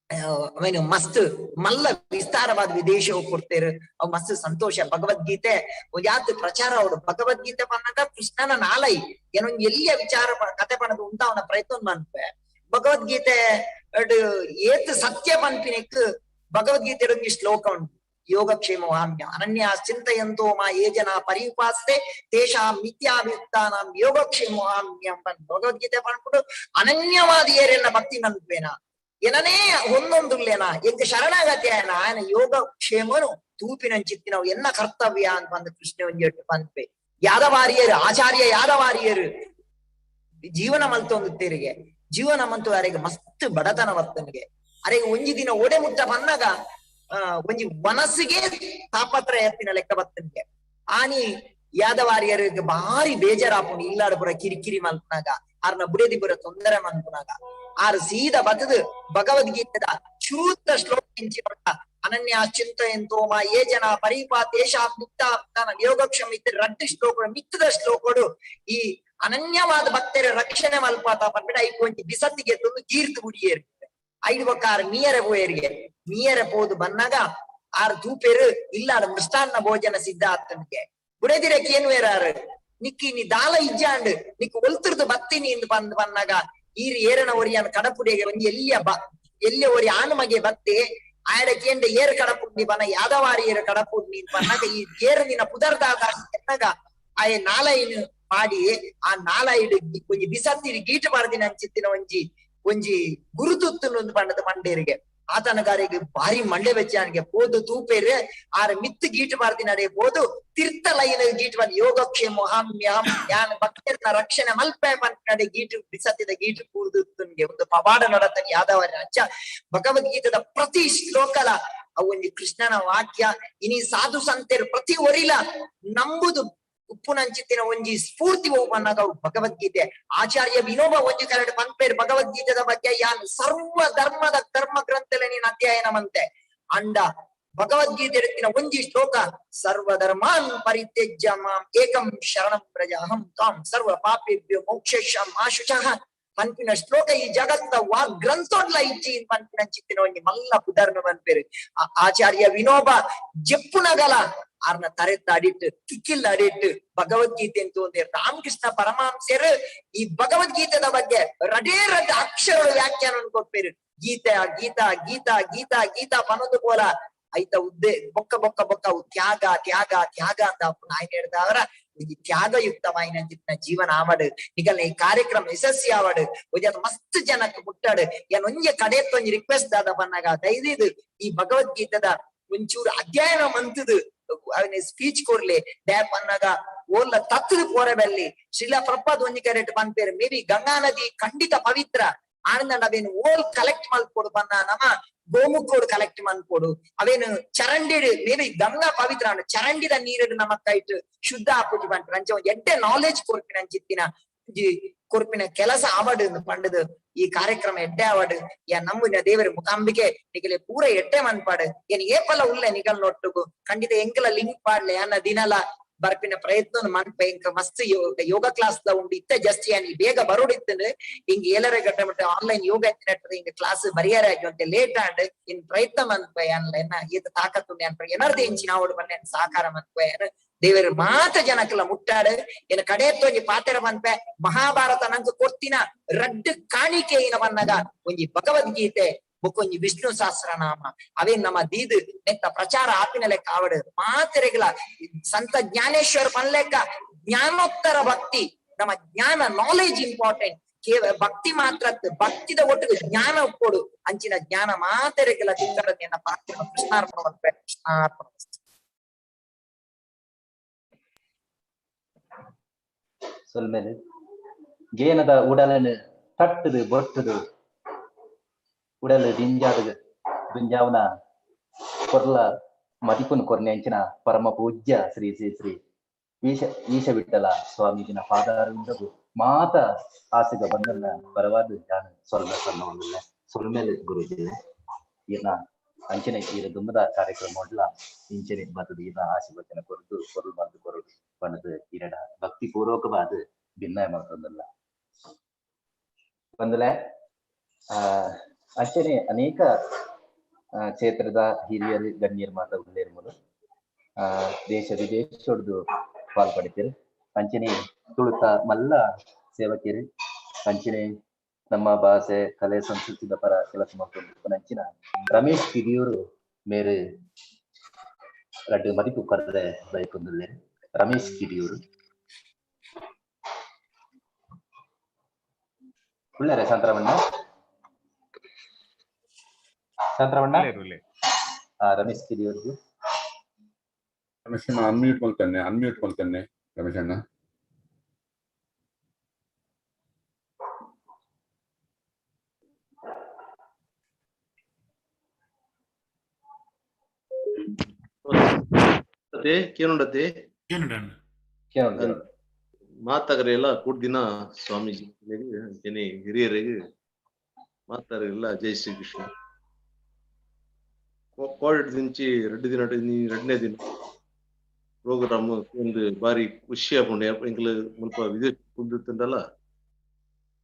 ಅವೇನು ಮಸ್ತ್ ಮಲ್ಲ ವಿಸ್ತಾರವಾದ ವಿದೇಶ ಕೊಡ್ತೇರು ಅವ್ ಮಸ್ತ್ ಸಂತೋಷ. ಭಗವದ್ಗೀತೆ ಯಾತ್ ಪ್ರಚಾರ ಅವಡು ಭಗವದ್ಗೀತೆ ಪನ್ನಗ ಕೃಷ್ಣನ ನಾಲೈ ಏನೋ ಎಲ್ಲಿಯ ವಿಚಾರ ಕತೆ ಪಣದು ಉಂಟ ಅವನ ಪ್ರಯತ್ನ ಮನ್ಪೆ ಭಗವದ್ಗೀತೆ ಏತ್ ಸತ್ಯ ಪನ್ಪಿನಕ್ ಭಗವದ್ಗೀತೆ ಒಂದು ಶ್ಲೋಕ ಉಂಟು. ಯೋಗಕ್ಷೇಮವಾಮ್ಯ ಅನನ್ಯ ಚಿಂತೆಯಂತೋ ಮಾ ಯೇ ಜನ ಪರಿಪಾಸ್ತೆ ತೇಷಾಂ ಮಿಥ್ಯಾಭಿಯುಕ್ತಾನಾಂ ಯೋಗಕ್ಷೇಮವಾಮ್ಯಂ ಪನ್ ಭಗವದ್ಗೀತೆ ಪನ್ಬಿಟ್ಟು ಅನನ್ಯವಾದ ಏರೆಲ್ಲ ಭಕ್ತಿ ಮನ್ಪೇನ ಏನನೇ ಒಂದೊಂದುಲ್ಲೇನಾ ಎಂಕ ಶರಣಾಗತಿ ఆయన ಯೋಗ ಕ್ಷೇಮನು ತೂಪಿನಂಚಿತ್ತಿನವು ಎನ್ನ ಕರ್ತವ್ಯ ಅಂತ ಬಂದು ಕೃಷ್ಣ ಒಂಜೆಟ್ಟು ಪನ್ಪೆ ಯಾದವಾರಿಯರು ಆಚಾರ್ಯ ಯಾದವಾರಿಯರು ಜೀವನ ಮಲ್ತೊಂದು ತೆರಿಗೆ ಜೀವನ ಮಂತು ಅರೆಗೆ ಮಸ್ತ್ ಬಡತನ ವರ್ತನಿಗೆ ಅರೆಗೆ ಒಂಜಿ ದಿನ ಓಡೆ ಮುಟ್ಟ ಬನ್ನಾಗ ಒಂಜಿ ಮನಸ್ಸಿಗೆ ತಾಪತ್ರಯ ಎತ್ತಿನ ಲೆಕ್ಕ ಬರ್ತನಿಗೆ ಆನಿ ಯಾದವಾರಿಯರಿಗೆ ಭಾರಿ ಬೇಜಾರಾಪುಂಡು ಇಲ್ಲಾಡ ಪುರ ಕಿರಿಕಿರಿ ಮಲ್ಪನಾಗ ಆರ್ನ ಬುಡದಿ ಪುರ ತೊಂದರೆ ಮನ್ಪುನಾಗ ಆರು ಸೀದಾ ಬತ್ತದು ಭಗವದ್ಗೀತೆದ ಶೂತ ಶ್ಲೋಕ ಇಂಚಿನೊಟ್ಟ ಅನನ್ಯ ಚಿಂತೆಯಂತೋ ಮಾ ಯೇ ಜನ ಪರಿಪಾ ತೇಷಾಂ ಮಿಥ್ಯಾಭಿಯುಕ್ತಾನಾಂ ಯೋಗಕ್ಷೇಮ ಇತ್ತ ರಡ್ಡು ಶ್ಲೋಕಗಳು ಮಿತ್ತದ ಶ್ಲೋಕಗಳು ಈ ಅನನ್ಯವಾದ ಭಕ್ತರ ರಕ್ಷಣೆ ಮಲ್ಪಾತ ಪನ್ಬಿಡ ಐದು ಒಂಜಿ ಬಿಸತ್ತಿಗೆ ತಂದು ಕೀರ್ತಿ ಗುಡಿಯೇರು ಐದು ಬಕ್ಕಾರ ಮೀಯರೆ ಪೋದು ಬನ್ನಾಗ ಆರು ತೂಪೇರು ಇಲ್ಲಾಡ ಮೃಷ್ಟಾನ್ನ ಭೋಜನ ಸಿದ್ಧ ಆತನಿಗೆ ಬುಡದಿರಕ್ಕೆ ಏನು ವೇರಾರು ನಿಕ್ಕಿ ನೀ ದಾಲ ಇಜ್ಜಾಂಡ್ ನಿಕ್ ಒಲ್ತಿರ್ದು ಬತ್ತೀನಿ ಇಂದು ಬಂದು ಬನ್ನಾಗ ಈರು ಏರನ ಒರಿಯನ್ ಕಡಪುಡಿಗೆ ಒಂಜಿ ಎಲ್ಲಿಯ ಒರಿ ಆನುಮಗೆ ಬತ್ತೆ ಆಯಡಕ್ಕೆ ಏರು ಕಡಪುಡಿ ಬನ್ನ ಯಾದವಾರಿ ಏರು ಕಡಪುಡಿ ಬನ್ನಾಗ ಈ ಏರು ನಿನ್ನ ಪುದರ್ದಾಗ ಎನ್ನಾಗ ಆಯ ನಾಲೈನು ಮಾಡಿ ಆ ನಾಲೈಡು ಒಂಜಿ ಬಿಸತ್ತಿರಿ ಗೀಟು ಮಾಡ್ದಿನ ಅಂಚಿತ್ತಿನ ಒಂಜಿ ಗುರುತುತ್ತು ಪಂಡದ ಮಂಡೇರಿಗೆ ಆತನಗಾರಿಗೆ ಭಾರಿ ಮಂಡೆ ಬೆಚ್ಚಾನಿಗೆ ಪೋದು ತೂಪೇರೆ ಆರ ಮಿತ್ತು ಗೀಟು ಮಾಡ್ದಿನಡೆ ಪೋದು ತೀರ್ಥ ಲೈನ ಗೀಟು ಬಂದು ಯೋಗಕ್ಷೇಮ ಹಾಮ್ಯಂ ಯಾನ್ ಭಕ್ತರನ್ನ ರಕ್ಷಣೆ ಮಲ್ಪೆ ಪಂಡೆ ಗೀಟು ಬಿಸತ್ತಿದ ಗೀಟು ಕೂರ್ದುತ್ತನ್ಗೆ ಒಂದು ಪವಾಡ ನಡತನ ಯಾದವರ ಅಂಚ ಭಗವದ್ಗೀತದ ಪ್ರತಿ ಶ್ಲೋಕಲ ಅವು ಒಂದು ಕೃಷ್ಣನ ವಾಕ್ಯ ಇನಿ ಸಾಧು ಸಂತರು ಪ್ರತಿ ಒರಿಲ ನಂಬುದು ಉಪ್ಪುನಂಚಿತ್ತಿನ ಒಂಜಿ ಸ್ಫೂರ್ತಿ ಹೋಗ್ಬನ್ನಾಗ ಅವ್ರು ಭಗವದ್ಗೀತೆ ಆಚಾರ್ಯ ವಿನೋಬ ಒಂಜಿ ಕರಡು ಪನ್ಪೇರು ಭಗವದ್ಗೀತೆದ ಬಗ್ಗೆ ಯಾನ್ ಸರ್ವ ಧರ್ಮದ ಧರ್ಮ ಗ್ರಂಥಲೆ ನೀನ್ ಅಧ್ಯಯನ ಮಂತೆ ಅಂಡ ಭಗವದ್ಗೀತೆ ಎತ್ತಿನ ಒಂಜಿ ಶ್ಲೋಕ ಸರ್ವಧರ್ಮಾನ್ ಪರಿತ್ಯಜ್ಯ ಮಾಂ ಏಕಂ ಶರಣಂ ಪ್ರಜ ಅಹಂ ತ್ವಾಂ ಸರ್ವ ಪಾಪೇಭ್ಯೋ ಮೋಕ್ಷಯಿಷ್ಯಾಮಿ ಮಾ ಶುಚಃ ಪನ್ಪಿನ ಶ್ಲೋಕ ಈ ಜಗತ್ತ ವಾಗ್ ಗ್ರಂಥೋಡ್ಲ ಇಜ್ಜಿ ಪನ್ಪಿನ ಚಿತ್ತಿನ ಒಂಜಿ ಮಲ್ಲ ಉದಾಹರಣೆ ಪನ್ಪೇರು ಆಚಾರ್ಯ ವಿನೋಬ ಜಪ್ಪುನಗಲ ಆರ್ನ ತರೆತ್ತ ಅಡಿಟ್ಟು ಕಿಕ್ಕಿಲ್ಲ ಅಡಿಟ್ಟು ಭಗವದ್ಗೀತೆ ಅಂತ ಒಂದೇ ರಾಮಕೃಷ್ಣ ಪರಮಹಂಸರು ಈ ಭಗವದ್ಗೀತೆದ ಬಗ್ಗೆ ರಡೇ ಅಕ್ಷರಗಳು ವ್ಯಾಖ್ಯಾನ ಕೊಟ್ಪೇರು ಗೀತಾ ಗೀತಾ ಗೀತಾ ಗೀತಾ ಗೀತಾ ಪನ್ನೊಂದು ಪೋಲ ಐತ ಉದ್ದೇ ಬೊಕ್ಕ ಬೊಕ್ಕ ಬೊಕ್ಕ ತ್ಯಾಗ ತ್ಯಾಗ ತ್ಯಾಗ ಅಂತ ನಾಯನ ಹೇಳ್ದವರ ಈ ತ್ಯಾಗಯುಕ್ತವಾಯಿನ ಜೀವನ ಆವಡು ನಿಗಲ್ ಈ ಕಾರ್ಯಕ್ರಮ ಯಶಸ್ವಿ ಆವಡು ಒಂದ್ ಮಸ್ತ್ ಜನಕ್ಕೆ ಮುಟ್ಟಾಡು ಏನ್ ಒಂಜೆ ಕಡೆಯತ್ತೊಂಜಿ ರಿಕ್ವೆಸ್ಟ್ ಆದ ಬನ್ನಾಗ ದಯದಿದು ಈ ಭಗವದ್ಗೀತೆದ ಒಂಚೂರು ಅಧ್ಯಯನ ಮಂತದು ಅವನ ಸ್ಪೀಚ್ ಕೊಡ್ಲಿ ಡ್ಯಾಪ್ ಅನ್ನಾಗ ಓಲ್ಲ ತತ್ತದ ಪೋರಬೆಲ್ಲಿ ಶ್ರೀಲಾ ಪ್ರಪಾದ್ ಒಂಜಿ ಕರೆಕ್ಟ್ ಪನ್ಪೇರು ಮೇ ಬಿ ಗಂಗಾ ನದಿ ಖಂಡಿತ ಪವಿತ್ರ ಆನಂದ ಅವೇನು ಓಲ್ ಕಲೆಕ್ಟ್ ಮಲ್ಕೊಡು ಬನ್ನ ನಮ್ಮ ಗೋಮುಖೋಡು ಕಲೆಕ್ಟ್ ಮನ್ಕೊಡು ಅವೇನು ಚರಂಡಿಡು ಮೇ ಬಿ ಗಂಗಾ ಪವಿತ್ರ ಚರಂಡಿದ ನೀರು ನಮ್ಮ ಕೈಟ್ ಶುದ್ಧ ಆಪುಜಿ ಪಂಟ್ರು ಅಂಚ ಎಡ್ಡೆ ನಾಲೆಜ್ ಕೊರ್ಪಿನ ಅಂಚಿತ್ತಿನ ಕೊರ್ಪಿನ ಕೆಲಸ ಆವಡು ಪಂಡದು ಈ ಕಾರ್ಯಕ್ರಮ ಎಡ್ಡೆ ಆವಡು ಯಾ ನಮ್ಮುನ ದೇವರ ಮುಖಾಂಬಿಕೆ ನಿಗಲೆ ಪೂರ ಎಡ್ಡೆ ಮನ್ಪಾಡು ಏನ್ ಏಪಲ ಉಳ್ಳೆ ನಿಗಲ್ ನೋಟ್ಟುಗು ಖಂಡಿತ ಎಂಕಲ ಲಿಂಕ್ ಪಾಡ್ಲೆ ಅನ್ನ ದಿನಲ ಬರ್ಪಿನ ಪ್ರಯತ್ನ ಮನ್ಪೆ ಇಂಕ ಮಸ್ತ್ ಯೋಗ ಕ್ಲಾಸ್ ದ ಉಂಡು ಇತ್ತ ಜಸ್ಟ್ ಏನ್ ಬೇಗ ಬರೋಡಿತ್ತಂದ್ರೆ ಹಿಂಗ್ 7:30 ಗಂಟೆ ಮಟ್ಟ ಆನ್ಲೈನ್ ಯೋಗ ಎತ್ತಿನ ಹಿಂಗ ಕ್ಲಾಸ್ ಬರಿಯಾರ ಆಗಿ ಲೇಟ್ ಆಂಡ್ ಇನ್ ಪ್ರಯತ್ನ ಮನ್ಪೆ ಅನ್ನ ಈತ ತಾಕತ್ತು ಏನರ್ದು ಎಂಚಿನ ಅವಡು ಬನ್ನೆ ಸಾಕಾರ ಮನ್ಪೆ ದೇವರು ಮಾತ ಜನಕ್ಕೆಲ್ಲ ಮುಟ್ಟಾಡು ಏನ ಕಡೆಯತ್ತೊಂಜಿ ಪಾತೆರ ಮನ್ಪೆ ಮಹಾಭಾರತ ನಂಗೆ ಕೊರ್ತಿನ ರಡ್ಡು ಕಾಣಿಕೆ ಏನ ಬನ್ನಗ ಒಂಜಿ ಭಗವದ್ಗೀತೆ ಬೊಕ್ಕೊಂಜಿ ವಿಷ್ಣು ಸಹಸ್ರನಾಮ ಅವೇ ನಮ್ಮ ದೀದ್ ನೆತ್ತ ಪ್ರಚಾರ ಆಪಿನ ಲೆಕ್ಕ ಆವಡು ಮಾತೆರೆಗಳ ಸಂತ ಜ್ಞಾನೇಶ್ವರ ಪನ್ಲೆಕ್ಕ ಜ್ಞಾನೋತ್ತರ ಭಕ್ತಿ ನಮ್ಮ ಜ್ಞಾನ ನಾಲೆಜ್ ಇಂಪಾರ್ಟೆಂಟ್ ಕೇವಲ ಭಕ್ತಿ ಮಾತ್ರ ಭಕ್ತಿದ ಒಟ್ಟಿಗೆ ಜ್ಞಾನ ಕೊಡು ಅಂಚಿನ ಜ್ಞಾನ ಮಾತೆರೆಗಳ ತಿಂಗಳ ಪಾತ್ರ ಕೃಷ್ಣಾರ್ಪಣ ಮನ್ಪೆ ಕೃಷ್ಣಾರ್ಪಣ சொல்மேலு ஜேனத உடலனு தட்டுது பொட்டுது உடಲು ದಿಂಜಾದು ದುಂಜಾವನ ಕೊರ್ಲ ಮದಿಪುನ್ ಕೊರ್ನೆಂಚಿನ ಪರಮ ಪೂಜ್ಯ ಶ್ರೀ ಶ್ರೀ ಶ್ರೀ ಈಶ ವಿಠಲ ಸ್ವಾಮೀಜಿನ ಪಾದಾರವಿಂದವು ಮಾತ ಆಸೆಗ ಬಂದನ್ನ ಪರವಾದ ಜಾನ ಸೊಲ್ಮೇಲೆ ಸೊಲ್ಮೇಲೆ ಗುರುಜಿ ಈನ ಅಂಚನೆ ಈರ ದುಮ್ಮದ ಕಾರ್ಯಕ್ರಮ ಮೊಡ್ಲ ಇಂಚನೆ ಬತ್ತದ ಈನ ಆಶೀರ್ವಚನ ಕೊರದು ಕೊರಲು ಬಂದು ಕೊರಡು ಪಣದು ಈರಡ ಭಕ್ತಿ ಪೂರ್ವಕವಾದ ಭಿನ್ನಾಯ ಮಾಡ್ತಂದಲ್ಲ ಬಂದಲೆ ಅಂಚನೆ ಅನೇಕ ಕ್ಷೇತ್ರದ ಹಿರಿಯರು ಗಣ್ಯರು ಮಾತಾಡಲಿರ್ಬೋದು ದೇಶ ವಿದೇಶದ್ದು ಪಾಲ್ಪಡ್ತೀರಿ. ಅಂಚನೆ ತುಳುತ ಮಲ್ಲ ಸೇವಕಿಯರು ಅಂಚನೆ ನಮ್ಮ ಭಾಷೆ ಕಲೆ ಸಂಸ್ಕೃತಿದ ಪರ ಕೆಲಸ ಮಾಡ್ಕೊಂಡು ಅಂಚಿನ ರಮೇಶ್ ಕಿಡಿಯೂರು ಮೇರೆ ರಡ್ಡು ಮದಿಪು ಕರೆದ ಬೈಕೊಂಡ್ರೆ ರಮೇಶ್ ಕಿಡಿಯೂರು ಉಳ್ಳರೆ ಸಂತ್ರವಣ್ಣ ರಮೇಶ್ ಕಿಡಿಯೂರ್ದು ರಮೇಶ್ ಅಣ್ಣ ಅನ್ಮ್ಯೂಟ್ ಮಾಡ್ತಾನೆ ರಮೇಶ್ ಅಣ್ಣ. ಕೇನುಂಡತೆ ಕೇನುಂಡ ಮಾತಾಗರೆ ಎಲ್ಲ ಕೂಡ್ದಿನ ಸ್ವಾಮೀಜಿ ಅಂಚನೆ ಹಿರಿಯರಿಗೆ ಮಾತಾರೆಲ್ಲ ಜೈ ಶ್ರೀ ಕೃಷ್ಣ. ಕೋವಿಡ್ ದಿಂಚಿ ಎರಡನೇ ದಿನ ಪ್ರೋಗ್ರಾಮ್ ಒಂದು ಬಾರಿ ಖುಷಿ ಆಪುಂಡು ಎಂಕ್ಲು ಮುಲ್ಪ ವಿದೇಶ ಕುಲ್ದುತ್ತಂಡಲ್ಲ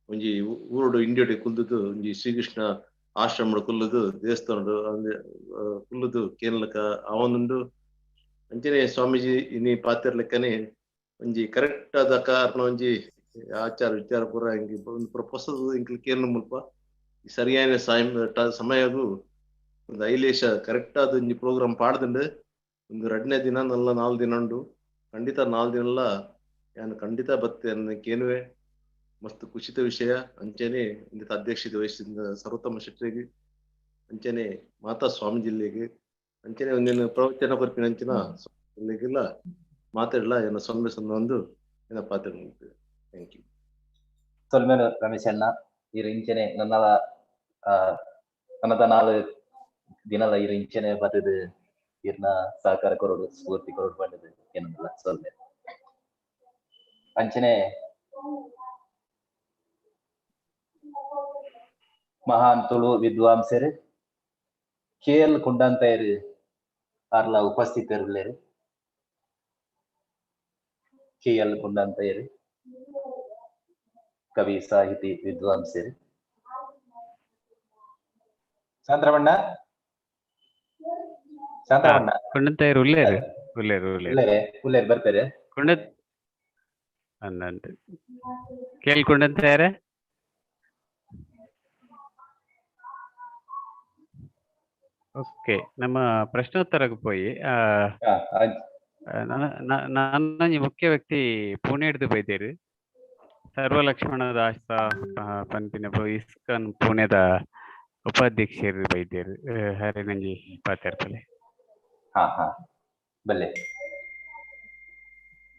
ಒಂಜಿ ಊರುಡು ಇಂಡಿಯಾಡ್ ಕುಲ್ದುದು ಒಂಜಿ ಶ್ರೀಕೃಷ್ಣ ಆಶ್ರಮ ಕುಲ್ಲುದು ದೇವಸ್ಥಾನಡು ಅಂದ್ರೆ ಕುಲ್ಲುದು ಕೇನ್ಲಕ ಅವನುಂಡು ಅಂಚನೆ ಸ್ವಾಮೀಜಿ ಇನ್ನಿ ಪಾತಿರ್ಲಿಕ್ಕನೆ ಒಂಜಿ ಕರೆಕ್ಟ್ ಆದ ಕಾರಣ ಒಂಜಿ ಆಚಾರ ವಿಚಾರ ಪೂರ ಹಿಂಗೆ ಒಂದು ಪ್ರಪೋಸಲ್ ಇಂಕ್ಲು ಕೇನು ಮುಲ್ಪ ಸರಿಯಾದ ಸಮಯಗೂ ಒಂದು ಐಲೇಶ ಕರೆಕ್ಟ್ ಆದ ಒಂಜಿ ಪ್ರೋಗ್ರಾಮ್ ಪಾಡ್ದುಂಡು ಒಂದು 2ನೇ ದಿನ ನಲ್ಲ 4 ದಿನ ಉಂಡು ಖಂಡಿತ 4 ದಿನಲ್ಲ ನಾನು ಖಂಡಿತ ಬರ್ತೇನೆ ಕೇನುವೆ ಮಸ್ತ್ ಖುಷಿತ ವಿಷಯ. ಅಂಚನೆ ಇಂದ ಅಧ್ಯಕ್ಷತೆ ವಹಿಸಿದ ಸರ್ವೋತ್ತಮ ಶೆಟ್ಟಿಗೆ ಅಂಚನೆ ಮಾತಾ ಸ್ವಾಮಿ ಜಿಲ್ಲೆಗೆ ಅಂಚನೆ ಒಂದಿನ ಪ್ರವಚನ ಬರ್ತೀನಿ ಅಂಚಿನ ಜಿಲ್ಲೆಗೆಲ್ಲ ಮಾತಾಡಲ್ಲ ಏನ ಸೊನ್ನೆ ಒಂದು ಏನ ಪಾತ್ರ ಥ್ಯಾಂಕ್ ಯು. ಸೊಲ್ಮೇನು ರಮೇಶ್ ಅಣ್ಣ ಈ ಇಂಚನೆ ನನ್ನದ 4 ದಿನದ ಈ ಇಂಚನೆ ಬರ್ತದೆ ಇರ್ನ ಸಹಕಾರ ಕೊರೋಡು ಸ್ಫೂರ್ತಿ ಕೊರೋಡು ಬಂದಿದೆ ಏನಲ್ಲ ಸೊಲ್ಮೆ ಅಂಚನೆ ಮಹಾನ್ ತುಳು ವಿದ್ವಾಂಸರು KL ಕುಂಡಂತಯರು ಆರ್ಲ ಉಪಸ್ಥಿತರಿರ್ಲೇರು. KL ಕುಂಡಂತಯರು ಕವಿ ಸಾಹಿತಿ ವಿದ್ವಾಂಸರು ಶಾಂತರಮಣ್ಣ ಕುಂಡಂತಯರು ಉಳ್ಳೇರು ಬರ್ತಾರೆ ಕೇಳ್ಕೊಂಡಂತಾರೆ. ಓಕೆ, ನಮ್ಮ ಪ್ರಶ್ನೋತ್ತರಕ್ಕೆ ಪೋಯಿ ನನ್ನ ಮುಖ್ಯ ವ್ಯಕ್ತಿ ಪುಣೆ ಹಿಡಿದು ಬೈದೇರು ಸರ್ವಲಕ್ಷ್ಮಣ ದಾಸ ಪಂಪಿನ ಇಸ್ಕಾನ್ ಪುಣೆದ ಉಪಾಧ್ಯಕ್ಷರು ಬೈದೇರು ಹರೇ ನಂಜಿ ಪಾತ್ಯಾರ್ಪಲೆ. ಬಲ್ಲೆ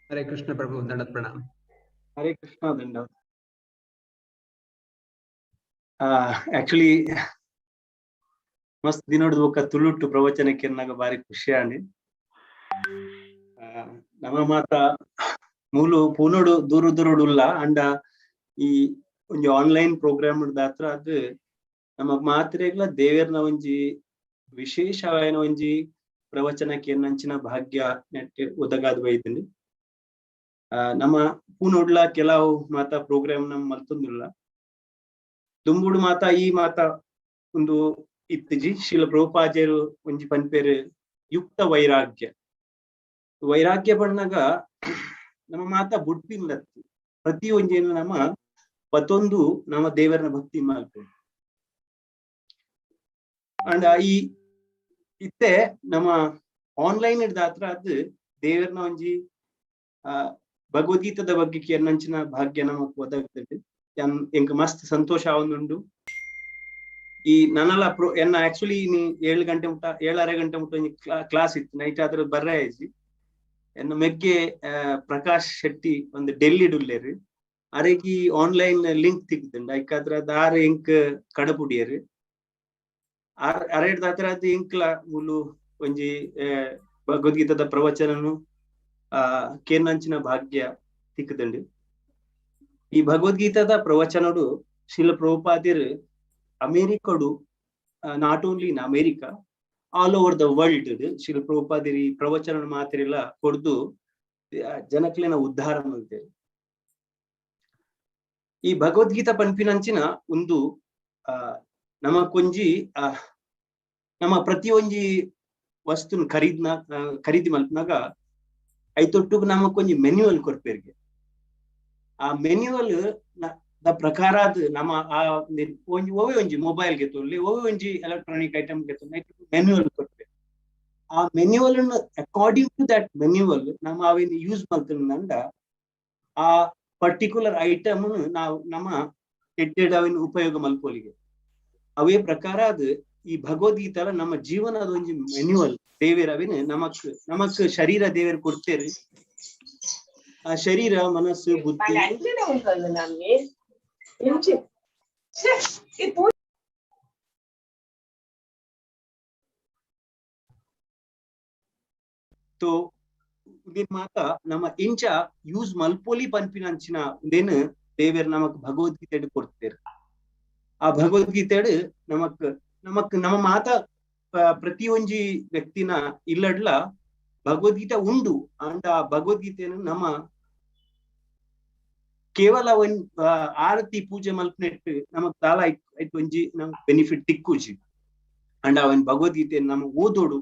ಹರೇ ಕೃಷ್ಣ ಪ್ರಭು ದಂಡದ ಪ್ರಣಾಮ. ಹರೇ ಕೃಷ್ಣ ದಂಡ. ಆಕ್ಚುಲಿ ಮಸ್ತ್ ದಿನೋಡ್ ಬೊಕ್ಕ ತುಳುಟ್ಟು ಪ್ರವಚನಕ್ಕೆ ನಾಗ ಬಾರಿ ಖುಷಿ ಆಂಡಿ. ನಮ್ಮ ಮಾತ ಮೂಲು ಪೂನೋಡು ದೂರದೂರೋಡು ಉಲ್ಲ ಅಂಡ ಈ ಒಂಜಿ ಆನ್ಲೈನ್ ಪ್ರೋಗ್ರಾಮ್ ದಾತ್ರ ಅದು ನಮ್ಮ ಮಾತ್ರೆಗ್ಲ ದೇವೇರ್ನ ಒಂಜಿ ವಿಶೇಷವಾಯಿನ ಒಂಜಿ ಪ್ರವಚನಕ್ಕೆ ಏನಂಚಿನ ಭಾಗ್ಯ ನೆಟ್ಟೆ ಒದಗಾದ ಬೈತೀನಿ. ನಮ್ಮ ಪೂನೋಡ್ಲ ಕೆಲವು ಮಾತ ಪ್ರೋಗ್ರಾಮ್ ನಮ್ ಮಲ್ತೊಂದಿಲ್ಲ ದುಂಬುಡು ಮಾತ ಈ ಮಾತ ಒಂದು ಇತ್ತಿಜಿ ಶಿಲ ಪ್ರಭುಪಾದ್ಯರು ಒಂಜಿ ಪನ್ಪೇರು ಯುಕ್ತ ವೈರಾಗ್ಯ ಬಣ್ಣಗ ನಮ್ಮ ಮಾತ ಬುಡ್ಪಿನ್ಲತ್ತು ಪ್ರತಿ ಒಂಜೇನು ನಮ್ಮ ಪತ್ತೊಂದು ನಮ್ಮ ದೇವರನ ಭಕ್ತಿ ಮಾಡ್ತೇವೆ. ಅಂಡ್ ಈ ಇತ್ತೆ ನಮ್ಮ ಆನ್ಲೈನ್ ದಾತ್ರ ಅದು ದೇವರನ ಒಂಜಿ ಭಗವದ್ಗೀತದ ಬಗ್ಗೆ ಎನ್ನಂಚಿನ ಭಾಗ್ಯ ನಮಕ್ ಒದಗ್ತದೆ. ಎಂಕ್ ಮಸ್ತ್ ಸಂತೋಷ ಆವೊಂದುಂಡು. ಈ ನನ್ನಲ ಎನ್ನ ಆಕ್ಚುಲಿ 7 ಗಂಟೆ ಮುಟ್ಟ 7:30 ಗಂಟೆ ಮುಟ್ಟ ಕ್ಲಾಸ್ ಇತ್ತು ನೈಟ್ ಆದ್ರೆ ಬರ್ರಾಯಿಸಿ ಎನ್ನ ಮೆಗ್ಗೆ ಪ್ರಕಾಶ್ ಶೆಟ್ಟಿ ಒಂದು ಡೆಲ್ಲಿ ಡುಲ್ಲೇರು ಅರೆಗಿ ಆನ್ಲೈನ್ ಲಿಂಕ್ ತಿಕ್ತಂಡ ಐಕಾದ್ರ ದಾರ ಇಂಕ್ ಕಡಪುಡಿಯರು ಅರೆಡ್ ದಾತ್ರ ಅದು ಇಂಕ್ಲ ಮುಲು ಒಂಜಿ ಭಗವದ್ಗೀತದ ಪ್ರವಚನನು ಕೇನ್ನಂಚಿನ ಭಾಗ್ಯ ತಿಕ್ಕದಂಡು. ಈ ಭಗವದ್ಗೀತದ ಪ್ರವಚನಡು ಶಿಲ ಪ್ರಭುಪಾದ್ಯರು ಅಮೇರಿಕಡು not only in America all over the world Srila ಪ್ರಭುಪಾದ್ಯರು ಈ ಪ್ರವಚನ ಮಾತ್ರೆಲ್ಲ ಕೊಡ್ದು ಜನಕ್ಲೆನ ಉದ್ಧಾರ ಮಾಡ್ತೇವೆ. ಈ ಭಗವದ್ಗೀತಾ ಪನ್ಪಿನಂಚಿನ ಒಂದು ನಮಕೊಂಜಿ ನಮ್ಮ ಪ್ರತಿಯೊಂಜಿ ವಸ್ತುನ್ ಖರೀದಿ ಮಲ್ಪನಾಗ ಐತೊಟ್ಟುಗು ನಮಕೊಂಜಿ ಮೆನ್ಯುವಲ್ ಕೊರ್ಪೇರ್ಗೆ. ಆ ಮೆನ್ಯುವಲ್ ದ ಪ್ರಕಾರ ನಮ್ಮ ಆ ಒವೆ ಒಂಜಿ ಮೊಬೈಲ್ ಗೆ ತೊಲ್ಲಿ ಒವೆ ಒಂಜಿ ಎಲೆಕ್ಟ್ರಾನಿಕ್ ಐಟಮ್ ಗೆ ತೊಲ್ಲಿ ಮೆನ್ಯುವಲ್ ಕೊರ್ಪೇರ್. ಆ manual according to that manual ನಮ್ಮ ಅವೇನು ಯೂಸ್ ಮಾಡ್ತಂಡ ಆ ಪರ್ಟಿಕ್ಯುಲರ್ ಐಟಮ್ ನಾವು ನಮ್ಮ ಎಡ್ಡೆಡ್ ಅವೇನು ಉಪಯೋಗ ಮಲ್ಪೋಲಿಗೆ ಅವೇ ಪ್ರಕಾರ ಅದು ಈ ಭಗವದ್ಗೀತಾಲ ನಮ್ಮ ಜೀವನದ ಒಂಜಿ ಮೆನ್ಯುವಲ್ ದೇವೇರ್ ಅವೇನು ನಮಕ್ ಶರೀರ ದೇವೇರ್ ಕೊಡ್ತೇರಿ. ಆ ಶರೀರ ಮನಸ್ಸು ಬುದ್ಧಿ ಮಾತ ನಮ್ಮ ಇಂಚ ಯೂಸ್ ಮಲ್ಪೋಲಿ ಪನ್ಪಿನಂಚಿನ ಉಂದೇನು ದೇವೇರ್ ನಮಕ್ ಭಗವದ್ಗೀತೆ ಕೊಡ್ತೇರು. ಆ ಭಗವದ್ಗೀತೆ ನಮ್ಮ ಮಾತ ಪ್ರತಿಯೊಂಜಿ ವ್ಯಕ್ತಿನ ಇಲ್ಲಡ್ಲ ಭಗವದ್ಗೀತೆ ಉಂಡು ಅಂಡ್ ಆ ಭಗವದ್ಗೀತೆಯನ್ನು ನಮ್ಮ ಕೇವಲ ಆರತಿ ಪೂಜೆ ಮಲ್ಪನೆಟ್ಟು ನಮಕ್ ದಾಲ ಐಟ್ ಒಂಜಿ ನಮ್ ಬೆನಿಫಿಟ್ ತಿಕ್ಕುಜಿ. ಅಂಡ್ ಅವನ್ ಭಗವದ್ಗೀತೆ ನಮ್ಮ ಓದೋಡು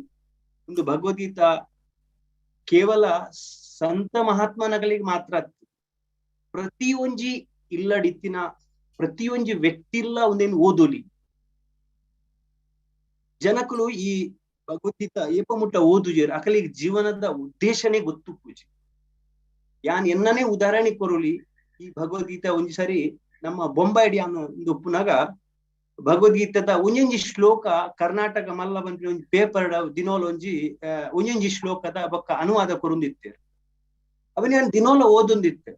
ಒಂದು ಭಗವದ್ಗೀತಾ ಕೇವಲ ಸಂತ ಮಹಾತ್ಮನಗಳಿಗೆ ಮಾತ್ರ ಪ್ರತಿಯೊಂಜಿ ಇಲ್ಲಡಿತ್ತಿನ ಪ್ರತಿಯೊಂಜಿ ವ್ಯಕ್ತಿಲ್ಲ ಒಂದೇನು ಓದೋಲಿ ಜನಕಲು ಈ ಭಗವದ್ಗೀತಾ ಏಪಮುಟ್ಟ ಓದುಜೇರು ಅಕಲಿಗೆ ಜೀವನದ ಉದ್ದೇಶನೇ ಗೊತ್ತು ಪೂಜೆ. ಯಾನ್ ಎನ್ನನೇ ಉದಾಹರಣೆ ಕೊರೋಲಿ ಈ ಭಗವದ್ಗೀತಾ ಒಂಜಿ ಸರಿ ನಮ್ಮ ಬೊಂಬಾಯಿಡಿ ಅನ್ನೋ ಒಂದು ಒಪ್ಪುನಾಗ ಭಗವದ್ಗೀತದ ಒಂಜೊಂಜಿ ಶ್ಲೋಕ ಕರ್ನಾಟಕ ಮಲ್ಲ ಬಂದ್ರೆ ಒಂಜಿ ಪೇಪರ್ ದಿನೋಲ ಒಂಜೊಂಜಿ ಶ್ಲೋಕದ ಬೊಕ್ಕ ಅನುವಾದ ಕೊರೊಂದಿತ್ತೇರು. ಅವನ್ ನಾನು ದಿನೋಲ ಓದೊಂದಿತ್ತೆ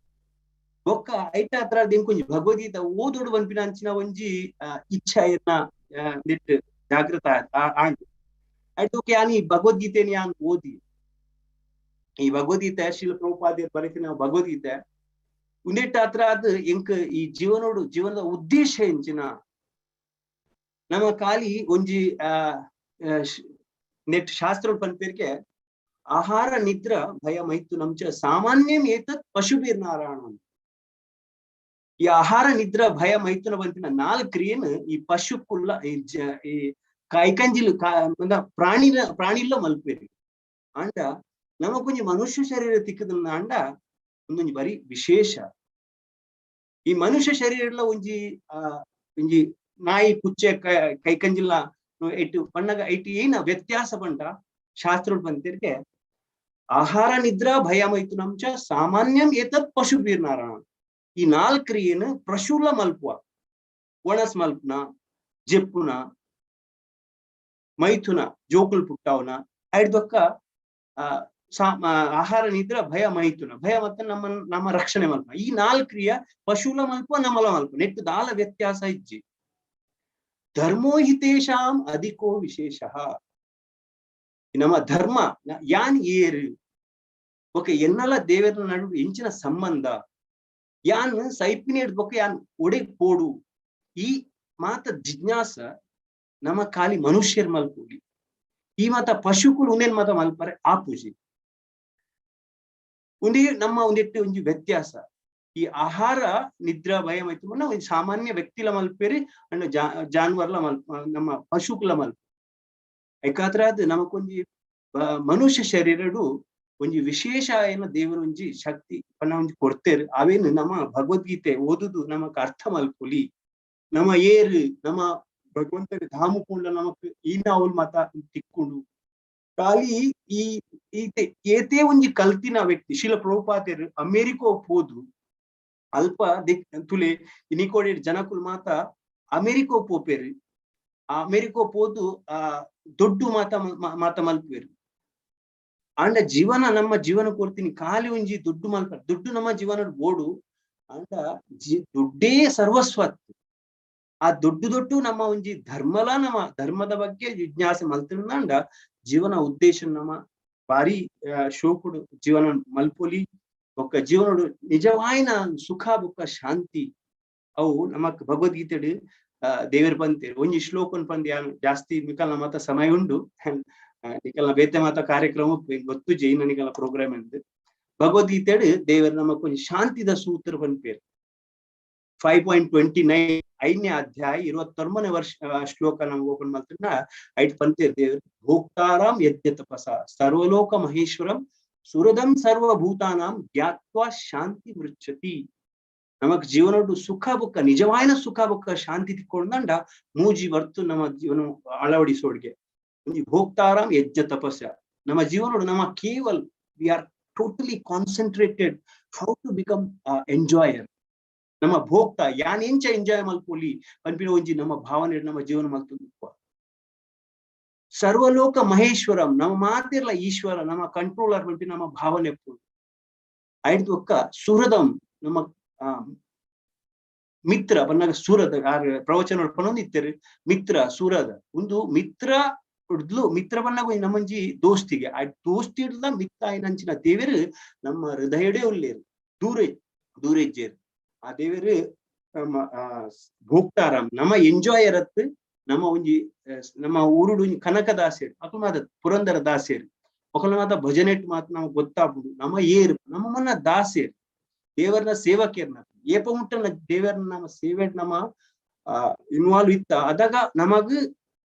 ಬೊಕ್ಕ ಐಟ ಹತ್ರ ದಿಂಕೊಂಜಿ ಭಗವದ್ಗೀತಾ ಓದೋಡು ಬಂಪಿನ ಅಂಚಿನ ಒಂಜಿ ಇಚ್ಛೆಯನ್ನ ನಿಟ್ಟು ಜಾಗೃತ ಆಂಡು ಐಟೋಕೆ ಯಾನ್ ಈ ಭಗವದ್ಗೀತೆನ ಯಾನ್ ಓದಿ ಈ ಭಗವದ್ಗೀತೆ ಶಿಲ ಪ್ರಭುಪಾದ ಬರೆತಿನ ಭಗವದ್ಗೀತೆ ಉಂದೆಟ್ಟ ಹತ್ರ ಅದು ಎಂಕ್ ಈ ಜೀವನದ ಉದ್ದೇಶ ಎಂಚಿನ ನಮ್ಮ ಕಾಲಿ ಒಂಜಿ ನೆಟ್ ಶಾಸ್ತ್ರ ಪನ್ಪೇರ್ಗೆ ಆಹಾರ ನಿದ್ರ ಭಯ ಮೈತು ನಮ್ಚ ಸಾಮಾನ್ಯಂ ಏತತ್ ಪಶುಬೀರ್ ನಾರಾಯಣ. ಈ ಆಹಾರ ನಿದ್ರ ಭಯ ಮೈತುನ ಬಂತಿನ 4 ಕ್ರಿಯೆನು ಈ ಪಶುಕುಲ್ಲ ಈ ಕೈಕಂಜಿಲು ಪ್ರಾಣಿಲ್ಲ ಮಲ್ಪೇರಿ ಅಂಡ ನಮಕೊಂಜಿ ಮನುಷ್ಯ ಶರೀರ ತಿಕ್ಕದನ್ನ ಅಂಡ ಒಂದೊಂಜಿ ಬರೀ ವಿಶೇಷ. ಈ ಮನುಷ್ಯ ಶರೀರ ಒಂಜಿ ನಾಯಿ ಕುಚ್ಚೆ ಕೈಕಂಜಿಲ್ಲ ಇಟ್ಟು ಬಣ್ಣಗ ಐಟಿ ಏನ ವ್ಯತ್ಯಾಸ ಬಂಡ ಶಾಸ್ತ್ರ ಬಂತಿರ್ಗೆ ಆಹಾರ ನಿದ್ರಾ ಭಯ ಮೈತು ನಮ್ಚ ಸಾಮಾನ್ಯಂ ಏತತ್ ಪಶುಬೀರ್ ನಾರಾಯಣ. ಈ 4 ಕ್ರಿಯೆನು ಪಶುಲ ಮಲ್ಪುವ ಒಣಸ್ ಮಲ್ಪುನ ಜೆಪ್ಪುನ ಮೈಥುನ ಜೋಕುಲ್ ಪುಟ್ಟವನ ಐಡ್ದೊಕ್ಕ ಆಹಾರ ನಿದ್ರ ಭಯ ಮೈಥುನ ಭಯ ಮತ್ತೆ ನಮ್ಮ ರಕ್ಷಣೆ ಮಲ್ಪ. ಈ 4 ಕ್ರಿಯೆ ಪಶುಲ ಮಲ್ಪ ನಮಲ ಮಲ್ಪ ನೆಟ್ಟು ದಾಲ ವ್ಯತ್ಯಾಸ ಇಜ್ಜಿ. ಧರ್ಮೋ ಹಿತೇಶಾಂ ಅಧಿಕೋ ವಿಶೇಷ. ನಮ್ಮ ಧರ್ಮ ಯಾನ್ ಏರು ಓಕೆ ಎನ್ನಲ ದೇವರ ನಡುವೆ ಎಂಚಿನ ಸಂಬಂಧ ಯಾನ್ ಸೈಪಿನ ಬೊಕ್ಕ ಯಾನ್ ಒಡೆ ಪೋಡು ಈ ಮಾತ ಜಿಜ್ಞಾಸ ನಮ್ಮ ಖಾಲಿ ಮನುಷ್ಯರ್ ಮಲ್ಪೂಲಿ. ಈ ಮಾತ ಪಶುಕುಲು ಉಂದೇನ್ ಮಾತ ಮಲ್ಪರೆ ಆ ಪೂಜೆ ಉಂದಿ ನಮ್ಮ ಒಂದಿಟ್ಟು ಒಂಜಿ ವ್ಯತ್ಯಾಸ. ಈ ಆಹಾರ ನಿದ್ರಾ ಭಯ ಮೈತು ಒಂದು ಸಾಮಾನ್ಯ ವ್ಯಕ್ತಿಲ ಮಲ್ಪೇರಿ ಅಂಡ್ ಜಾನ್ವರ್ಲ ಮಲ್ಪ ನಮ್ಮ ಪಶುಕುಲ ಮಲ್ಪ ಐಕಾತ್ರ ಅದು ನಮಕೊಂಜಿ ಮನುಷ್ಯ ಶರೀರಡು ಒಂಜಿ ವಿಶೇಷ ಏನ ದೇವರು ಒಂಜಿ ಶಕ್ತಿ ಪನ್ನ ಒಂಜಿ ಕೊಡ್ತೇರು. ಅವೇನು ನಮ್ಮ ಭಗವದ್ಗೀತೆ ಓದುದು ನಮಕ್ ಅರ್ಥ ಮಲ್ಪುಲಿ ನಮ್ಮ ಏರು ನಮ್ಮ ಭಗವಂತನ ಧಾಮುಕೊಂಡ ನಮಕ್ ಈನ ಅವಲ್ ಮಾತ ತಿಕ್ಕೊಂಡು ಖಾಲಿ ಈ ಏತೇ ಒಂಜಿ ಕಲ್ತಿನ ವ್ಯಕ್ತಿ ಶಿಲ ಪ್ರಭುಪಾದರು ಅಮೇರಿಕಾ ಹೋದ್ರು ಅಲ್ಪ ತುಲೆ ನಿಕೋಡೆ ಜನಕುಲ್ ಮಾತ ಅಮೇರಿಕಾ ಪೋಪೇರು ಆ ಅಮೇರಿಕಾ ಪೋದು ದೊಡ್ಡ ಮಾತ ಮಲ್ಪೇರು ಅಂಡ ಜೀವನ ನಮ್ಮ ಜೀವನ ಕೊಡ್ತೀನಿ ಖಾಲಿ ಒಂಜಿ ದುಡ್ಡು ಮಲ್ಪ ದುಡ್ಡು ನಮ್ಮ ಜೀವನ ಬೋಡು ಅಂಡ ದುಡ್ಡೇ ಸರ್ವಸ್ವ. ಆ ದೊಡ್ಡು ನಮ್ಮ ಒಂಜಿ ನಮ್ಮ ಧರ್ಮದ ಬಗ್ಗೆ ಜಿಜ್ಞಾಸೆ ಮಲ್ತಿಂದ ಜೀವನ ಉದ್ದೇಶ ನಮ್ಮ ಬಾರಿ ಶೋಕುಡು ಜೀವನ ಮಲ್ಪೊಲಿ ಬೊಕ್ಕ ಜೀವನಡು ನಿಜವಾಯಿನ ಸುಖ ಬೊಕ್ಕ ಶಾಂತಿ ಅವು ನಮಕ್ ಭಗವದ್ಗೀತೆಡು ದೇವರ್ ಬಂತೇರು ಒಂಜಿ ಶ್ಲೋಕನ್ ಪಂದ್ ಯಾನ್ ಜಾಸ್ತಿ ನಿಕಲ್ನ ಮಾತ ಸಮಯ ಉಂಡು ನಿಕಲ್ನ ಬೇತೆ ಮಾತ ಕಾರ್ಯಕ್ರಮ ಗೊತ್ತು ಜೈನ ನಿಕಲ್ನ ಪ್ರೋಗ್ರಾಮ್ ಎಂದು ಭಗವದ್ಗೀತೆಡು ದೇವರು ನಮಕ್ ಒಂಜಿ ಶಾಂತಿದ ಸೂತ್ರ ಪನ್ಪೇರು. 5.29 ಐದನೇ ಅಧ್ಯಾಯ 29ನೇ ಶ್ಲೋಕ ನಮ್ಗೆ ಓಪನ್ ಮಾಡ್ತೀನ ಐಟ್ ಪಂತಿರ್ತೇವೆ. ಭೋಕ್ತಾರಾಮ್ ಯಜ್ಞ ತಪಸ ಸರ್ವಲೋಕ ಮಹೇಶ್ವರಂ ಸುರದಂ ಸರ್ವಭೂತಾನಾಂ ಜ್ಞಾತ್ವಾ ಶಾಂತಿ ಮೃಚ್ಛತಿ. ನಮಕ್ ಜೀವನಡು ಸುಖ ಬುಕ್ಕ ನಿಜವಾಯಿನ ಸುಖ ಬುಕ್ಕ ಶಾಂತಿ ತಿಕ್ಕೊಂಡ ಮೂಜಿ ವರ್ತು ನಮ್ಮ ಜೀವನ ಅಳವಡಿಸೋಡ್ಗೆ ಭೋಕ್ತಾರಾಮ್ ಯಜ್ಞ ತಪಸ್ಸ ನಮ್ಮ ಜೀವನಡು ನಮ್ಮ ಕೇವಲ್ we are totally concentrated how to become enjoyer. ನಮ್ಮ ಭೋಕ್ತ ಯಾನೆಂಚ ಎಂಜಾಯ್ ಮಲ್ಪೊಲಿ ಪನ್ಪಿನ ಒಂಜಿ ನಮ್ಮ ಭಾವನೆ ನಮ್ಮ ಜೀವನ ಮಲ್ತು ಸರ್ವಲೋಕ ಮಹೇಶ್ವರಂ ನಮ್ಮ ಮಾತಿರ್ಲ ಈಶ್ವರ ನಮ್ಮ ಕಂಟ್ರೋಲರ್ ಪನ್ಪಿ ನಮ್ಮ ಭಾವನೆ ಆಯ್ತು ಒಕ್ಕ ಸುಹೃದಂ ನಮ್ಮ ಮಿತ್ರ ಬನ್ನಾಗ ಸೂರದ ಪ್ರವಚನ ಪನೊಂದಿತ್ತೇರಿ ಮಿತ್ರ ಸೂರದ ಒಂದು ಮಿತ್ರ ಹಿಡ್ದು ಮಿತ್ರ ಬನ್ನಾಗ ನಮ್ಮಂಜಿ ದೋಸ್ತಿಗೆ ಆ ದೋಸ್ತಿ ಹಿಡ್ದ ಮಿತ್ತ ಆಯ್ನಂಚಿನ ದೇವರು ನಮ್ಮ ಹೃದಯಡೇ ಉಳ್ಳೇರು ದೂರೇಜ್ಜೇರು ಆ ದೇವರು ನಮ್ಮ ಭೋಕ್ತಾರಾಮ್ ನಮ್ಮ ಎಂಜಾಯರ್ ಅತ್ತು ನಮ್ಮ ಒಂಜಿ ನಮ್ಮ ಊರುಡು ಕನಕದಾಸೇರು ಅಕಲ್ ಮಾತ ಪುರಂದರ ದಾಸೇರು ಒಕಲ್ ಮಾತ ಭಜನೆಟ್ ಮಾತು ನಮ್ಗೆ ಗೊತ್ತಾಗ್ಬೋದು ನಮ್ಮ ಏರು ನಮ್ಮ ಮನ್ನ ದಾಸೇರು ದೇವರನ ಸೇವಕೇರ್ನ ಏಪ ಮುಟ್ಟನ ದೇವರನ್ನ ನಮ್ಮ ಸೇವೆ ನಮ್ಮ ಇನ್ವಾಲ್ವ್ ಇತ್ತ ಅದಾಗ ನಮಗ್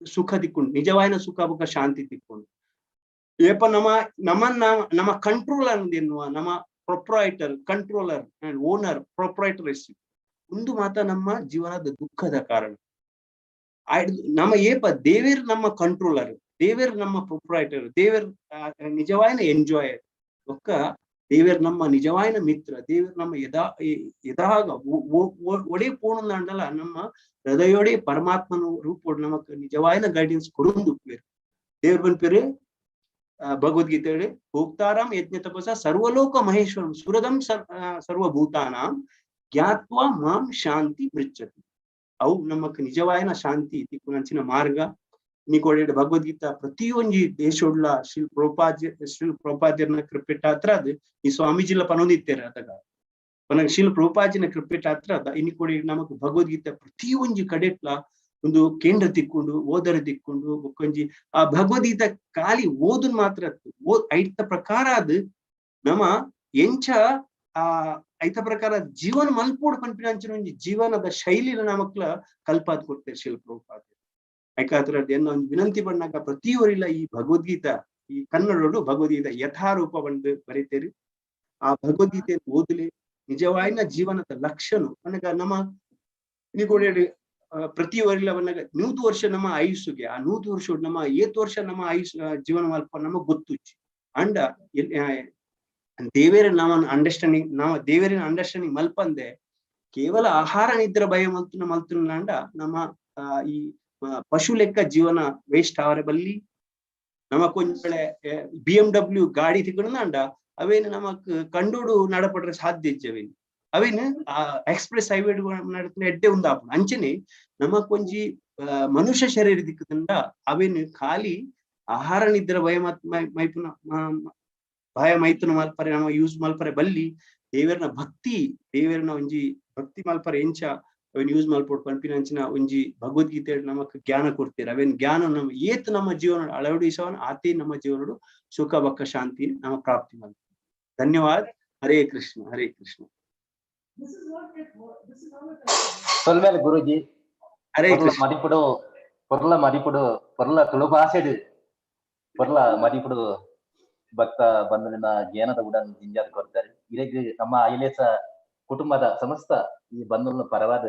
ಸುಖ ತಿಕ್ಕೊಂಡು ನಿಜವಾಯಿನ ಸುಖ ಬುಕ್ಕ ಶಾಂತಿ ತಿಕ್ಕೊಂಡು ಏಪ ನಮ್ಮ ಕಂಟ್ರೋಲರ್ ಎನ್ನುವ ನಮ್ಮ proprietor controller and owner proprietorship ಒಂದು ಮಾತ ನಮ್ಮ ಜೀವನದ ದುಃಖದ ಕಾರಣ. ನಮ್ಮ ಏಪ ದೇವೇರ್ ನಮ್ಮ ಕಂಟ್ರೋಲರ್ ದೇವೇರ್ ನಮ್ಮ ಪ್ರೊಪ್ರೈಟರ್ ದೇವೇರ್ ನಿಜವಾಯಿನ ಎಂಜಾಯರ್ ಒಕ್ಕ ದೇವೇರ್ ನಮ್ಮ ನಿಜವಾಯಿನ ಮಿತ್ರ ದೇವೇರ್ ನಮ್ಮ ಯದಾಗ ಒಡೆ ಪೂರ್ಣಂಡಲ ನಮ್ಮ ಹೃದಯೋಡೆ ಪರಮಾತ್ಮನ ರೂಪೋಡು ನಮಕ್ ನಿಜವಾಯಿನ ಗೈಡೆನ್ಸ್ ಕೊಡೊಂದು ಪೇರು ದೇವ್ರ ಬಂದ್ ಪೇರು ಭಗವದ್ಗೀತೆ ಹೇಳಿ ಭೋಕ್ತಾರಾಮ್ ಯಜ್ಞ ತಪಸ ಸರ್ವಲೋಕ ಮಹೇಶ್ವರಂ ಸುರದಂ ಸರ್ವಭೂತಾನಾಂ ಜ್ಞಾತ್ವಾ ಮಾಂ ಶಾಂತಿ ಮೃಚ್ಛತಿ. ಅವು ನಮಕ್ ನಿಜವಾಯಿನ ಶಾಂತಿ ತಿಕ್ಕುನಂಚಿನ ಮಾರ್ಗ ನಿಕೋಡೆ ಭಗವದ್ಗೀತಾ ಪ್ರತಿಯೊಂದು ದೇಶೋಡ್ಲ ಶ್ರೀಲ್ ಪ್ರಭುಪಾದ್ಯರ್ನ ಕೃಪೆಟ್ಟ ಹತ್ರ ಅದು ಈ ಸ್ವಾಮೀಜಿಲ ಪನೊಂದಿತ್ತೇರೆ ಅದಾಗ ಪನಗ ಶ್ರೀಲ್ ಪ್ರಭುಪಾದಿನ ಕೃಪೆಟ್ಟ ಹತ್ರ ಅದ ಇನ್ನಿಕೋಡೆ ನಮಕ್ ಭಗವದ್ಗೀತಾ ಪ್ರತಿಯೊಂದು ಕಡೆಟ್ಲ ಒಂದು ಕೇಂದ್ರ ತಿಕ್ಕೊಂಡು ಓದರ ತಿಕ್ಕೊಂಡು ಒಕ್ಕೊಂಜಿ ಆ ಭಗವದ್ಗೀತಾ ಖಾಲಿ ಓದನ್ ಮಾತ್ರ ಐತ ಪ್ರಕಾರ ಅದು ನಮ್ಮ ಎಂಚ ಐತ ಪ್ರಕಾರ ಜೀವನ ಮಲ್ಪೋಡ್ ಪನ್ಪಿನ ಅಂಚಿನ ಒಂಜಿ ಜೀವನದ ಶೈಲಿನ ನಮಕ್ಲ ಕಲ್ಪಾದ್ ಕೊಡ್ತೇವೆ ಶ್ರೀಲ್ ಪ್ರಭುಪಾದ ಯಾಕಾದ್ರೆ ಏನೋ ಒಂದು ವಿನಂತಿ ಬಂದಾಗ ಪ್ರತಿಯೊರಿಲ್ಲ ಈ ಭಗವದ್ಗೀತಾ ಈ ಕನ್ನಡೋಡು ಭಗವದ್ಗೀತಾ ಯಥಾರೂಪ ಬಂದು ಬರೀತೇರಿ ಆ ಭಗವದ್ಗೀತೆಯನ್ನು ಓದಲಿ ನಿಜವಾಯಿನ ಜೀವನದ ಲಕ್ಷಣ ನನಗ ನಮ್ಮ ನಿಗೋಡೆ ಪ್ರತಿಯೊರಿಲ್ಲ ಬಂದಾಗ 100 ವರ್ಷ ನಮ್ಮ ಆಯುಸ್ಸುಗೆ ಆ 100 ವರ್ಷ ನಮ್ಮ 8 ವರ್ಷ ನಮ್ಮ ಆಯುಷ್ ಜೀವನ ಮಲ್ಪ ನಮಗ್ ಗೊತ್ತುಚ್ಚಿ ಅಂಡ ದೇವೇರ ನಮ್ಮ ಅಂಡರ್ಸ್ಟ್ಯಾಂಡಿಂಗ್ ನಾವು ದೇವೇರಿನ ಅಂಡರ್ಸ್ಟ್ಯಾಂಡಿಂಗ್ ಮಲ್ಪಂದೆ ಕೇವಲ ಆಹಾರ ನಿದ್ರೆ ಭಯ ಮಲ್ತುನ ಅಂಡ ನಮ್ಮ ಈ ಪಶು ಲೆಕ್ಕ ಜೀವನ ವೇಸ್ಟ್ ಆವರೆ ಬಲ್ಲಿ ನಮಕೊಂದ್ ವೇಳೆ BMW ಗಾಡಿ ತಿಕ್ಕೊಂಡ ಅಂಡ ಅವೇನು ನಮಕ್ ಕಂಡೋಡು ನಡಪಡ್ರೆ ಸಾಧ್ಯ ಇಜ್ಜವೇನು ಅವೇನು ಎಕ್ಸ್ಪ್ರೆಸ್ ಹೈವೇ ನಡತ ಎಡ್ಡೆ ಉಂದಾಪುನ ಅಂಚನೆ ನಮಕೊಂಜಿ ಮನುಷ್ಯ ಶರೀರ ದಿಕ್ಕದಿಂದ ಅವೇನು ಖಾಲಿ ಆಹಾರ ನಿದ್ರೆ ಭಯ ಮೈಪುನ ಭಯ ಮೈತುನ ಮಲ್ಪರೆ ನಮ್ಮ ಯೂಸ್ ಮಲ್ಪರೆ ಬಲ್ಲಿ ದೇವರನ ದೇವರನ ಒಂಜಿ ಭಕ್ತಿ ಮಲ್ಪರೆ ಎಂಚ ಅವೇನ್ ಯೂಸ್ ಮಲ್ಪೋಡ್ ಪನ್ಪಿನಂಚಿನ ಒಂಜಿ ಭಗವದ್ಗೀತೆ ನಮಕ್ ಜ್ಞಾನ ಕೊಡ್ತೀರ ಅವೇನ್ ಜ್ಞಾನ ನಮ್ಮ ಏತ್ ನಮ್ಮ ಜೀವನ ಅಳವಡಿಸವನ್ ಆತೇ ನಮ್ಮ ಜೀವನಡು ಸುಖ ಬಕ್ಕ ಶಾಂತಿ ನಮ್ಮ ಪ್ರಾಪ್ತಿ ಮಾಡ್ತೀವಿ. ಧನ್ಯವಾದ. ಹರೇ ಕೃಷ್ಣ ಹರೇ ಕೃಷ್ಣ. ಸೊಲ್ಮೇಲೆ ಗುರುಜಿ ಹರೇ ಕೃಷ್ಣ. ಮದಿಪುಡು ಪೊರ್ಲ ತುಳು ಭಾಷೆಡು ಪೊರ್ಲ ಮದಿಪುಡು ಭಕ್ತ ಬಂಧುವಿನ ಜ್ಞಾನದ ಉಡನ್ ಜಿಂಜಾದ ಕೊಡ್ತಾರೆ ಇದಕ್ಕೆ ನಮ್ಮ ಐಲೇಸ ಕುಟುಂಬದ ಸಮಸ್ತ ಈ ಬಂಧುಗಳ ಪರವಾದ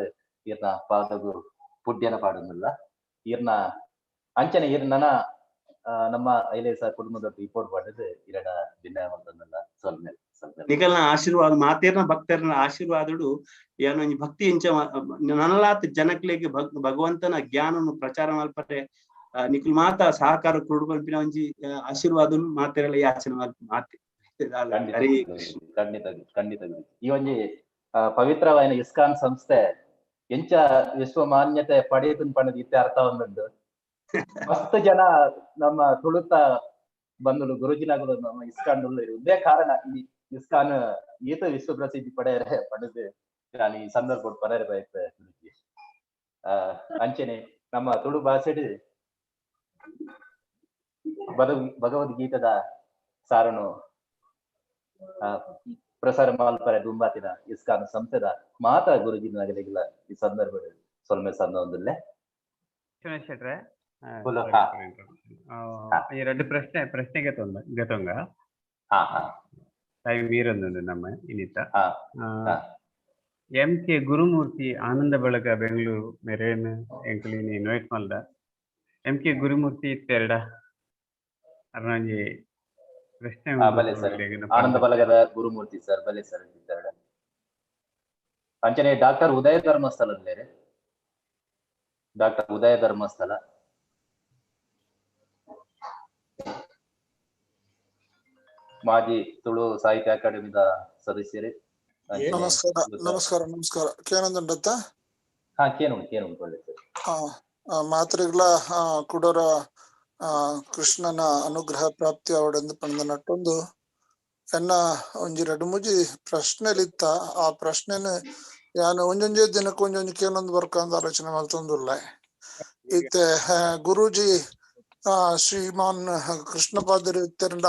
ಈರ್ನ ಪಾದಗು ಪುಡ್ಯನ ಪಾಡುന്നിಲ್ಲ ಈರ್ನ ಅಂಚನೆ ನನ್ನ ನಮ್ಮ ಐಲೇಸ ಕುಟುಂಬದ ರಿಪೋರ್ಟ್ ಮಾಡಿದ್ರೆ ಇರಡ ದಿನ ನಿಗಲ್ನ ಆಶೀರ್ವಾದ ಮಾತೇರ್ನ ಭಕ್ತರ್ನ ಆಶೀರ್ವಾದಡು ಏನೋ ಭಕ್ತಿ ಇಂಚ ನನಲಾತ್ ಜನಕ್ಲೆಗೆ ಭಗವಂತನ ಜ್ಞಾನವನ್ನು ಪ್ರಚಾರ ಮಲ್ಪರೆ ನಿಖಿಲ್ ಮಾತ ಸಹಕಾರ ಕೊಡುವಂಪಿನ ಒಂಜಿ ಆಶೀರ್ವಾದ ಮಾತೆರಲ್ಲ ಯಾಚನೆ ಮಾತೆ ಖಂಡಿತ ಈ ಒಂಜಿ ಪವಿತ್ರವಾದ ಇಸ್ಕಾನ್ ಸಂಸ್ಥೆ ಎಂಚ ವಿಶ್ವ ಮಾನ್ಯತೆ ಪಡೆಯುತ್ತನ್ ಪಂಡದ ಇತ್ತೆ ಅರ್ಥ ಒಂದುಂಡು ಮಸ್ತ್ ಜನ ನಮ್ಮ ತುಳುತ ಬಂದು ಗುರುಜಿನಾಗಲು ನಮ್ಮ ಇಸ್ಕಾನ್ ಇದೇ ಕಾರಣ ಈ ಇಸ್ಕಾನ್ ಈತ ವಿಶ್ವ ಪ್ರಸಿದ್ಧಿ ಪಡೆದು ನಾನು ಈ ಸಂದರ್ಭ ಪಡೆಯರೆ ಬಯಸ್ತೆ ಗುರುಜಿ. ಅಂಚನೆ ನಮ್ಮ ತುಳು ಭಾಷೆಡು ಭಗವದ್ಗೀತದ ಸಾರನು ಪ್ರಸಾರ ಮಾಲ್ಪರೆ ದುಂಬಾತಿನ ಇಸ್ಕಾನ್ ಸಂಸ್ಥೆದ ಮಾತಾ ಗುರುಜಿ ನಗಲಿಗಿಲ್ಲ ಈ ಸಂದರ್ಭ ಸೊಲ್ಮೆ ಸಂದೊಂದಿಲ್ಲ ಶೆಟ್ರೆ बोलो हाँ ಈ ಎರಡು ಪ್ರಶ್ನೆಗೆ ಗತೊಂಗ ಟೈಮ್ ಮೀರೊಂದು ನಮ್ಮ ಇನ್ನಿತ ಎಂ ಕೆ ಗುರುಮೂರ್ತಿ ಆನಂದ ಬಳಗ ಬೆಂಗಳೂರು ಮೆರೇನ್ ಎಂಕ್ಲಿನಿ ಇನ್ವೈಟ್ ಮಲ್ದ ಎಂ ಕೆ ಗುರುಮೂರ್ತಿ ಇತ್ತೆರಡ ಅರ್ನಾಂಜಿ ಪ್ರಶ್ನೆ ಆನಂದ ಬಳಗದ ಗುರುಮೂರ್ತಿ ಸರ್ ಬಲೆ ಸರ್ ಇತ್ತೆರಡ ಅಂಚನೆ ಡಾಕ್ಟರ್ ಉದಯ ಧರ್ಮಸ್ಥಳ ಡಾಕ್ಟರ್ ಉದಯ ಧರ್ಮಸ್ಥಳ ಮಾಜಿ ತುಳು ಸಾಹಿತ್ಯ ಅಕಾಡೆಮಿದ ಸದಸ್ಯರೇ ನಮಸ್ಕಾರ ನಮಸ್ಕಾರ ನಮಸ್ಕಾರ ಕೇನಂದತ್ತ ಹಾ ಕೇನು ಒಳ್ಳೆ ಮಾತ್ರೆಗಳ ಕುಡರ ಕೃಷ್ಣನ ಅನುಗ್ರಹ ಪ್ರಾಪ್ತಿ ಅವಡೆಂದು ಪಂದ ನಟ್ಟೊಂದು ಎನ್ನ ಒಂಜಿ ಎರಡು ಮೂಜಿ ಪ್ರಶ್ನೆಲಿತ್ತ ಆ ಪ್ರಶ್ನೆನ ಯಾನು ಒಂಜೊಂಜೆ ದಿನಕ್ಕೆ ಒಂಜೊಂಜಿ ಕೇನೊಂದು ಬರ್ಕಂದು ಆಲೋಚನೆ ಮಾಡ್ತೊಂದುಲ್ಲ ಇತ್ತೆ ಗುರೂಜಿ ಶ್ರೀಮಾನ್ ಕೃಷ್ಣಪಾದರು ಇತ್ತೆರಂಡ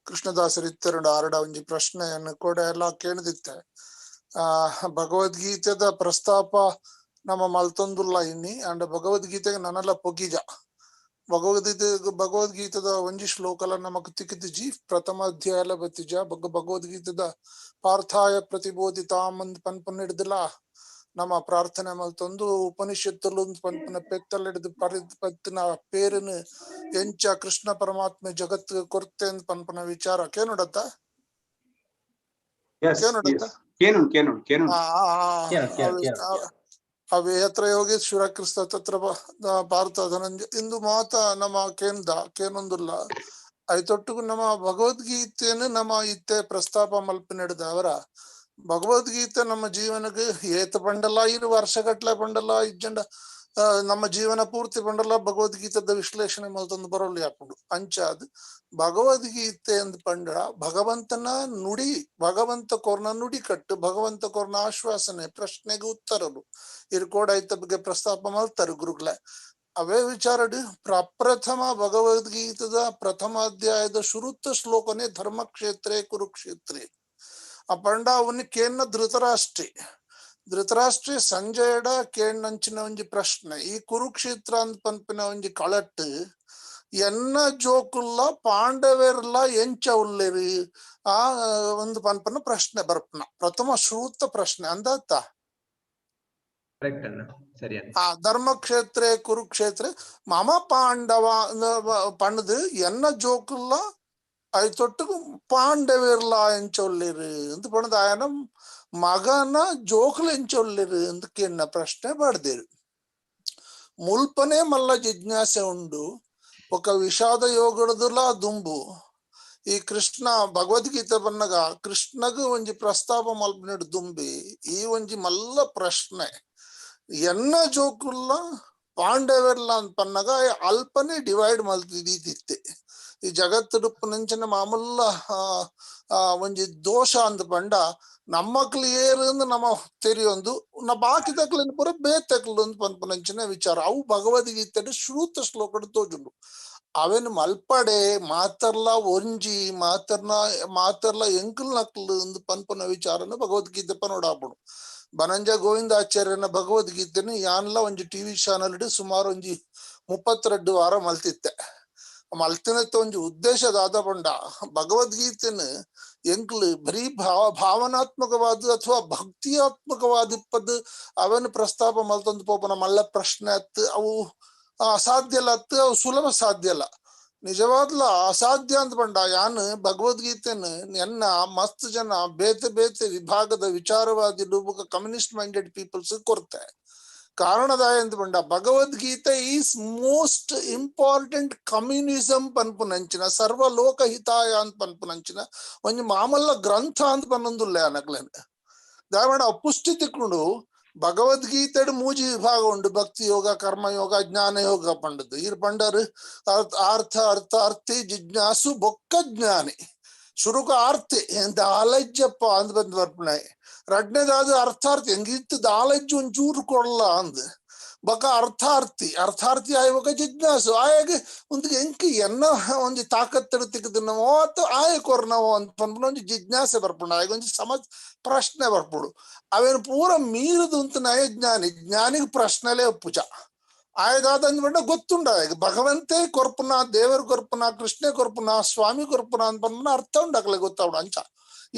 ಕೃಷ್ಣದಾಸರು ಇತ್ತೆರಂಡ ಆರಡ ಒಂಜಿ ಪ್ರಶ್ನೆಯನ್ನು ಕೂಡ ಎಲ್ಲ ಕೇಳಿದಿತ್ತೆ ಭಗವದ್ಗೀತೆದ ಪ್ರಸ್ತಾಪ ನಮ್ಮ ಮಲ್ತೊಂದುಲ್ಲ ಇನ್ನಿ ಅಂಡ್ ಭಗವದ್ಗೀತೆಗೆ ನನ್ನೆಲ್ಲ ಪೊಗಿಜ ಭಗವದ್ಗೀತದ ಒಂಜಿ ಶ್ಲೋಕಲ ನಮಕ್ ತಿಕ್ಕಿದ್ಜಿ ಪ್ರಥಮ ಅಧ್ಯಾಯ ಬತ್ತಿಜ ಭಗವದ್ಗೀತದ ಪಾರ್ಥಾಯ ಪ್ರತಿಬೋಧಿತಾಮಂದ್ ಪನ್ಪನ್ ಹಿಡ್ದಿಲ್ಲ ನಮ್ಮ ಪ್ರಾರ್ಥನೆ ಮಲ್ತೊಂದು ಉಪನಿಷತ್ತಲು ಪನ್ಪನ ಪೆತ್ತಲ್ ಹಿಡಿದು ಪತ್ತಿನ ಪೇರಿನ ಎಂಚ ಕೃಷ್ಣ ಪರಮಾತ್ಮ ಜಗತ್ ಕೊರತೆ ಅಂತ ಪನ್ಪನ ವಿಚಾರ ಕೇನೋಡತ್ತ ಅವೇ ಹತ್ರ ಯೋಗಿ ಶಿವಕ್ರಿಸ್ತ ತತ್ರ ಭಾರತ ಧನಂಜಯ ಇಂದು ಮಾತ ನಮ್ಮ ಕೇನೊಂದುಲ್ಲ ಐತೊಟ್ಟಿಗೂ ನಮ್ಮ ಭಗವದ್ಗೀತೆಯನ್ನು ನಮ್ಮ ಇತ್ತೆ ಪ್ರಸ್ತಾಪ ಮಲ್ಪನಿಡಿದ ಅವರ ಭಗವದ್ಗೀತೆ ನಮ್ಮ ಜೀವನಕ್ಕೆ ಏತ ಪಂಡಲ್ಲ 5 ವರ್ಷಗಟ್ಲೆ ಪಂಡಲ್ಲ ಇಜ್ಜಂಡ ನಮ್ಮ ಜೀವನ ಪೂರ್ತಿ ಪಂಡಲ್ಲ ಭಗವದ್ಗೀತದ ವಿಶ್ಲೇಷಣೆ ಮಲ್ತೊಂದು ಬರೋಲಿ ಹಾಕೊಂಡು ಅಂಚಾದ್ ಭಗವದ್ಗೀತೆ ಅಂದ್ ಪಂಡ ಭಗವಂತನ ನುಡಿ ಭಗವಂತ ಕೊರ್ನ ನುಡಿ ಕಟ್ಟು ಭಗವಂತ ಕೊರ್ನ ಆಶ್ವಾಸನೆ ಪ್ರಶ್ನೆಗೆ ಉತ್ತರಲು ಇರ್ಕೋಡ ಐತ ಬಗ್ಗೆ ಪ್ರಸ್ತಾಪ ಮಲ್ತಾರೆ ಗುರುಗಳೇ ಅವೇ ವಿಚಾರಡು ಪ್ರಪ್ರಥಮ ಭಗವದ್ಗೀತದ ಪ್ರಥಮ ಅಧ್ಯಾಯದ ಶುರುತ್ತ ಶ್ಲೋಕನೆ ಧರ್ಮಕ್ಷೇತ್ರೇ ಕುರುಕ್ಷೇತ್ರೇ ಆ ಪಂಡ ಅವನಿ ಕೇನ್ನ ಧೃತರಾಷ್ಟ್ರೀ ಸಂಜಯಡ ಕೇಣ್ಣಂಚಿನ ಒಂಜಿ ಪ್ರಶ್ನೆ ಈ ಕುರುಕ್ಷೇತ್ರ ಅಂತ ಪನ್ಪಿನ ಒಂಜಿ ಕಳಟ್ ಎನ್ನ ಜೋಕುಲ್ಲ ಪಾಂಡವೇರ್ಲ ಎಂಚ ಉಲ್ಲೇರಿ ಆ ಒಂದು ಪನ್ಪನ ಪ್ರಶ್ನೆ ಬರ್ಪನ ಪ್ರಥಮ ಶ್ರೂತ ಪ್ರಶ್ನೆ ಅಂದಾತ ಧರ್ಮಕ್ಷೇತ್ರ ಕುರುಕ್ಷೇತ್ರ ಮಮ ಪಾಂಡವ ಪಣ್ಣದು ಎನ್ನ ಜೋಕುಲ್ಲ ಐತೊಟ್ಟಿಗೂ ಪಾಂಡವೇರ್ಲ ಎಂಚೊಲ್ಲಿರು ಅಂತ ಪಣದ ಆಯನ ಮಗನ ಜೋಕುಲು ಎಂಚೊಲ್ಲಿರು ಅಂತ ಕೇನ್ನ ಪ್ರಶ್ನೆ ಪಡ್ದಿರು ಮುಲ್ಪನೆ ಮಲ್ಲ ಜಿಜ್ಞಾಸೆ ಉಂಡು ఒక ವಿಷಾದ ಯೋಗಡದುಲ ದುಂಬು ಈ ಕೃಷ್ಣ ಭಗವದ್ಗೀತೆ ಬನ್ನಗ ಕೃಷ್ಣಗ ಒಂಜಿ ಪ್ರಸ್ತಾಪ ಮಲ್ಪನಿಡು ದುಂಬಿ ಈ ಒಂಜಿ ಮಲ್ಲ ಪ್ರಶ್ನೆ ಎನ್ನ ಜೋಕುಲ್ಲ ಪಾಂಡವೆರ್ಲ ಅಂತ ಪನ್ನಗ ಅಲ್ಪನೆ ಡಿವೈಡ್ ಮಲ್ತಿದ್ದಿತ್ತೆ ಈ ಜಗತ್ತುಡುಪ್ಪು ನಂಚಿನ ಮಾಮೂಲ ಒಂಜಿ ದೋಷ ಅಂದ್ ಪಂಡ ನಮ್ಮಕ್ಲು ಏರಂದು ನಮ್ಮ ತೆರಿಯೊಂದು ಬಾಕಿ ತಕ್ಲಿನ ಪೂರ ಬೇತಕ್ಲು ಅಂತ ಪನ್ಪನಂಚಿನ ವಿಚಾರ ಅವು ಭಗವದ್ಗೀತೆ ಶ್ರೂತ ಶ್ಲೋಕಡ್ ತೋಜುಂಡು ಅವೇನು ಮಲ್ಪಡೆ ಮಾತರ್ಲ ಒಂಜಿ ಮಾತರ್ಲ ಎಂಕಲ್ ನಕ್ಲು ಅಂದ್ ಪನ್ಪನ ವಿಚಾರನ ಭಗವದ್ಗೀತೆ ಪನೋಡಾಪುಡು ಬನಂಜ ಗೋವಿಂದಾಚಾರ್ಯನ ಭಗವದ್ಗೀತೆನ ಯಾನ್ಲ ಒಂಜಿ ಟಿವಿ ಚಾನಲ್ ಸುಮಾರು ಒಂಜಿ 32 ವಾರ ಮಲ್ತಿತ್ತೆ ಮಲ್ತಿನತ್ತ ಒಂಜಿ ಉದ್ದೇಶದಾದ ಪಂಡ ಭಗವದ್ಗೀತೆನ ಎಂಕ್ಲು ಬರೀ ಭಾವನಾತ್ಮಕವಾದ ಅಥವಾ ಭಕ್ತಿಯಾತ್ಮಕವಾದಿಪ್ಪದ್ ಅವನು ಪ್ರಸ್ತಾಪ ಮಲ್ತೊಂದು ಪೋಪನ ಮಲ್ಲ ಪ್ರಶ್ನೆ ಅತ್ ಅವು ಅಸಾಧ್ಯ ಅಲ್ಲ ಅತ್ ಅವು ಸುಲಭ ಸಾಧ್ಯ ಅಲ್ಲ ನಿಜವಾದ್ಲ ಅಸಾಧ್ಯ ಅಂತ ಪಂಡ ಯಾನ್ ಭಗವದ್ಗೀತೆನ ಎನ್ನ ಮಸ್ತ್ ಜನ ಬೇತೆ ವಿಭಾಗದ ವಿಚಾರವಾದಿ ಕಮ್ಯುನಿಸ್ಟ್ ಮೈಂಡೆಡ್ ಪೀಪಲ್ಸ್ ಕೊರ್ತೆ ಕಾರಣದಾಯ ಅಂತ ಪಂಡ Bhagavad Gita is most important communism ಪನ್ಪುನಂಚಿನ ಸರ್ವಲೋಕ ಹಿತಾಯ ಅಂತ ಪನ್ಪುನಂಚಿನ ಒಂಜಿ ಮಾಮಲ್ಲ ಗ್ರಂಥ ಅಂತ ಪನ್ನೊಂದುಲ್ಲ ಅನಕ್ಲೇನ್ ದಾವಣ ಪುಷ್ಟಿ ತಿಕ್ಕೊಂಡು ಭಗವದ್ಗೀತೆಡ್ ಮೂಜಿ ವಿಭಾಗ ಉಂಡು ಭಕ್ತಿ ಯೋಗ ಕರ್ಮಯೋಗ ಜ್ಞಾನ ಯೋಗ ಪಂಡದು ಇರ್ ಪಂಡರು ಅರ್ಥಿ ಜಿಜ್ಞಾಸು ಬೊಕ್ಕ ಜ್ಞಾನಿ ಶುರುಕ ಆರ್ತಿ ಎಂತ ಆಲಜ್ಜಪ್ಪ ಅಂದ್ ಬಂದ್ ಬರ್ಪಣೆ ರಡ್ನೇದಾದ ಅರ್ಥಾರ್ಥಿ ಹೆಂಗಿತ್ತು ಆಲಜ್ಜು ಒಂಚೂರು ಕೊಡಲ್ಲ ಅಂದ್ ಬಕ ಅರ್ಥಾರ್ಥಿ ಆಯುವಾಗ ಜಿಜ್ಞಾಸು ಆಯಾಗ ಒಂದು ಎಂಕಿ ಎನ್ನ ಒಂಜಿ ತಾಕತ್ತೆಡು ತಿಕ್ಕದಿನವೋ ಅಥವಾ ಆಯ ಕೊರ್ನವೋ ಅಂತ ಪನ್ಪುನ ಒಂಜಿ ಜಿಜ್ಞಾಸೆ ಬರ್ಪುಂಡು ಆಯ್ಗ ಒಂಜಿ ಪ್ರಶ್ನೆ ಬರ್ಪುಡು ಅವೇನು ಪೂರ ಮೀರುದು ಅಂತ ನಯ ಜ್ಞಾನಿಗೆ ಪ್ರಶ್ನೆಲೇ ಒಪ್ಪುಜ ಆಯ್ದಾದ ಅಂದ್ಬಿಟ್ಟ ಗೊತ್ತುಂಡ ಆಯ್ಗ ಭಗವಂತೆ ಕೊರ್ಪುನ ದೇವರ ಕೊರ್ಪುನ ಕೃಷ್ಣ ಕೊರ್ಪುನ ಸ್ವಾಮಿ ಕೊರ್ಪುನ ಅಂತ ಪನ್ಪುನ ಅರ್ಥ ಉಂಡಾಕಲೆ ಗೊತ್ತಾವಡು ಅಂಚ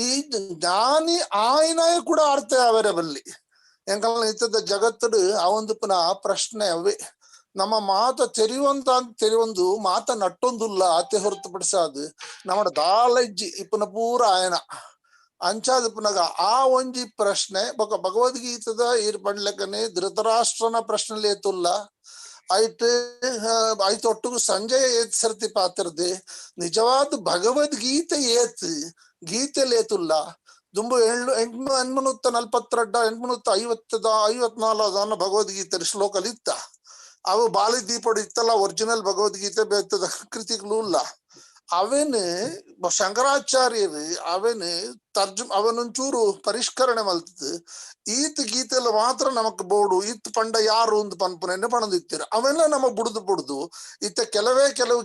ಈ ಜ್ಞಾನಿ ಆಯ್ನಾಯ ಕೂಡ ಅರ್ಥ ಅವರೇ ಬಲ್ಲಿ ಎಂಕಲ್ನ ಇತ್ತದ ಜಗತ್ತಡು ಅವಂದು ಪುನಃ ಪ್ರಶ್ನೆ ಅವೇ ನಮ್ಮ ಮಾತ ತೆರಿವೊಂದು ಮಾತ ನಟ್ಟೊಂದುಲ್ಲ ಅತ್ತೆ ಹೊರತುಪಡಿಸಾದು ನಮ್ಮ ದಾಲಜ್ಜಿ ಇಪ್ಪನ ಪೂರ ಆಯನ ಅಂಚಾದ ಪುನಗ ಆ ಒಂಜಿ ಪ್ರಶ್ನೆ ಬೊಕ ಭಗವದ್ಗೀತದ ಈರ್ ಪಂಡ್ಲೆಕ್ಕನೆ ಧೃತರಾಷ್ಟ್ರನ ಪ್ರಶ್ನೆ ಏತುಲ್ಲ ಐತೊಟ್ಟುಗು ಸಂಜಯ ಏತ್ ಸರ್ತಿ ಪಾತ್ರದೆ ನಿಜವಾದ ಭಗವದ್ಗೀತೆ ಗೀತೆಲೇತುಲ್ಲ ದುಂಬು 842 ಭಗವದ್ಗೀತೆ ಶ್ಲೋಕಲ್ ಇತ್ತ ಅವು ಬಾಲಿ ದೀಪಡು ಇತ್ತಲ್ಲ ಒರಿಜಿನಲ್ ಭಗವದ್ಗೀತೆ ಬೇತದ ಕೃತಿಗಳು ಇಲ್ಲ ಅವೇನು ಶಂಕರಾಚಾರ್ಯರು ಅವನೊಂಚೂರು ಪರಿಷ್ಕರಣೆ ಮಲ್ತದ ಈತ್ ಗೀತೆಲ್ಲ ಮಾತ್ರ ನಮಕ್ ಬೋಡು ಈತ್ ಪಂಡ ಯಾರು ಒಂದು ಪನ್ಪುನ ಪಣದಿತ್ತೀರ ಅವೆಲ್ಲ ನಮಗ್ ಬುಡ್ದು ಇತ್ತ ಕೆಲವು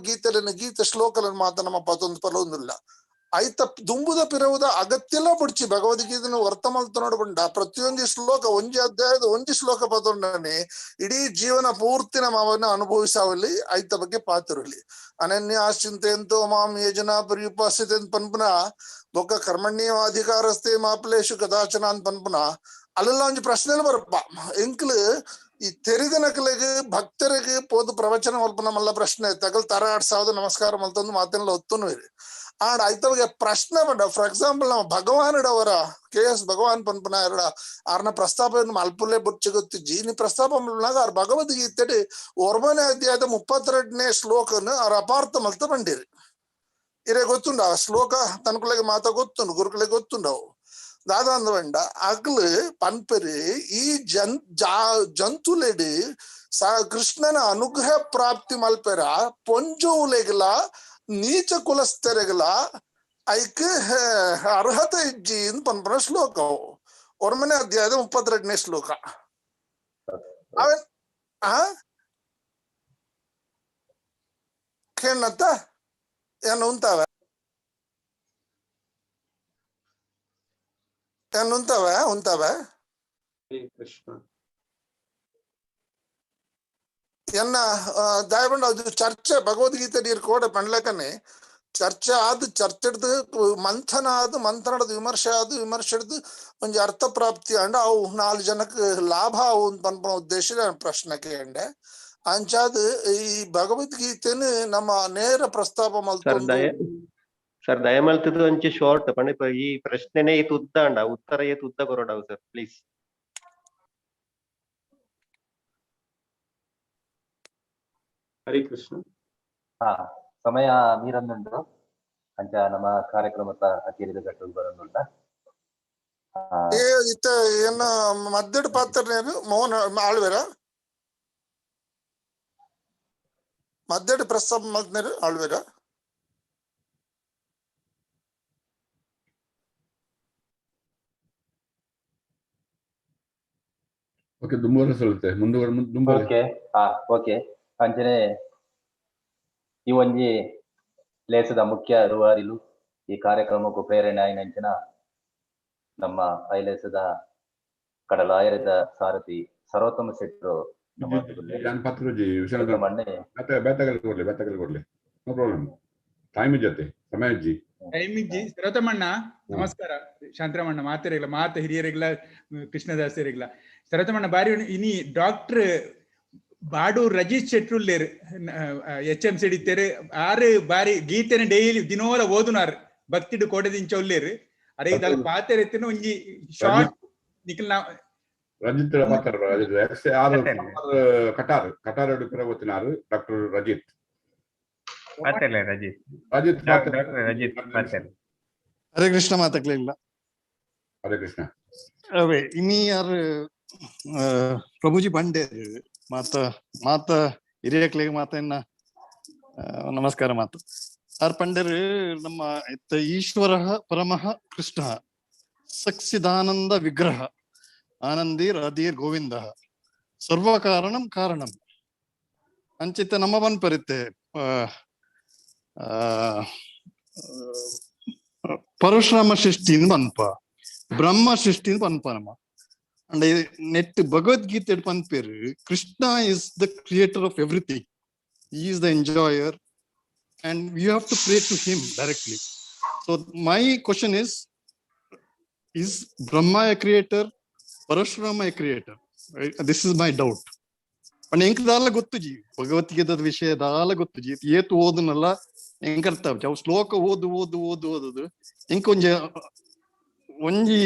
ಗೀತೆ ಶ್ಲೋಕలను ಮಾತ್ರ ನಮ್ಮ ಪತೊಂದು ಪಲೊಂದಿಲ್ಲ ಐತ ದುಂಬುದ ಪಿರವುದ ಅಗತ್ಯಲ್ಲ ಬುಡ್ಚಿ ಭಗವದ್ಗೀತೆನ ವರ್ತ ಮಲ್ತ ನೋಡ್ಬಂಡ ಪ್ರತಿಯೊಂದು ಶ್ಲೋಕ ಒಂಜಿ ಅಧ್ಯಾಯದ ಒಂಜಿ ಶ್ಲೋಕ ಪತೊಂಡನೆ ಇಡೀ ಜೀವನ ಪೂರ್ತಿ ನಮ್ಮ ಅವನ್ನ ಅನುಭವಿಸಾವಲ್ಲಿ ಐತ ಬಗ್ಗೆ ಪಾತಿರಲಿ ಅನನ್ಯ ಆಶ್ಚಿಂತೆಂತೋ ಮಾಂ ಯಜನಾ ಪರ್ಯುಪಾಸ್ಯತೆ ಅಂತ ಪನ್ಪುನ ಬೊಕ್ಕ ಕರ್ಮಣ್ಯವಾಧಿಕಾರಸ್ಥೆ ಮಾಪ್ಲೇಶು ಕದಾಚನ ಅಂತ ಪನ್ಪುನ ಅಲ್ಲೆಲ್ಲ ಒಂಜಿ ಪ್ರಶ್ನೆ ಬರಪ್ಪ ಎಂಕ್ಲು ಈ ತೆರಿದ ನಕಲಿಗೆ ಭಕ್ತರಿಗೆ ಪೋದು ಪ್ರವಚನ ಮಲ್ಪನ ಮಲ್ಲ ಪ್ರಶ್ನೆ ತಗಲ್ ತರ 2000 ನಮಸ್ಕಾರ ಮಲ್ತೊಂದು ಮಾತೆಲ್ಲ ಹೊತ್ತುನು ಆಡ ಆಯ್ತವಾಗ ಪ್ರಶ್ನೆ ಬಂದ ಫಾರ್ ಎಕ್ಸಾಂಪಲ್ ನಮ್ಮ ಭಗವಾನಡವರ KS ಭಗವಾನ್ ಪನ್ಪುನ ಆರ್ನ ಪ್ರಸ್ತಾಪ ಮಲ್ಪುಲ್ಲೇ ಬುಚ್ಚಿ ಗೊತ್ತಿಜ್ಜಿ ನೀ ಪ್ರಸ್ತಾಪ ಮಲ್ಪನಾಗ ಅವ್ರ ಭಗವದ್ಗೀತೆ 1ನೇ ಅಧ್ಯಾಯದ 32ನೇ ಶ್ಲೋಕನ ಅವ್ರ ಅಪಾರ್ಥ ಮಲ್ತ ಬಂದಿರಿ ಇರೇ ಗೊತ್ತುಂಡ ಆ ಶ್ಲೋಕ ತನಕುಲೆಗೆ ಮಾತ ಗೊತ್ತುಂಡು ಗುರುಕುಲೆಗೆ ಗೊತ್ತುಂಡವು ದಾದ ಅಂದ್ವಂಡ ಅಗ್ಲು ಪನ್ಪರಿ ಈ ಜಂತುಲೆಡಿ ಕೃಷ್ಣನ ಅನುಗ್ರಹ ಪ್ರಾಪ್ತಿ ಮಲ್ಪೆರ ಪೊಂಜುಲೆಗಲ ನೀಚ ಕುಲಸ್ಥರೆಗಲ ಐಕ್ ಅರ್ಹತೆ ಇಜ್ಜಿ ಅಂತ ಪನ್ಪನ ಶ್ಲೋಕವು 1ನೇ ಅಧ್ಯಾಯದ 32ನೇ ಶ್ಲೋಕ ಅವನ್ ಕೇಳತ್ತ ಏನು ಉಂತಾವೆ ಎನ್ನ ದಾಯಬಂಡ ಅದು ಚರ್ಚೆ ಭಗವದ್ಗೀತೆ ನೀರು ಕೋಡೆ ಪಂಡ್ಲಕನೆ ಚರ್ಚೆ ಚರ್ಚೆಡ್ದು ಮಂಥನದ ವಿಮರ್ಶೆಡ್ದು ಒಂಜಿ ಅರ್ಥ ಪ್ರಾಪ್ತಿ ಅಂಡ ಅವು 4 ಜನಕ್ಕೆ ಲಾಭ ಅವು ಪನ್ಪನ ಉದ್ದೇಶ ಪ್ರಶ್ನೆ ಕೇಂಡೆ ಅಂಚಾದ ಈ ಭಗವದ್ಗೀತೆನ ನಮ್ಮ ನೇರ ಪ್ರಸ್ತಾಪ ಮಲ್ತೊಂದು ಸರ್ ದಯಮಲ್ತದು ಒಂಚಿ ಶಾರ್ಟ್ ಪಂಡ ಈ ಪ್ರಶ್ನೆನೇ ಏತ್ ಉದ್ದ ಅಂಡ ಉತ್ತರ ಏತ್ ಉದ್ದ ಕೊರೋಡವು ಸರ್ ಪ್ಲೀಸ್. ಹರಿ ಕೃಷ್ಣ. ಸಮಯ ಮೀರನ್ನುಂಡು ಅಂಚ ನಮ್ಮ ಕಾರ್ಯಕ್ರಮದ ಅಖೀರಿದ ಘಟ್ಟಕ್ಕೆ ಬರೋದುಂಡ ಏನ ಮದ್ದೆಡು ಪಾತ್ರನೇರು ಮೋಹನ್ ಆಳ್ವೇರ ಮದ್ದೆಡು ಪ್ರಸ್ತಾಪ ಮಲ್ತನೇರು ಆಳ್ವೇರ ಓಕೆ ದುಂಬುವರೆ ಸಲ್ಲುತ್ತೆ ಮುಂದುವರೆ ಓಕೆ ಅಂಚನೆ ಈ ಒಂಜಿ ಲೇಸದ ಮುಖ್ಯ ರೂವಾರಿಲು ಈ ಕಾರ್ಯಕ್ರಮಕ್ಕೂ ಪ್ರೇರಣೆ ಆಯ್ನಂಚಿನ ನಮ್ಮ ಐಲೇಸದ ಕಡಲಾಯರದ ಸಾರಥಿ ಸರ್ವೋತ್ತಮ ಶೆಟ್ರು ಸರ್ವೋತ್ತಮಣ್ಣ ನಮಸ್ಕಾರ. ಶಾಂತರಮಣ್ಣ ಮಾತರಿಲ್ಲ ಮಾತ ಹಿರಿಯರಿಲ್ಲ ಕೃಷ್ಣದಾಸರಿಲ್ಲ ಸರ್ವೋತ್ತಮಣ್ಣ ಬಾರಿ ಇನಿ ಡಾಕ್ಟರ್ ಬಾಡೂರ್ ರಜೀಶ್ ಶೆಟ್ರುಲ್ಲೇರ್ HMC ಇತ್ತೇರು ಆರು ಬಾರಿ ಗೀತೆನ ಡೈಲಿ ದಿನೋಲ ಓದುನಾರ್ ಭಕ್ತಿಡು ಕೋಟದಿಂಚ ಒಲ್ಲೇರು ಅರೆ ಇದಲ್ಲ ಪಾತೆರ್ ಎತ್ತಿನ ಒಂಜಿ ಶಾರ್ಟ್ ನಿಖಿಲ್ ನಾವು ರಜಿತ್ ಕಟಾರ್ ಗೊತ್ತಿನಾರು ಡಾಕ್ಟರ್ ರಜಿತ್ ಹರೇ ಕೃಷ್ಣ ಮಾತಾಡ್ಲಿಲ್ಲ. ಹರೇ ಕೃಷ್ಣ ಅವೇ ಇನಿ ಯಾರು ಪ್ರಭುಜಿ ಬಂಡೆ ಮಾತ ಹಿರಿಯಕ್ಲಿಗೆ ಮಾತನ್ನ ನಮಸ್ಕಾರ ಮಾತು ಆರ್ ಪಂಡರ್ ನಮ್ಮ ಈಶ್ವರ ಪರಮಃ ಕೃಷ್ಣ ಸಚ್ಚಿದಾನಂದ ವಿಗ್ರಹ ಆನಂದಿ ರಾಧೀರ್ ಗೋವಿಂದ ಸರ್ವ ಕಾರಣಂ ಕಾರಣಂ ಅಂಚಿತ್ತ ನಮ್ಮ ಪನ್ಪರಿತೆ ಪರಶುರಾಮ ಸೃಷ್ಟಿನ ಪನ್ಪ ಬ್ರಹ್ಮ ಸೃಷ್ಟಿನ ಪನ್ಪ ನಮ್ಮ ಅಂಡ್ ನೆಟ್ ಭಗವದ್ಗೀತೆ ಪನ್ಪೇರು Krishna is the creator of everything. He is the enjoyer and you have to pray to him directly. So my question is Brahma a creator, Parashurama a creator? Right? This is my doubt. And enಕದಾಲ ಗೊತ್ತು G ಭಗವದ್ಗೀತದ ವಿಷಯ ದಾಲ ಗೊತ್ತು G ಏತು ಓದನಲ್ಲ ಎಂಕರ್ತಾವ ಅವು ಶ್ಲೋಕ ಓದು ಎಂಕ ಒಂಜಿ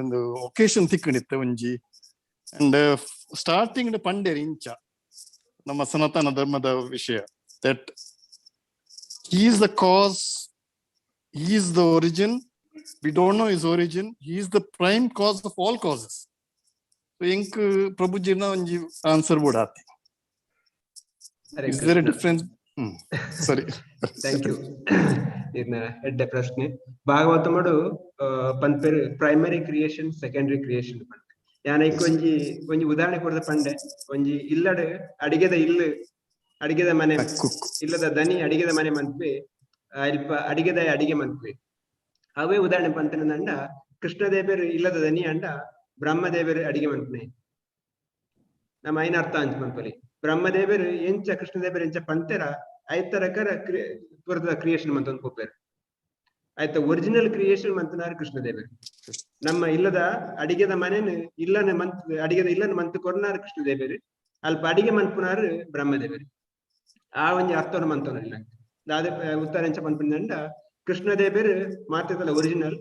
ಒಂದು occasion ತಿಕ್ಕಣಿತ್ತೆ ಒಂಜಿ ಅಂಡ್ ಸ್ಟಾರ್ಟಿಂಗ್ ಪಂಡೇರಿ ಇಂಚ ನಮ್ಮ ಸನಾತನ ಧರ್ಮದ ವಿಷಯ that he is the cause, he is the origin, we don't know his origin, he is the prime cause of all causes. So enk prabhujina onji answer bodati. Is there a difference? Sorry. Thank you. Irna edde prashne bhagavatamadu panperu primary creation, secondary creation pande yana ikkonji ಉದಾಹರಣೆ ಕೊಡದ ಪಂಡೆ ಒಂಜಿ ಇಲ್ಲಡೆ ಅಡಿಗೆದ ಇಲ್ಲು ಅಡಿಗೆದ ಮನೆ ಇಲ್ಲದ ದನಿ ಅಡಿಗೆದ ಮನೆ ಮನ್ಪೆ ಅಲ್ಪ ಅಡಿಗೆದ ಅಡಿಗೆ ಮನ್ಪೆ ಅವೇ ಉದಾಹರಣೆ ಪಂತನಂಡ ಕೃಷ್ಣದೇವರು ಇಲ್ಲದ ದನಿ ಅಂಡ ಬ್ರಹ್ಮದೇವರು ಅಡಿಗೆ ಮನ್ಪನೆ ನಮ್ಮ ಐನ ಅರ್ಥ ಅಂಚ ಮನ್ಪಲಿ ಬ್ರಹ್ಮದೇವರು ಎಂಚ ಕೃಷ್ಣದೇವರು ಎಂಚ ಪಂತೆರ ಐತರಕರ ಪುರದ ಕ್ರಿಯೇಷನ್ ಮಂತೊಂದು ಕೊಪ್ಪೇರು ಆಯ್ತ ಒರಿಜಿನಲ್ ಕ್ರಿಯೇಷನ್ ಮಂತನಾರು ಕೃಷ್ಣದೇವರು ನಮ್ಮ ಇಲ್ಲದ ಅಡಿಗೆದ ಮನೆನು ಇಲ್ಲನ ಮಂತ್ ಅಡಿಗೆದ ಇಲ್ಲನ ಮಂತ್ ಕೊರ್ನಾರು ಕೃಷ್ಣದೇವರು ಅಲ್ಪ ಅಡಿಗೆ ಮನ್ಪುನಾರು ಬ್ರಹ್ಮದೇವರು ಆ ಒಂಜಿ ಅರ್ಥವನ್ನು ಮಂತೋನಿಲ್ಲ ದಾದ ಉತ್ತರ ಎಂಚ ಪನ್ಪಂಡ ಕೃಷ್ಣದೇವರು ಮಾತಾಡಲ್ಲ ಒರಿಜಿನಲ್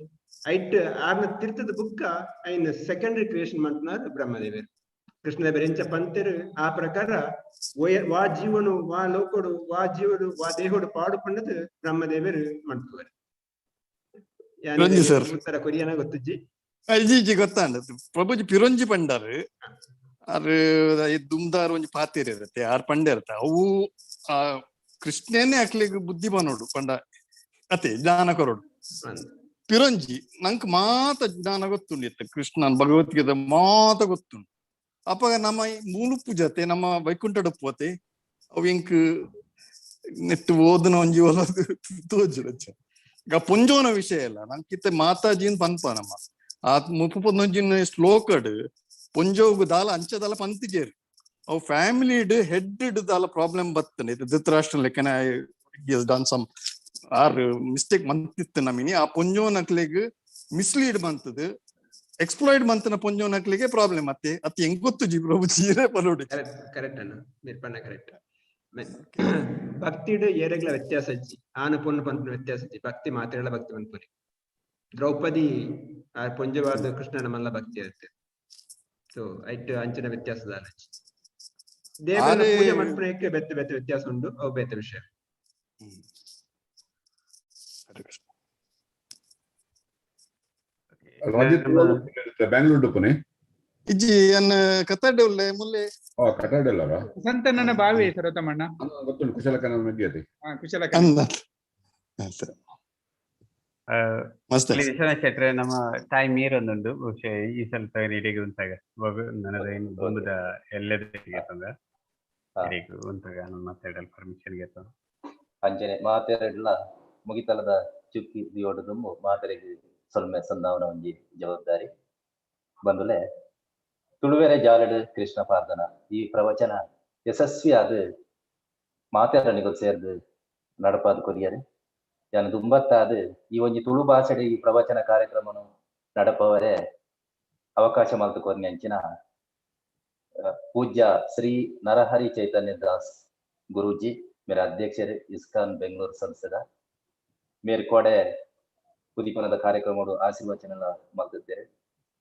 ಐಟ್ ಆರ್ನ ತಿರ್ತದ ಬುಕ್ಕ ಐನ ಸೆಕೆಂಡರಿ ಕ್ರಿಯೇಷನ್ ಮಂತನಾರು ಬ್ರಹ್ಮದೇವರು ಕೃಷ್ಣದೇವರು ಎಂಚ ಪಂತೆರು ಆ ಪ್ರಕಾರ ವಾ ಜೀವನು ವಾ ಲೋಕಡು ವಾ ಜೀವಡು ವಾ ದೇಹೋಡು ಪಾಡು ಪಂಡದು ಬ್ರಹ್ಮದೇವರು ಮಂಟುವರು ಉತ್ತರ ಕೊರಿಯನ ಗೊತ್ತಜ್ಜಿ ಅಜ್ಜಿ ಗೊತ್ತಾಂಡ ಪ್ರಭುಜಿ ಪಿರೊಂಜಿ ಪಂಡಾರು ಅದು ದುಮ್ದಾರು ಒಂಜಿ ಪಾತೇರಿ ಇರತ್ತೆ ಆರ್ ಪಂಡೆ ಇರತ್ತೆ ಅವು ಆ ಕೃಷ್ಣನೇ ಹಾಕ್ಲಿಕ್ಕೆ ಬುದ್ಧಿ ಬನೋಡು ಪಂಡ ಅತೆ ಜ್ಞಾನ ಕೊರೋಡು ಪಿರೊಂಜಿ ನಂಕ್ ಮಾತ ಜ್ಞಾನ ಗೊತ್ತುಂಡಿತ್ತೆ ಕೃಷ್ಣನ್ ಭಗವದ್ಗೀತೆ ಮಾತ ಗೊತ್ತುಂಡು ಅಪ್ಪ ನಮ್ಮ ಮೂಲುಪ್ಪು ಜೊತೆ ನಮ್ಮ ವೈಕುಂಠಡು ಪೋತೆ ಅವು ಇಂಕ್ ನೆಟ್ಟು ಓದನ ಒಂಜಿ ಒಲದು ತೋಜುರಚ್ಚ ಈಗ ಪುಂಜೋನ ವಿಷಯ ಇಲ್ಲ ನಂಕಿತ್ತೆ ಮಾತಾಜಿನ್ ಪನ್ಪ ನಮ್ಮ ಆ ಮುಪ್ಪೊಂಜಿನ ಶ್ಲೋಕಡ್ ಪುಂಜೋಗು ದಾಲ ಅಂಚದಾಲ ಪಂತಿಜೇರು ಅವು ಫ್ಯಾಮಿಲಿಡ್ ಹೆಡ್ ದಾಲ ಪ್ರಾಬ್ಲಮ್ ಬರ್ತನೆ ಧೃತರಾಷ್ಟ್ರ ಲೆಕ್ಕನ ಡನ್ ಸಮ್ ಆರ್ ಮಿಸ್ಟೇಕ್ ಮಂತಿತ್ತು ನಮಿನಿ ಆ ಪುಂಜೋನಕ್ಲೆಗ್ ಮಿಸ್ಲೀಡ್ ಬಂತದು ಎಕ್ಸ್ಪ್ಲಾಯ್ಡ್ ಮಂತನ ಪುಂಜೋನಕ್ಲೆಗೆ ಪ್ರಾಬ್ಲಮ್ ಮತ್ತೆ ಅತ್ ಹೆಂಗ್ ಗೊತ್ತು ಜಿ ಪ್ರಭು ಜೀರೇ ಪರೋಡಿ ಕರೆಕ್ಟ್ ಅನ್ನ మీరు ಪನ್ನ ಕರೆಕ್ಟ್ ಭಕ್ತಿಡ್ ಏರೆಗ್ಲ ವ್ಯತ್ಯಾಸ ಇಜ್ಜಿ ಆನ ಪೊನ್ನು ಪನ್ಪುನ ವ್ಯತ್ಯಾಸ ಇಜ್ಜಿ ಭಕ್ತಿ ಮಾತ್ರೆಗಳ ಭಕ್ತಿ ಪನ್ಪುರಿ ದ್ರೌಪದಿ ಆ ಪುಂಜವಾದ ಕೃಷ್ಣನ ಮಲ್ಲ ಭಕ್ತಿ ಇರುತ್ತೆ ಸೊ ಐಟ್ ಅಂಚಿನ ವ್ಯತ್ಯಾಸದ ದೇವರ ಪೂಜೆ ಮನ್ಪುನಕ್ಕೆ ಬೆತ್ತ ಬೆತ್ತ ವ್ಯತ್ಯಾಸ ಉಂಟು ಅವು ಬೇತ ವಿಷಯ ಬ್ಯಾಂಗ್ಳೂರ್ ಪುನೆ ಇಜ್ಜಿ ಅನ್ನ ಕತಾಡೆ ಉಳ್ಳೆ ಮುಲ್ಲೆ ಕಟಾಡಲ್ಲಾರ ಸಂತನನ ಬಾವಿ ಸರತಮಣ್ಣ ಗೊತ್ತುಂಟು ಕುಶಲಕನ ಮಧ್ಯೆ ಕುಶಲಕನ ವಿಶ್ವನಾಥ್ ಶೆಟ್ರೆ ನಮ್ಮ ಟೈಮ್ ಮೀರೊಂದುಂಡು ಬಹುಶಃ ಈ ಸ್ವಲ್ಪ ಇಡಿಗೆ ಉಂತಾಗ ನನದ ಏನು ಬಂದುದ ಎಲ್ಲೆದಿಗೆ ತಂದ ಇಡಿಗೆ ಉಂತಾಗ ನಾನು ಮಾತಾಡಲ್ ಪರ್ಮಿಷನ್ ಗೆ ತಂದ ಅಂಜನೆ ಮಾತೆರಡ್ಲ ಮುಗಿತಲದ ಚುಕ್ಕಿ ದಿಯೋಡದುಂಬು ಮಾತೆರೆಗೆ ಸೊಲ್ಮೆ ಸಂಧಾವನ ಒಂಜಿ ಜವಾಬ್ದಾರಿ ಬಂದುಲೆ ತುಳುವೆರೆ ಜಾಲಡ್ ಕೃಷ್ಣ ಪ್ರಾರ್ಥನಾ ಈ ಪ್ರವಚನ ಯಶಸ್ವಿ ಆದ್ ಮಾತೆರನಿಗೂ ಸೇರ್ದು ನಡಪಾದ ಕೊರಿಯರೆ ಯಾನು ದುಂಬತ್ತಾದ ಈ ಒಂಜಿ ತುಳು ಭಾಷೆಡೆ ಈ ಪ್ರವಚನ ಕಾರ್ಯಕ್ರಮನು ನಡಪವರೆ ಅವಕಾಶ ಮಲ್ತು ಕೊರ್ನಿ ಅಂಚಿನ ಪೂಜ್ಯ ಶ್ರೀ ನರಹರಿ ಚೈತನ್ಯ ದಾಸ್ ಗುರೂಜಿ ಮೇರೆ ಅಧ್ಯಕ್ಷರು ಇಸ್ಕಾನ್ ಬೆಂಗಳೂರು ಸಂಸ್ಥದ ಮೇರ್ಕೋಡೆ ಕುದಿಪನದ ಕಾರ್ಯಕ್ರಮಗಳು ಆಶೀರ್ವಚನ ಮಲ್ತಿದ್ದೇವೆ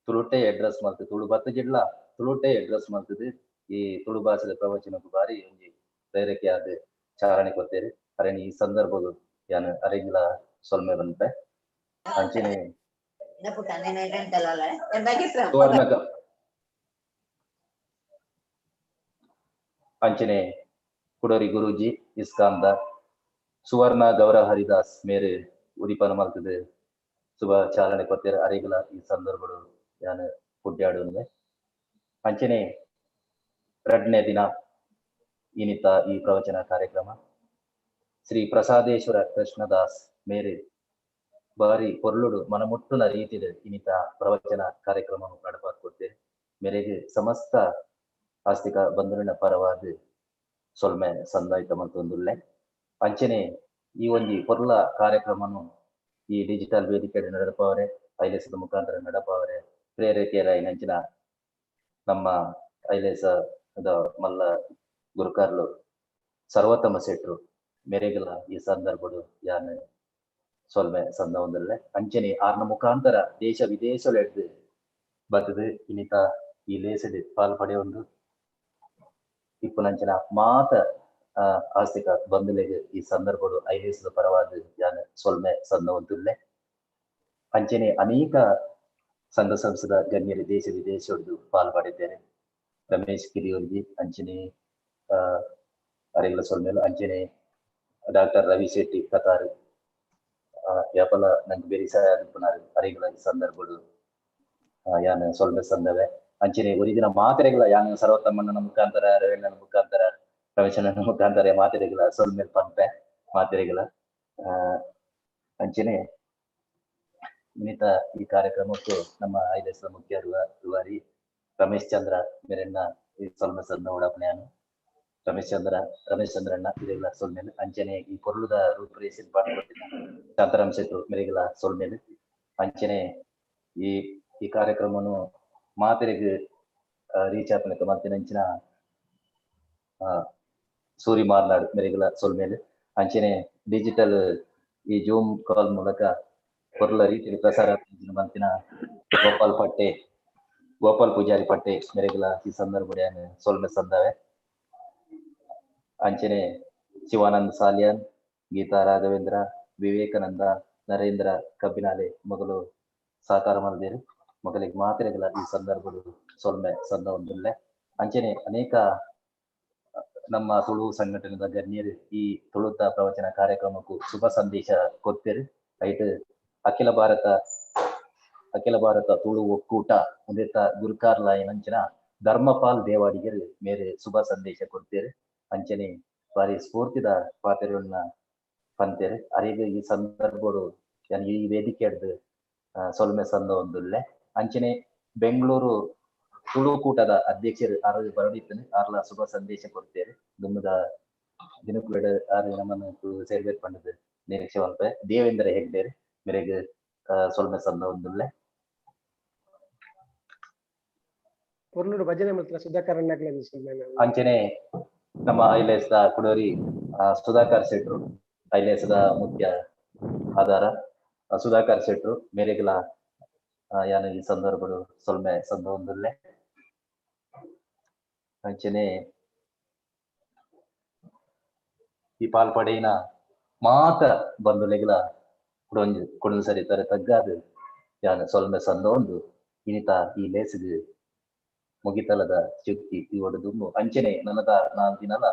ತುಳುಟೆ ಅಡ್ರೆಸ್ ಮಲ್ತು ತುಳು ಬತ್ತ ಜಿಡ್ಲ ತುಳುಟೆ ಅಡ್ರೆಸ್ ಮಲ್ತದೆ ಈ ತುಳು ಭಾಷೆದ ಪ್ರವಚನಕ್ಕೂ ಬಾರಿ ಒಂಜಿ ಪ್ರೇರಕೆ ಆದ ಚಾರಣೆ ಕೊಡ್ತೇವೆ ಅರೇನಿ ಈ ಸಂದರ್ಭಗಳು ಯಾನು ಅರೆಗಿಲ ಸೊಲ್ಮೆ ಬಂತೆ ಅಂಚನೆ ಅಂಚನೆ ಕುಡೋರಿ ಗುರೂಜಿ ಇಸ್ಕಾನ್ದ ಸುವರ್ಣ ಗೌರ ಹರಿದಾಸ್ ಮೇರೆ ಉದಿಪನ ಮಲ್ತದೆ ಶುಭ ಚಾಲನೆ ಕೊಡ್ತೇವೆ ಅರೆಗಿಲ ಈ ಸಂದರ್ಭಗಳು ಯಾನು ಪುಡ್ಯಾಡುವೆ ಅಂಚನೆ ಎರಡನೇ ದಿನ ಇನಿತ ಈ ಪ್ರವಚನ ಕಾರ್ಯಕ್ರಮ ಶ್ರೀ ಪ್ರಸಾದೇಶ್ವರ ಕೃಷ್ಣದಾಸ್ ಮೇರೆ ಬಾರಿ ಪೊರ್ಲುಡು ಮನಮುಟ್ಟುನ ರೀತಿದ ಇನಿತ ಪ್ರವಚನ ಕಾರ್ಯಕ್ರಮ ನಡಪಾಕೊಡ್ತೇವೆ. ಮೇರೆಗೆ ಸಮಸ್ತ ಆಸ್ತಿಕ ಬಂಧುವಿನ ಪರವಾದ ಸೊಲ್ಮೆ ಸಂದಾಯಿತ ಮಂತೊಂದುಲ್ಲೆ. ಅಂಚನೆ ಈ ಒಂದು ಪೊರ್ಲ ಕಾರ್ಯಕ್ರಮನು ಈ ಡಿಜಿಟಲ್ ವೇದಿಕೆ ನಡಪವರೆ ಐಲೇಸದ ಮುಖಾಂತರ ನಡಪವರೆ ಪ್ರೇರೇಕೆಯರ ನಂಚಿನ ನಮ್ಮ ಐಲೇಸದ ಮಲ್ಲ ಗುರುಕಾರ್ಲು ಸರ್ವೋತ್ತಮ ಶೆಟ್ರು ಮೇರೆಗಲ ಈ ಸಂದರ್ಭಡು ಯಾನ್ ಸೊಲ್ಮೆ ಸಂದ ಒಂದಲ್ಲೇ ಅಂಚನೆ ಆರ್ನ ಮುಖಾಂತರ ದೇಶ ವಿದೇಶಲೆಡ್ದು ಬರ್ತದೆ ಇನಿತ ಈ ಲೇಸಡ್ ಪಾಲ್ ಪಡೆಯೊಂದು ಇಪ್ಪುನಂಚಿನ ಮಾತ ಆಸ್ತಿಕ ಬಂಧುಲೆಗೆ ಈ ಸಂದರ್ಭಡು ಐಲೇಸದ ಪರವಾದ ಯಾನ್ ಸೊಲ್ಮೆ ಸಂದ ಒಂದುಲ್ಲೆ. ಅಂಚನೆ ಅನೇಕ ಸಂಘ ಸಂಸ್ಥದ ಗಣ್ಯರು ದೇಶ ವಿದೇಶದ್ದು ಪಾಲ್ಪಡಿದ್ದೇನೆ. ರಮೇಶ್ ಕಿರಿಯೋರ್ಜಿ ಅಂಚನೆ ಅರೆಗಳ ಸೊಲ್ಮೇಲು ಅಂಚನೆ ಡಾಕ್ಟರ್ ರವಿ ಶೆಟ್ಟಿ ಕತಾರು ಯಾಪಲ ನಂಗೆ ಬೇರೆ ಸಹಾಯಪುನಾರು ಅರೆಗಳ ಸಂದರ್ಭಗಳು ಯಾನ್ ಸೊಲ್ಮೆ ಸಂದವೆ. ಅಂಚನೆ ಒರಿದಿನ ಮಾತ್ರೆಗಳ ಯಾನ್ ಸರ್ವೋತ್ತಮನ ಮುಖಾಂತರ ರವೀಂದ್ರನ ಮುಖಾಂತರ ರವಿಚಂದ್ರನ ಮುಖಾಂತರ ಮಾತ್ರೆಗಳ ಸೊಲ್ಮೇಲ್ ಪಂಪೆ ಮಾತ್ರೆಗಳ ಅಂಚನೆ ಇನಿತ ಈ ಕಾರ್ಯಕ್ರಮಕ್ಕೂ ನಮ್ಮ ಐಲೇಸದ ಮುಖ್ಯ ರೂವಾರಿ ರಮೇಶ್ ಚಂದ್ರ ಮೇರೆನ್ನ ಈ ಸೊಲ್ಮೆ ಸಂದ ಉಡಾಪಣೆಯನ್ನು ರಮೇಶ್ ಚಂದ್ರಣ್ಣ ಇದೆಲ್ಲ ಸೊಲ್ಮೇಲೆ ಅಂಚನೆ ಈ ಪೊರ್ಲುದ ರೂಪರೇಷನ್ ಪಾಡ್ಕೊಟ್ಟಿನ ಶಾಂತಾರಾಮ್ ಶೆಟ್ರು ಮೇರೆಗಳ ಸೊಲ್ಮೇಲೆ ಅಂಚನೆ ಈ ಕಾರ್ಯಕ್ರಮನು ಮಾತೆರೆಗೆ ರೀಚ್ ಆಪನಕ ಮತ್ತಿನಂಚಿನ ಸೂರಿ ಮಾರ್ನಾಡು ಮೇರೆಗಳ ಸೊಲ್ಮೇಲೆ ಅಂಚನೆ ಡಿಜಿಟಲ್ ಈ ಜೂಮ್ ಕಾಲ್ ಮೂಲಕ ಪೊರ್ಲ ರೀತಿಯಲ್ಲಿ ಪ್ರಸಾರ ಮಂತಿನ ಗೋಪಾಲ್ ಪೂಜಾರಿ ಪಟ್ಟೆ ಮೇರೆಗಳ ಈ ಸಂದರ್ಭ ಸೊಲ್ಮೆ ಸಂದವೆ. ಅಂಚನೆ ಶಿವಾನಂದ್ ಸಾಲಿಯಾನ್, ಗೀತಾ ರಾಘವೇಂದ್ರ, ವಿವೇಕಾನಂದ, ನರೇಂದ್ರ ಕಬ್ಬಿನಾಲೆ ಮೊದಲು ಸಹಕಾರ ಮಾಡಿದರು. ಮೊದಲಿಗೆ ಮಾತ್ರೆಗಳ ಈ ಸಂದರ್ಭಗಳು ಸೊಲ್ಮೆ ಸಂದ ಒಂದಿಲ್ಲೆ. ಅಂಚನೆ ಅನೇಕ ನಮ್ಮ ತುಳು ಸಂಘಟನೆದ ಗಣ್ಯರು ಈ ತುಳುತ ಪ್ರವಚನ ಕಾರ್ಯಕ್ರಮಕ್ಕೂ ಶುಭ ಸಂದೇಶ ಕೊಡ್ತೇರು. ಐಟ್ ಅಖಿಲ ಭಾರತ ತುಳು ಒಕ್ಕೂಟ ಉದಿತ ಗುರುಕಾರ್ಲ ನಂಚಿನ ಧರ್ಮಪಾಲ್ ದೇವಾಡಿಗರು ಮೇರೆ ಶುಭ ಸಂದೇಶ ಕೊಡ್ತೇರು. ಅಂಚನೆ ಬಾರಿ ಸ್ಫೂರ್ತಿದ ಪಾತ್ರೆಗಳನ್ನ ಪಂತೇರು. ಅರಿಗ ಈ ಸಂದರ್ಭಗಳು ಈ ವೇದಿಕೆ ಸೊಲ್ಮೆ ಸಂದ ಒಂದುಲ್ಲೆ. ಅಂಚನೆ ಬೆಂಗಳೂರು ತುಳು ಕೂಟದ ಅಧ್ಯಕ್ಷರು ಆರೋಗ್ಯ ಬರಡಿತ್ತನೆ ಆರ್ಲ ಶುಭ ಸಂದೇಶ ಕೊಡ್ತೇವೆ. ದುಮ್ಮದ ದಿನಕುಳ ಆರು ನಮ್ಮನ್ನು ಸೇರ್ಬೇರ್ ಪಂಡದ ನಿರೀಕ್ಷೆ ಅಲ್ಪ ದೇವೇಂದ್ರ ಹೆಗ್ಡೇರಿ ಮೇರೆಗೆ ಸೊಲ್ಮೆ ಸಂದ ಒಂದುಲ್ಲೆ. ಭಜನೆ ಮಾತ್ರ ಸುಧಾಕರ್ ಅಂಚನೆ ನಮ್ಮ ಐಲೇಸದ ಕುಡೋರಿ ಸುಧಾಕರ್ ಶೆಟ್ರು ಐಲೇಸದ ಮುಖ್ಯ ಆಧಾರ ಸುಧಾಕರ್ ಶೆಟ್ರು ಮೇರೆಗಳ ಯಾನ ಈ ಸಂದರ್ಭಗಳು ಸೊಲ್ಮೆ ಸಂದ ಒಂದುಲ್ಲೆ. ಅಂಚನೆ ಈ ಪಾಲ್ಪಡೆಯಿನ ಮಾತ ಬಂಧುಲೆಗಳ ಕುಡೊಂದು ಸರಿ ತರ ತಗ್ಗಾದು ಯಾನ ಸೊಲ್ಮೆ ಸಂದ ಒಂದು ಇನಿತ ಈ ಲೇಸಿಗೆ ಮುಗಿತಲದ ಚುಕ್ಕಿ ಇವಡುದು ಅಂಚನೆ ನನ್ನದ 4 ದಿನಲ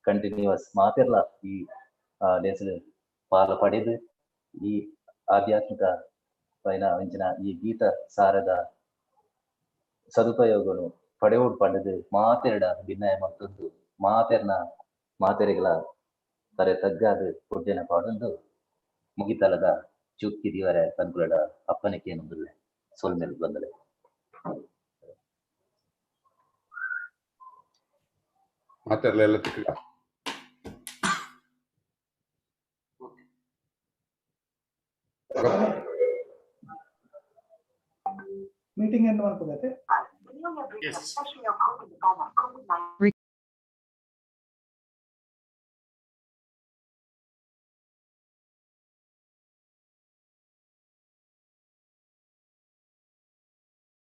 ಕಂಟಿನ್ಯೂಸ್ ಮಾತಿರ್ಲ ಈ ಲೇಸಿಗೆ ಪಾಲ ಪಡೆದು ಈ ಆಧ್ಯಾತ್ಮಿಕ ಅಂಚಿನ ಈ ಗೀತ ಸಾರದ ಸದುಪಯೋಗನು ಪಡೆಯೋಡು ಪಡೆದು ಮಾತೆರಡ ಭಿನ್ನಯ ಮತ್ತೊಂದು ಮಾತೆರೆಗಳ ತಾರೆ ತಗ್ಗಾದು ಪುಡ್ಯನ ಪಾಡೊಂದು ಮುಗಿತಲದ ಚುಕ್ಕಿ ದಿವರ ಕನ್ಕುಲಡ ಅಪ್ಪನಿಕೆ ಏನೊಂದುಲ್ಲೆ ಸೊಲ್ಮೇಲೆ ಬಂದಲೆ. ಮಾತೆರ್ಲೆಲ್ಲ ತಿಕ್ಕ ಮೀಟಿಂಗ್ ಏನು ಮಾಡ್ಕೋಬೇಕು.